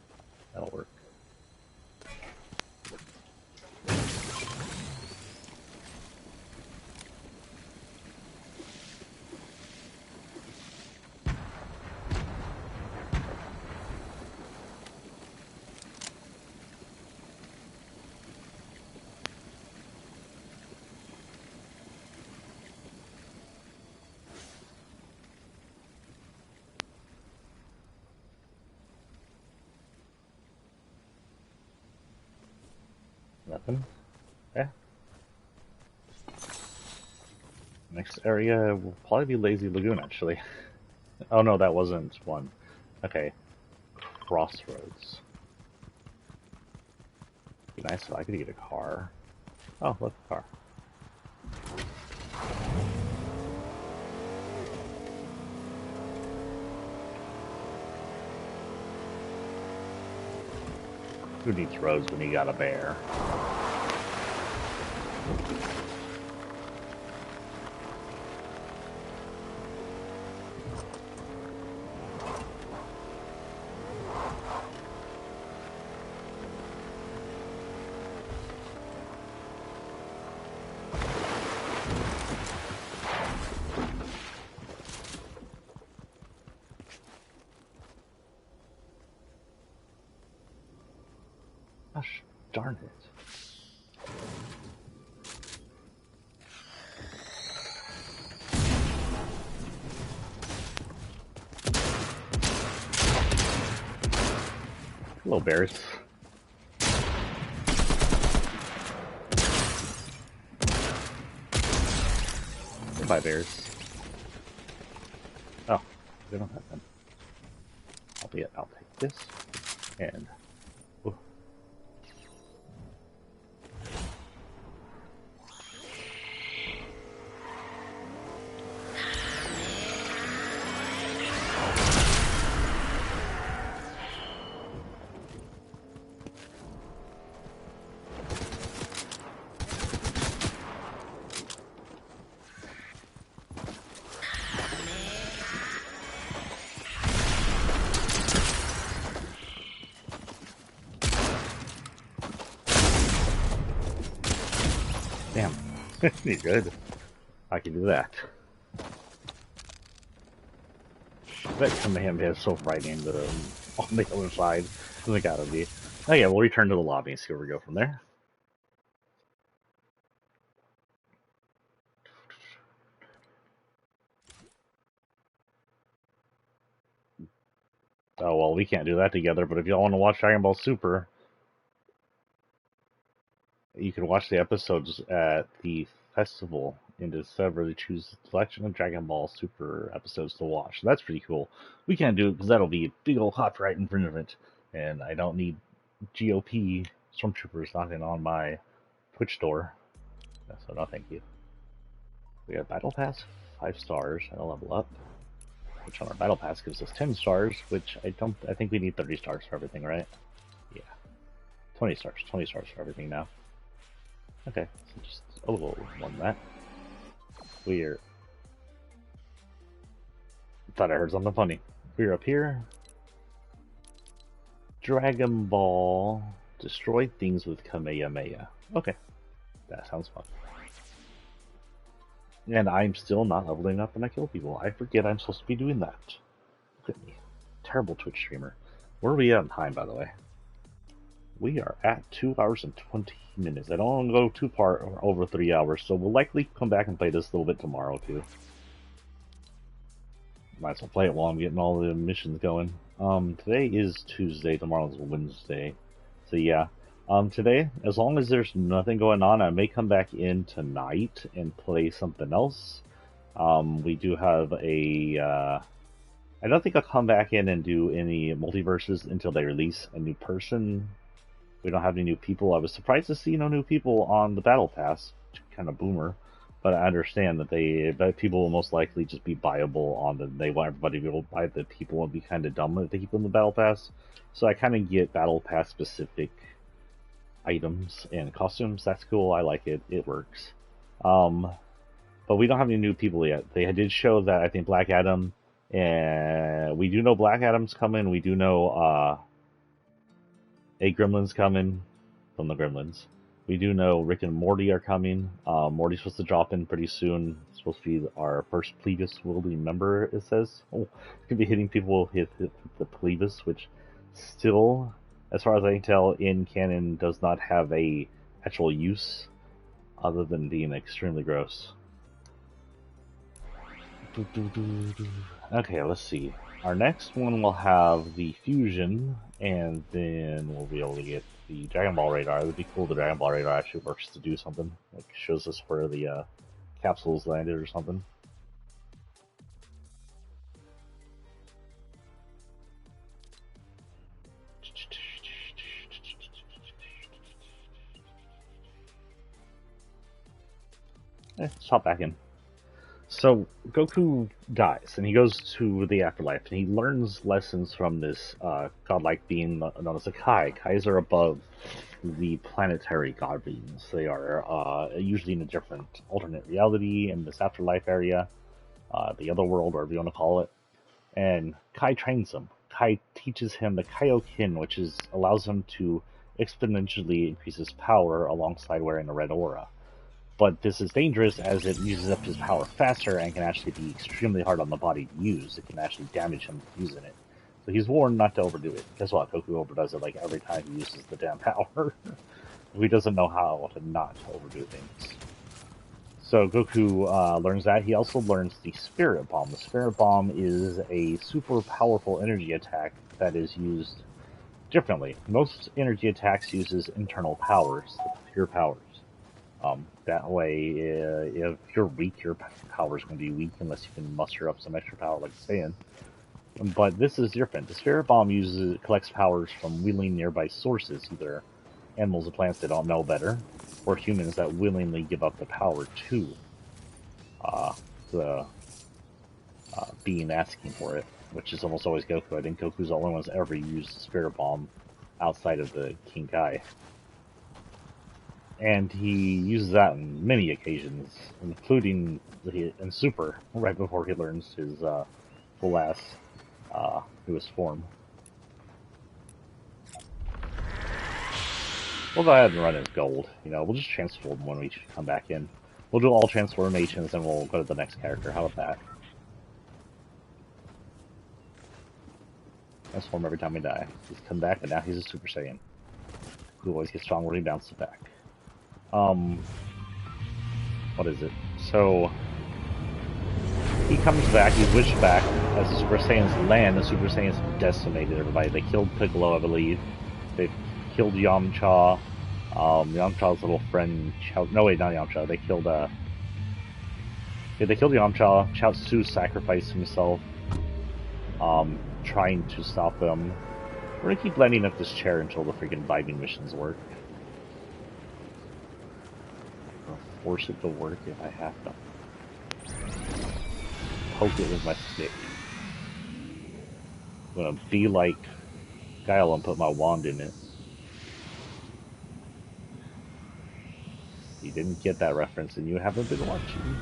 that'll work. Nothing. Yeah. Next area will probably be Lazy Lagoon, actually. Oh no, that wasn't one. Okay. Crossroads. Be nice if I could get a car. Oh, look, a car. Who needs roads when you got a bear? Gosh darn it. Hello, bears. Goodbye, bears. Oh, they don't have them. I'll take this and. Ooh. You're good. I can do that. That Kamehameha is so frightening on the other side. It gotta be. Oh yeah, we'll return to the lobby and see where we go from there. Oh well, we can't do that together, but if y'all want to watch Dragon Ball Super, you can watch the episodes at the festival in December to choose a selection of Dragon Ball Super episodes to watch. So that's pretty cool. We can't do it because that'll be a big old copyright infringement, and I don't need GOP stormtroopers knocking on my Twitch door. So no, thank you. We have Battle Pass, 5 stars, and a level up. Which on our Battle Pass gives us 10 stars, which I think we need 30 stars for everything, right? Yeah. 20 stars for everything now. Okay, so just a little more than that. We're... Thought I heard something funny. We're up here. Dragon Ball. Destroy things with Kamehameha. Okay. That sounds fun. And I'm still not leveling up when I kill people. I forget I'm supposed to be doing that. Look at me. Terrible Twitch streamer. Where are we at in time, by the way? We are at 2 hours and 20 minutes. I don't want to go too far over 3 hours, so we'll likely come back and play this a little bit tomorrow, too. Might as well play it while I'm getting all the missions going. Today is Tuesday, tomorrow is Wednesday. So yeah. Today, as long as there's nothing going on, I may come back in tonight and play something else. We do have a... I don't think I'll come back in and do any multiverses until they release a new person. We don't have any new people. I was surprised to see no new people on the Battle Pass. Kind of boomer. But I understand that people will most likely just be buyable on the... They want everybody to be able to buy the people and be kind of dumb if they keep them in the Battle Pass. So I kind of get Battle Pass specific items and costumes. That's cool. I like it. It works. But we don't have any new people yet. They did show that, I think, Black Adam... And we do know Black Adam's coming. We do know a Gremlin's coming from the Gremlins. We do know Rick and Morty are coming. Morty's supposed to drop in pretty soon. It's supposed to be our first Plebis worldly member, it says. Oh, it's going to be hitting people with the Plebis, which still, as far as I can tell, in canon does not have a actual use other than being extremely gross. Okay, let's see. Our next one will have the fusion, and then we'll be able to get the Dragon Ball radar. It would be cool if the Dragon Ball radar actually works to do something. Like, shows us where the capsules landed or something. Let's hop back in. So, Goku dies, and he goes to the afterlife, and he learns lessons from this godlike being known as a Kai. Kais are above the planetary god beings. They are usually in a different alternate reality in this afterlife area, the other world, whatever you want to call it. And Kai trains him. Kai teaches him the Kaioken, which allows him to exponentially increase his power alongside wearing a red aura. But this is dangerous as it uses up his power faster and can actually be extremely hard on the body to use. It can actually damage him using it. So he's warned not to overdo it. Guess what? Goku overdoes it like every time he uses the damn power. He doesn't know how to not overdo things. So Goku learns that. He also learns the Spirit Bomb. The Spirit Bomb is a super powerful energy attack that is used differently. Most energy attacks uses internal powers, pure powers. That way, if you're weak, your power is going to be weak unless you can muster up some extra power like Saiyan. But this is different. The Spirit Bomb collects powers from wheeling nearby sources, either animals or plants that don't know better, or humans that willingly give up the power to the being asking for it, which is almost always Goku. I think Goku's the only one that's ever used the Spirit Bomb outside of the King Kai. And he uses that on many occasions, including in Super, right before he learns his full-ass newest form. We'll go ahead and run as gold. We'll just transform when we come back in. We'll do all transformations and we'll go to the next character. How about that? Transform every time we die. He's come back and now he's a Super Saiyan. Who always gets strong when he bounces back. What is it? So he comes back, he's wished back as the Super Saiyans land. The Super Saiyans decimated everybody. They killed Piccolo, I believe. They killed Yamcha. Yamcha's little friend. No, wait, not Yamcha. They killed. They killed Yamcha. Chaozu sacrificed himself, trying to stop them. We're gonna keep lining up this chair until the freaking vibing missions work. I'll force it to work if I have to. Poke it with my stick. I'm gonna be like Guile and put my wand in it. If you didn't get that reference and you haven't been watching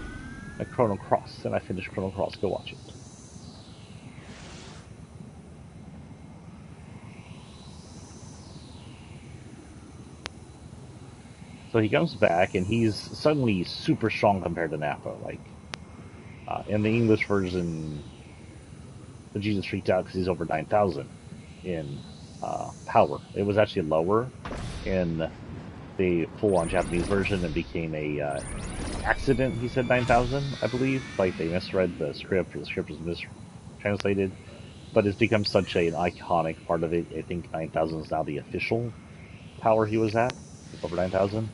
a Chrono Cross, and I finished Chrono Cross, go watch it. So he comes back and he's suddenly super strong compared to Nappa. Like, in the English version, Vegeta's freaked out because he's over 9,000 in power. It was actually lower in the full-on Japanese version and became a accident. He said 9,000, I believe. Like they misread the script, or the script was mistranslated. But it's become such an iconic part of it. I think 9,000 is now the official power he was at, over 9,000.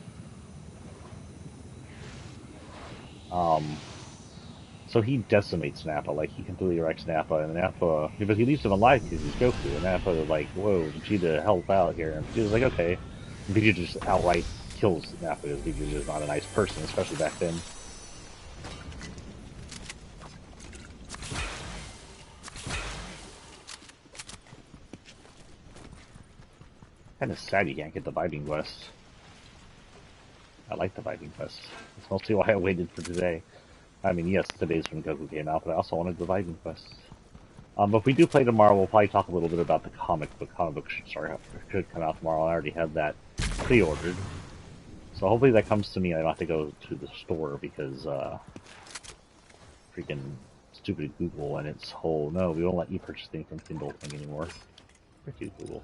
So he decimates Nappa, like he completely wrecks Nappa, and Nappa, but he leaves him alive because he's Goku, and Nappa is like, whoa, Vegeta, help out here, and Vegeta's like, okay. And Vegeta just outright kills Nappa because Vegeta's just not a nice person, especially back then. Kinda sad you can't get the Vibing Quest. I like the Vibing Quest. That's mostly why I waited for today. I mean, yes, today's when Goku came out, but I also wanted the Vibing Quest. But if we do play tomorrow, we'll probably talk a little bit about the comic book. Comic book, sorry, should come out tomorrow. I already have that pre-ordered. So hopefully that comes to me. I don't have to go to the store because, freaking stupid Google and its whole, no, we won't let you purchase things from Kindle thing anymore. Frick you, Google.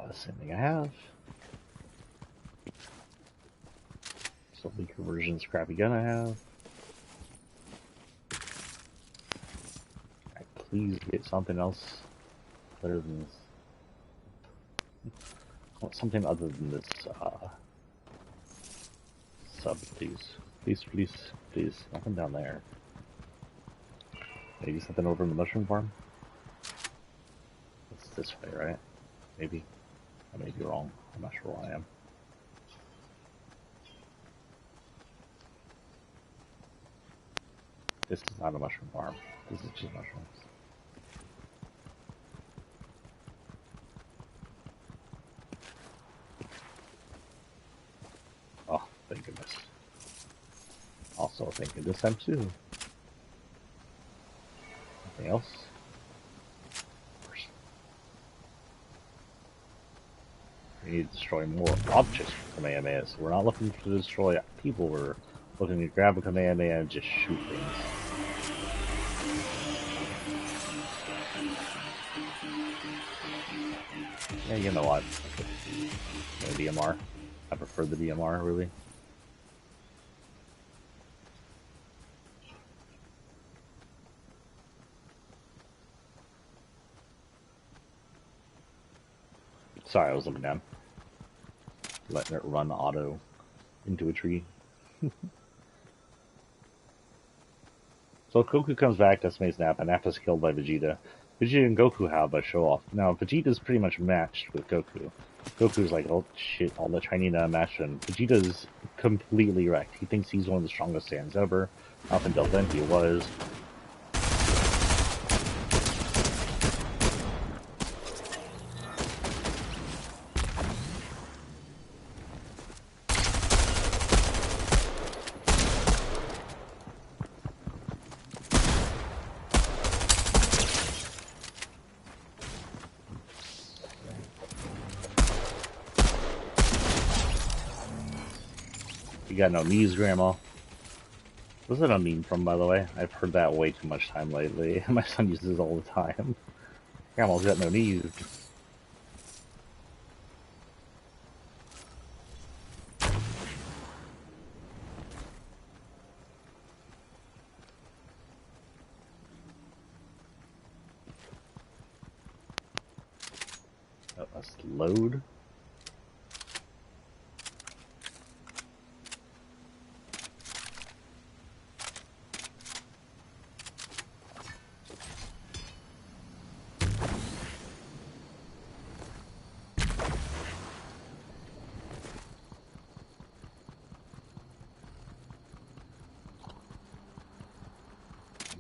The same thing I have. So weaker version's crappy gun I have. Please get something else better than this. I want something other than this sub, please. Please, please, please. Nothing down there. Maybe something over in the mushroom farm? It's this way, right? Maybe. I may be wrong. I'm not sure where I am. This is not a mushroom farm. This is just mushrooms. Oh, thank goodness. Also, thank goodness I'm too. Anything else? We need to destroy more objects from Kamehameha. So we're not looking to destroy people, we're looking to grab a Kamehameha and just shoot things. Yeah, you know what? The DMR. I prefer the DMR, really. Sorry, I was looking down. Letting it run auto into a tree. So Goku comes back, decimates Nappa. Nappa's killed by Vegeta. Vegeta and Goku have a show off. Now, Vegeta's pretty much matched with Goku. Goku's like, oh shit, all the training that I matched, and Vegeta's completely wrecked. He thinks he's one of the strongest Saiyans ever. Up until then, he was. You got no knees, Grandma. What's that a meme from, by the way? I've heard that way too much time lately. My son uses it all the time. Grandma's got no knees. Oh, let's load.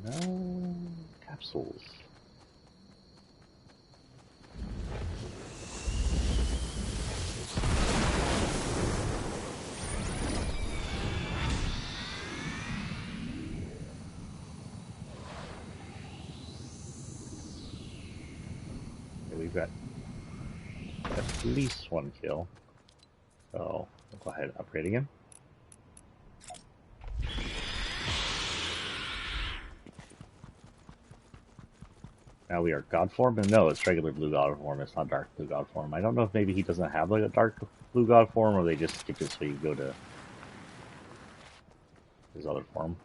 No capsules. Okay, we've got at least one kill. So we'll go ahead and upgrade again. Now we are God form, and no, it's regular blue God form. It's not dark blue God form. I don't know if maybe he doesn't have like a dark blue God form, or they just skip it so you go to his other form.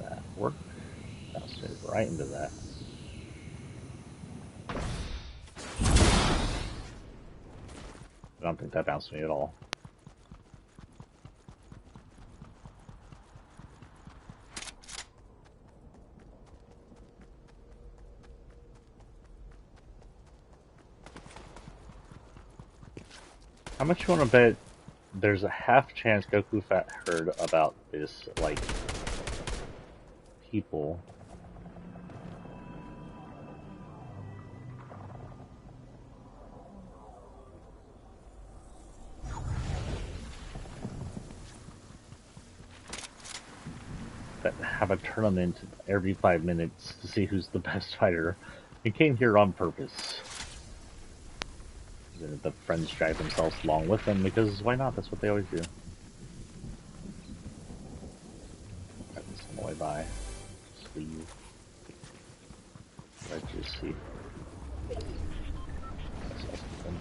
That worked. Bounced it right into that. I don't think that bounced me at all. How much you want to bet there's a half chance Goku Fat heard about this, like, people that have a tournament every 5 minutes to see who's the best fighter and came here on purpose. And the friends drag themselves along with them because why not? That's what they always do. Got this on the way by. Sleeve. Let's just see. I saw something.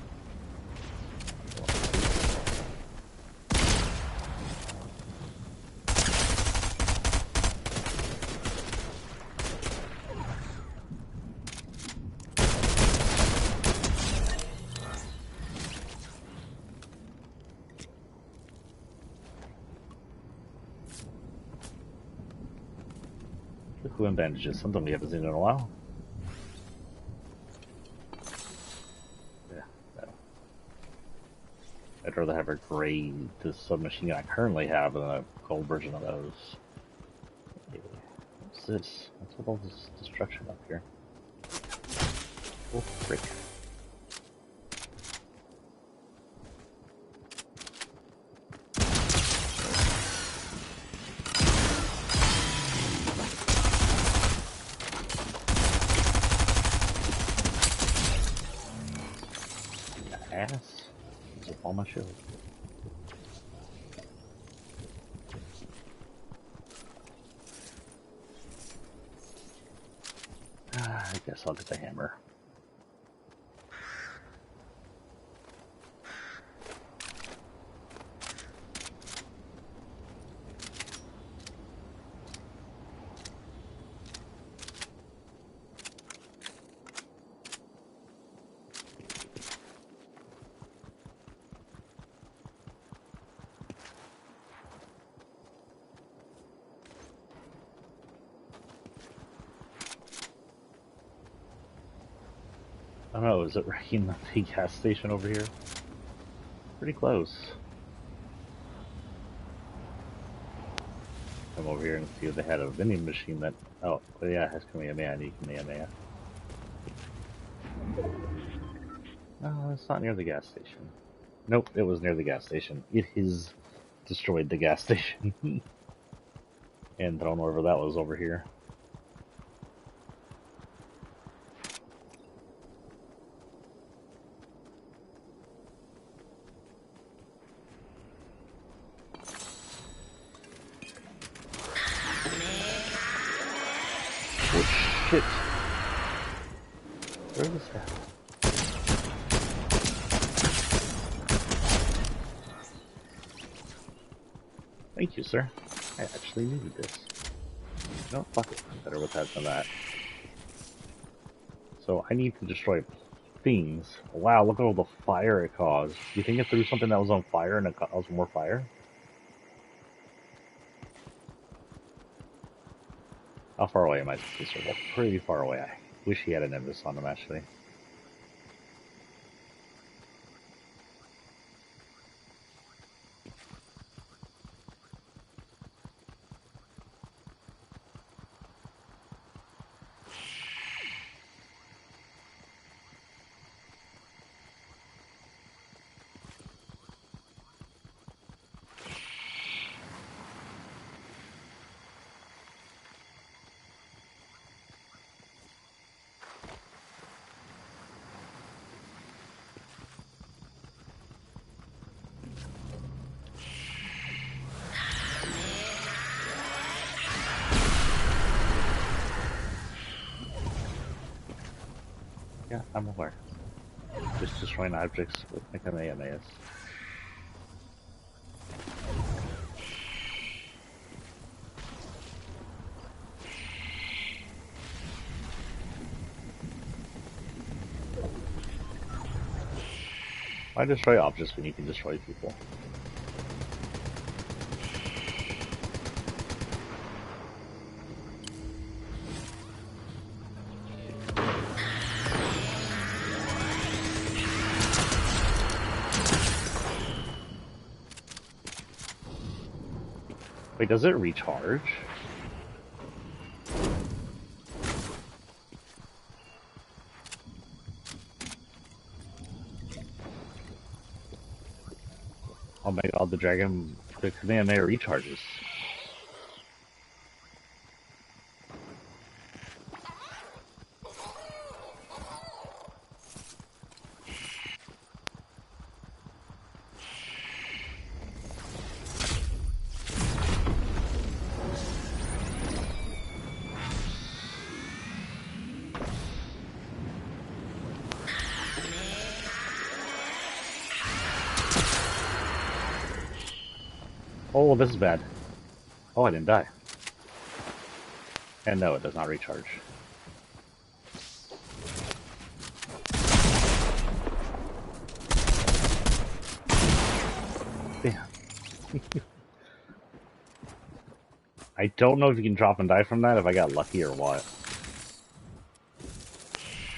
Who bandages? Something we haven't seen in a while. Yeah, no. I'd rather have a gray submachine gun I currently have than a gold version of those. What's this? What's with all this destruction up here? Oh, frick. Ass. Use up all my shield. I guess I'll get the hammer. I don't know, is it right in the gas station over here? Pretty close. come over here and see if they had a vending machine that... Oh, yeah, it has Kamehameha. I need Kamehameha. No, it's not near the gas station. Nope, it was near the gas station. It has destroyed the gas station. And thrown wherever that was over here. Oh shit! Where is that? Thank you, sir. I actually needed this. No, fuck it. I'm better with that than that. So I need to destroy things. Wow, look at all the fire it caused. Do you think it threw something that was on fire and it caused more fire? How far away am I from this circle? Pretty far away. I wish he had an Nimbus on him, actually. Yeah, I'm aware. Just destroying objects with my Kamehamehas. Why destroy objects when you can destroy people? Wait, does it recharge? Oh my god, the Kamehameha recharges. Oh, this is bad. Oh, I didn't die. And no, it does not recharge. Damn. I don't know if you can drop and die from that, if I got lucky or what.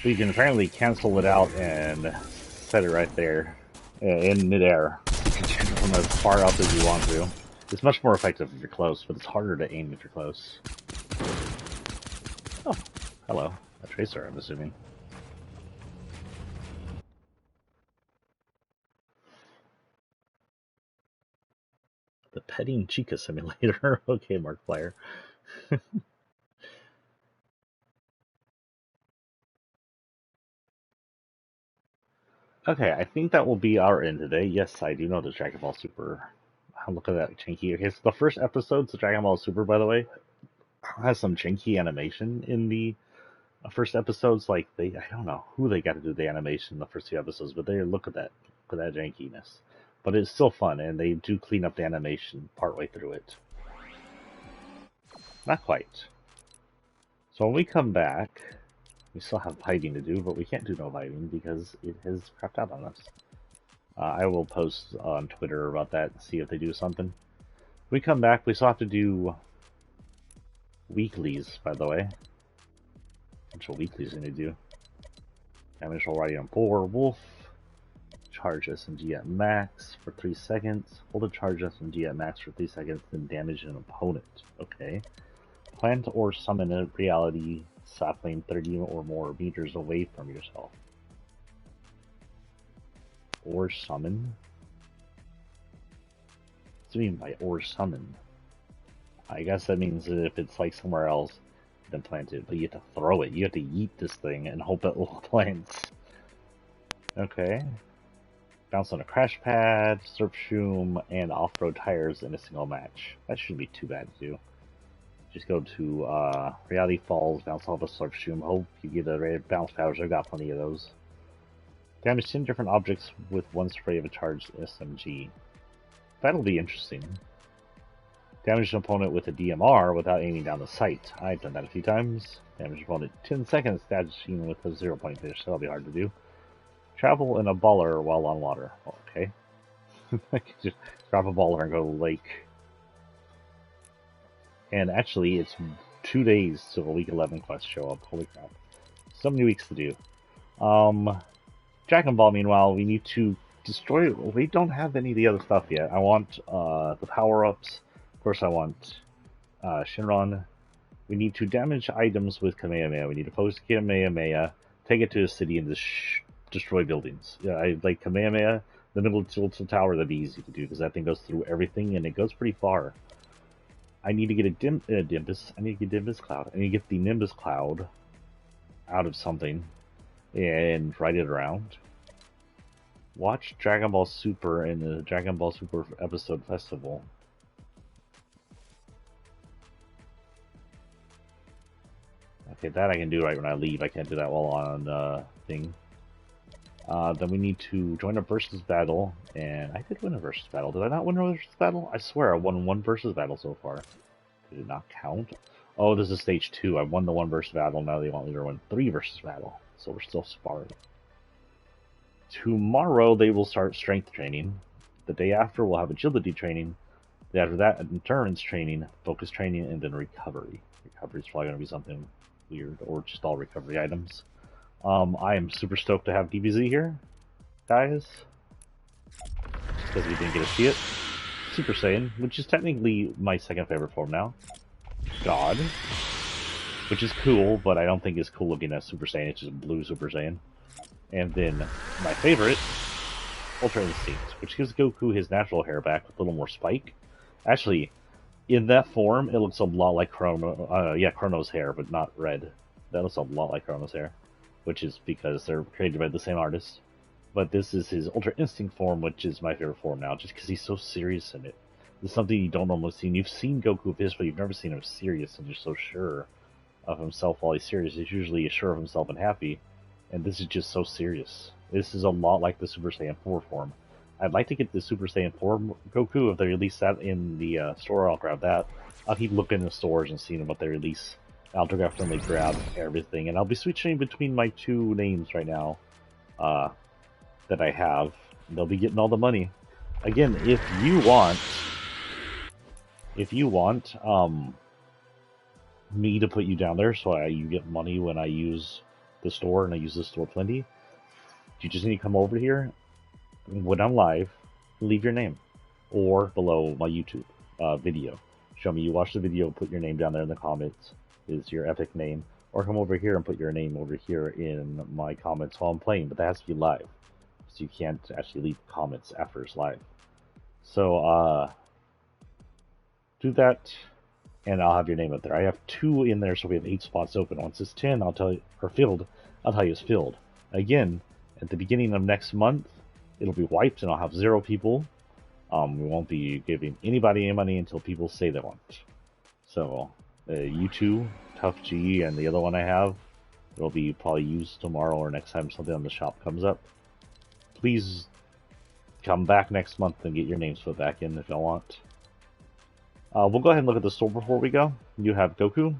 But you can apparently cancel it out and set it right there in midair. You can shoot it from as far up as you want to. It's much more effective if you're close, but it's harder to aim if you're close. Oh, hello. A tracer, I'm assuming. The Petting Chica Simulator. Okay, Markiplier. Okay, I think that will be our end today. Yes, I do know the Dragon Ball Super. Look at that janky. Okay, so the first episode's the Dragon Ball Super, by the way, has some janky animation in the first episodes. Like I don't know who they got to do the animation in the first two episodes, but they look at that jankiness. But it's still fun, and they do clean up the animation partway through it. Not quite. So when we come back, we still have hiding to do, but we can't do no hiding because it has crapped out on us. I will post on Twitter about that and see if they do something. When we come back, we still have to do weeklies, by the way. Bunch of weeklies we need to do. Damage already on 4, Wolf. charge SMG at max for 3 seconds. Hold a charge SMG at max for 3 seconds, then damage an opponent. Okay. Plant or summon a reality sapling 30 or more meters away from yourself. Or summon? What do you mean by or summon? I guess that means that if it's like somewhere else, then plant it. But you have to throw it. You have to yeet this thing and hope it will plant. Okay. Bounce on a crash pad, surf shoom, and off-road tires in a single match. That shouldn't be too bad to do. Just go to Reality Falls, bounce off a surf shoom, hope you get a red bounce powers. I've got plenty of those. Damage 10 different objects with one spray of a charged SMG. That'll be interesting. Damage an opponent with a DMR without aiming down the sight. I've done that a few times. Damage an opponent 10 seconds, dashing with a 0-point finish. That'll be hard to do. Travel in a baller while on water. Okay. I could just drop a baller and go to the lake. And actually, it's 2 days till week 11 quests show up. Holy crap. So many weeks to do. Dragon Ball, meanwhile, we need to destroy... We don't have any of the other stuff yet. I want the power-ups. Of course, I want Shinron. We need to damage items with Kamehameha. We need to focus Kamehameha, take it to a city, and destroy buildings. Yeah, I like Kamehameha. The middle tilted tower, that'd be easy to do because that thing goes through everything and it goes pretty far. I need to get a Nimbus. I need to get Nimbus Cloud. I need to get the Nimbus Cloud out of something and ride it around. Watch Dragon Ball Super in the Dragon Ball Super episode festival. Okay, that I can do right when I leave. I can't do that while on thing. Then we need to join a versus battle, and I did win a versus battle. Did I not win a versus battle? I swear I won one versus battle so far. Did it not count? Oh, this is stage 2. I won the 1 versus battle, now they want me to win 3 versus battle. So we're still sparring. Tomorrow they will start strength training. The day after we'll have agility training. The day after that, endurance training, focus training, and then recovery. Recovery is probably going to be something weird, or just all recovery items. I am super stoked to have DBZ here, guys, because we didn't get to see it. Super Saiyan, which is technically my second favorite form now. God, which is cool, but I don't think it's cool looking as Super Saiyan. It's just blue Super Saiyan. And then my favorite, Ultra Instinct, which gives Goku his natural hair back with a little more spike. Actually, in that form, it looks a lot like Chrono's hair, but not red. That looks a lot like Chrono's hair, which is because they're created by the same artist. But this is his Ultra Instinct form, which is my favorite form now, just because he's so serious in it. It's something you don't normally see. You've seen Goku this, but you've never seen him serious and just so sure of himself while he's serious. He's usually sure of himself and happy, and this is just so serious. This is a lot like the Super Saiyan 4 form. I'd like to get the Super Saiyan 4 Goku. If they release that in the store, I'll grab that. I'll keep looking in the stores and seeing what they release. I'll definitely grab everything, and I'll be switching between my 2 names right now that I have. They'll be getting all the money. Again, if you want me to put you down there so you get money when I use the store, and I use the store plenty, you just need to come over here when I'm live, leave your name, or below my YouTube video. Show me you watched the video, put your name down there in the comments, is your epic name, or come over here and put your name over here in my comments while I'm playing, but that has to be live, so you can't actually leave comments after it's live. So, do that, and I'll have your name up there. I have 2 in there, so we have 8 spots open. Once it's 10, I'll tell you, or filled, I'll tell you it's filled. Again, at the beginning of next month, it'll be wiped, and I'll have 0 people. We won't be giving anybody any money until people say they want. So, you 2, Tough G, and the other one I have, it'll be probably used tomorrow or next time something on the shop comes up. Please come back next month and get your names put back in if you want. We'll go ahead and look at the store before we go. You have Goku.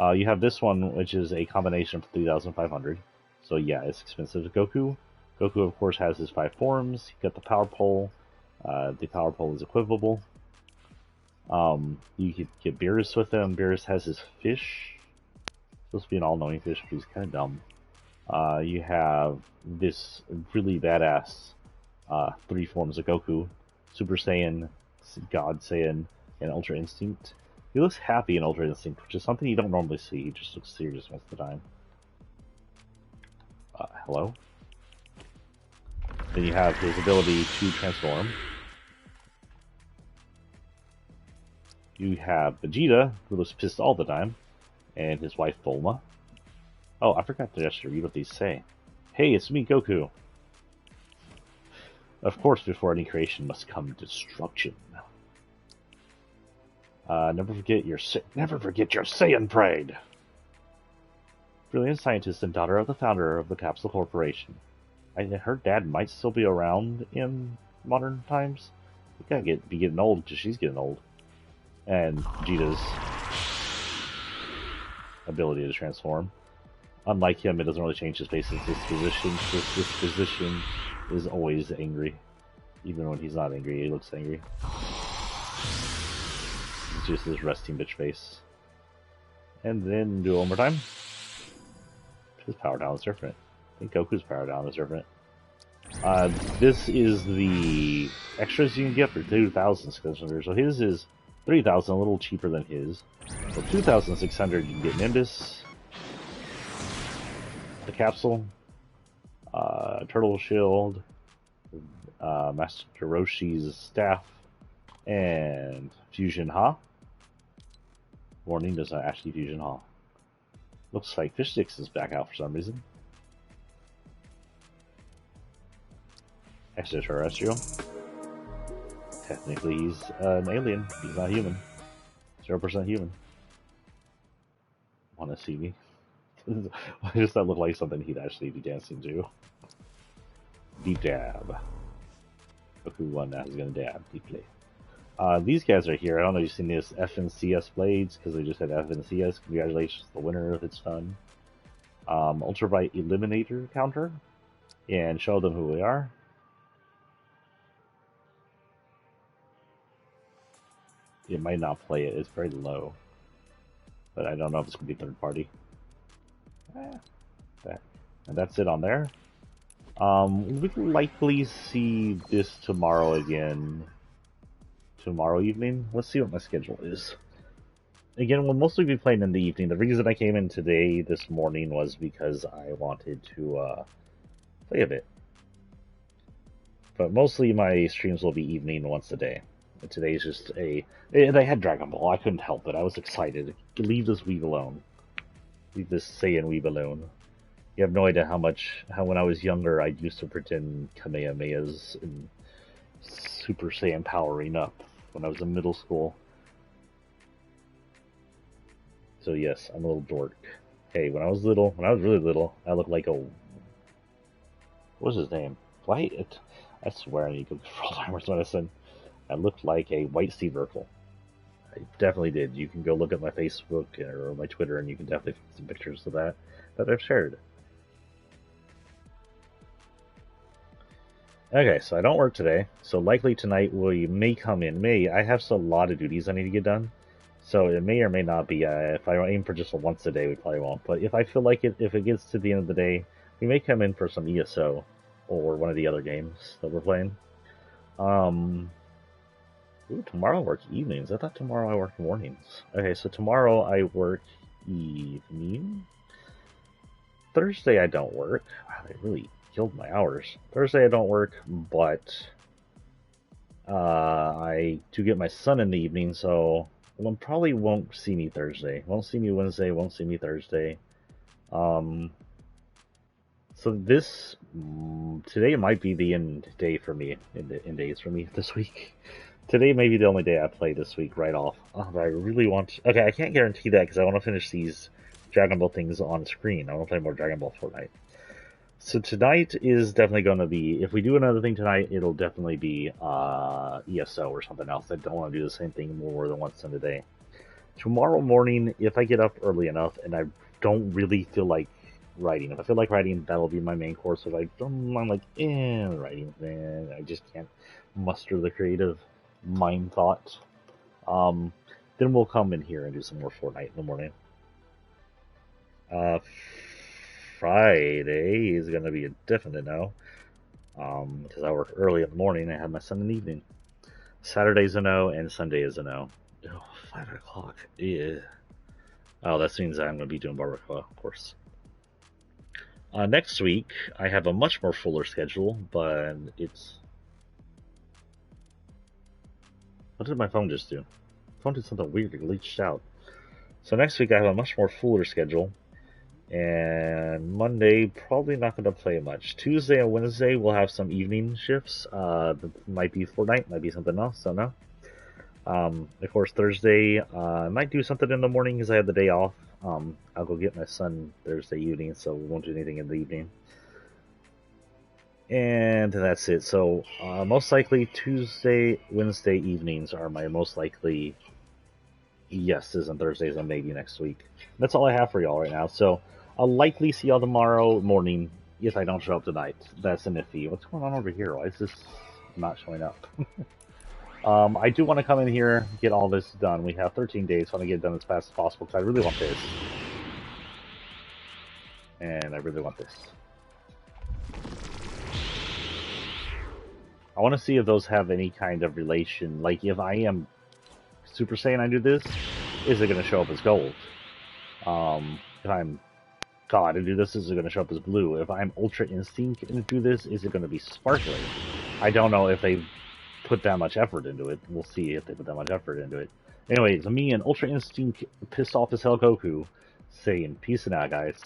You have this one, which is a combination for 3,500. So yeah, it's expensive. Goku. Goku, of course, has his 5 forms. You got the Power Pole. The Power Pole is equipable. You could get Beerus with him. Beerus has his fish. Supposed to be an all-knowing fish, but he's kind of dumb. You have this really badass three forms of Goku: Super Saiyan, God Saiyan, and Ultra Instinct. He looks happy in Ultra Instinct, which is something you don't normally see. He just looks serious most of the time. Hello? Then you have his ability to transform. You have Vegeta, who looks pissed all the time, and his wife Bulma. Oh, I forgot to actually read what these say. Hey, it's me, Goku. Of course, before any creation must come destruction. Never forget your Saiyan pride. Brilliant scientist and daughter of the founder of the Capsule Corporation. Her dad might still be around in modern times. We gotta be getting old because she's getting old. And Vegeta's ability to transform. Unlike him, it doesn't really change his face. His disposition is always angry. Even when he's not angry, he looks angry. It's just his resting bitch face. And then do it one more time. His power down is different. I think Goku's power down is different. This is the extras you can get for 2,000 skills. So his is 3,000, a little cheaper than his. For 2,600, you can get Nimbus, the capsule, Turtle Shield, Master Roshi's staff, and Fusion Ha. Warning, does not actually Fusion Ha. Looks like Fish Sticks is back out for some reason. Extraterrestrial. Technically, he's an alien. He's not human. 0% human. Want to see me? Why does that look like something he'd actually be dancing to? Deep dab. Goku one now is gonna dab deeply. These guys are here. I don't know if you've seen this FNCS blades because they just had FNCS. Congratulations, the winner if it's fun. Ultraviolet Eliminator counter, and show them who we are. It might not play it. It's very low, but I don't know if it's gonna be third party. And that's it on there. We can likely see this tomorrow again. Tomorrow evening. Let's see what my schedule is. Again, we'll mostly be playing in the evening. The reason I came in today, this morning, was because I wanted to play a bit. But mostly my streams will be evening once a day. And today's just they had Dragon Ball. I couldn't help it. I was excited. Leave this weeb alone. Leave this Saiyan weeb alone. You have no idea how when I was younger, I used to pretend Kamehamehas and Super Saiyan powering up when I was in middle school. So yes, I'm a little dork. Hey, when I was really little, I looked like a... What was his name? White? I swear I need to go for Alzheimer's medicine. I looked like a white Steve Urkel. I definitely did. You can go look at my Facebook or my Twitter, and you can definitely find some pictures of that I've shared. Okay, so I don't work today, so likely tonight we may come in. I have a lot of duties I need to get done, so it may or may not be. If I aim for just once a day, we probably won't. But if I feel like it, if it gets to the end of the day, we may come in for some ESO or one of the other games that we're playing. Ooh, tomorrow I work evenings. I thought tomorrow I work mornings. Okay, so tomorrow I work evening. Thursday I don't work. Wow, they really killed my hours. Thursday I don't work, but I do get my son in the evening, so probably won't see me Thursday. Won't see me Wednesday, won't see me Thursday. So today might be the end day for me, end days for me this week. Today may be the only day I play this week right off. Oh, but I really want to... Okay, I can't guarantee that because I want to finish these Dragon Ball things on screen. I want to play more Dragon Ball Fortnite. So tonight is definitely going to be... If we do another thing tonight, it'll definitely be ESO or something else. I don't want to do the same thing more than once in a day. Tomorrow morning, if I get up early enough and I don't really feel like writing. If I feel like writing, that'll be my main course. If I don't, I'm like, writing. Man, I just can't muster the creative mind thought. Then we'll come in here and do some more Fortnite in the morning. Friday is going to be a definite no. Because I work early in the morning and I have my son in the evening. Saturday's a no, and Sunday is a no. Oh, 5 o'clock. Yeah. Oh, that means I'm going to be doing barbacoa, of course. Next week, I have a much more fuller schedule, but it's... What did my phone just do? My phone did something weird. It glitched out. So next week, I have a much more fuller schedule. And Monday, probably not going to play much. Tuesday and Wednesday, we'll have some evening shifts. Might be Fortnite, might be something else, don't know. Of course, Thursday, I might do something in the morning because I have the day off. I'll go get my son Thursday evening, so we won't do anything in the evening. And that's it. So, most likely Tuesday, Wednesday evenings are my most likely yeses, and Thursdays and maybe next week. That's all I have for y'all right now. So, I'll likely see y'all tomorrow morning if I don't show up tonight. That's an iffy. What's going on over here? Why is this not showing up? I do want to come in here, get all this done. We have 13 days, so I want to get it done as fast as possible because I really want this. And I really want this. I want to see if those have any kind of relation. Like, if I am Super Saiyan I do this, is it going to show up as gold? If I'm God and do this, is it going to show up as blue? If I'm Ultra Instinct and do this, is it going to be sparkly? I don't know if they put that much effort into it. We'll see if they put that much effort into it. Anyways, me and Ultra Instinct pissed off as hell Goku saying peace and out, guys.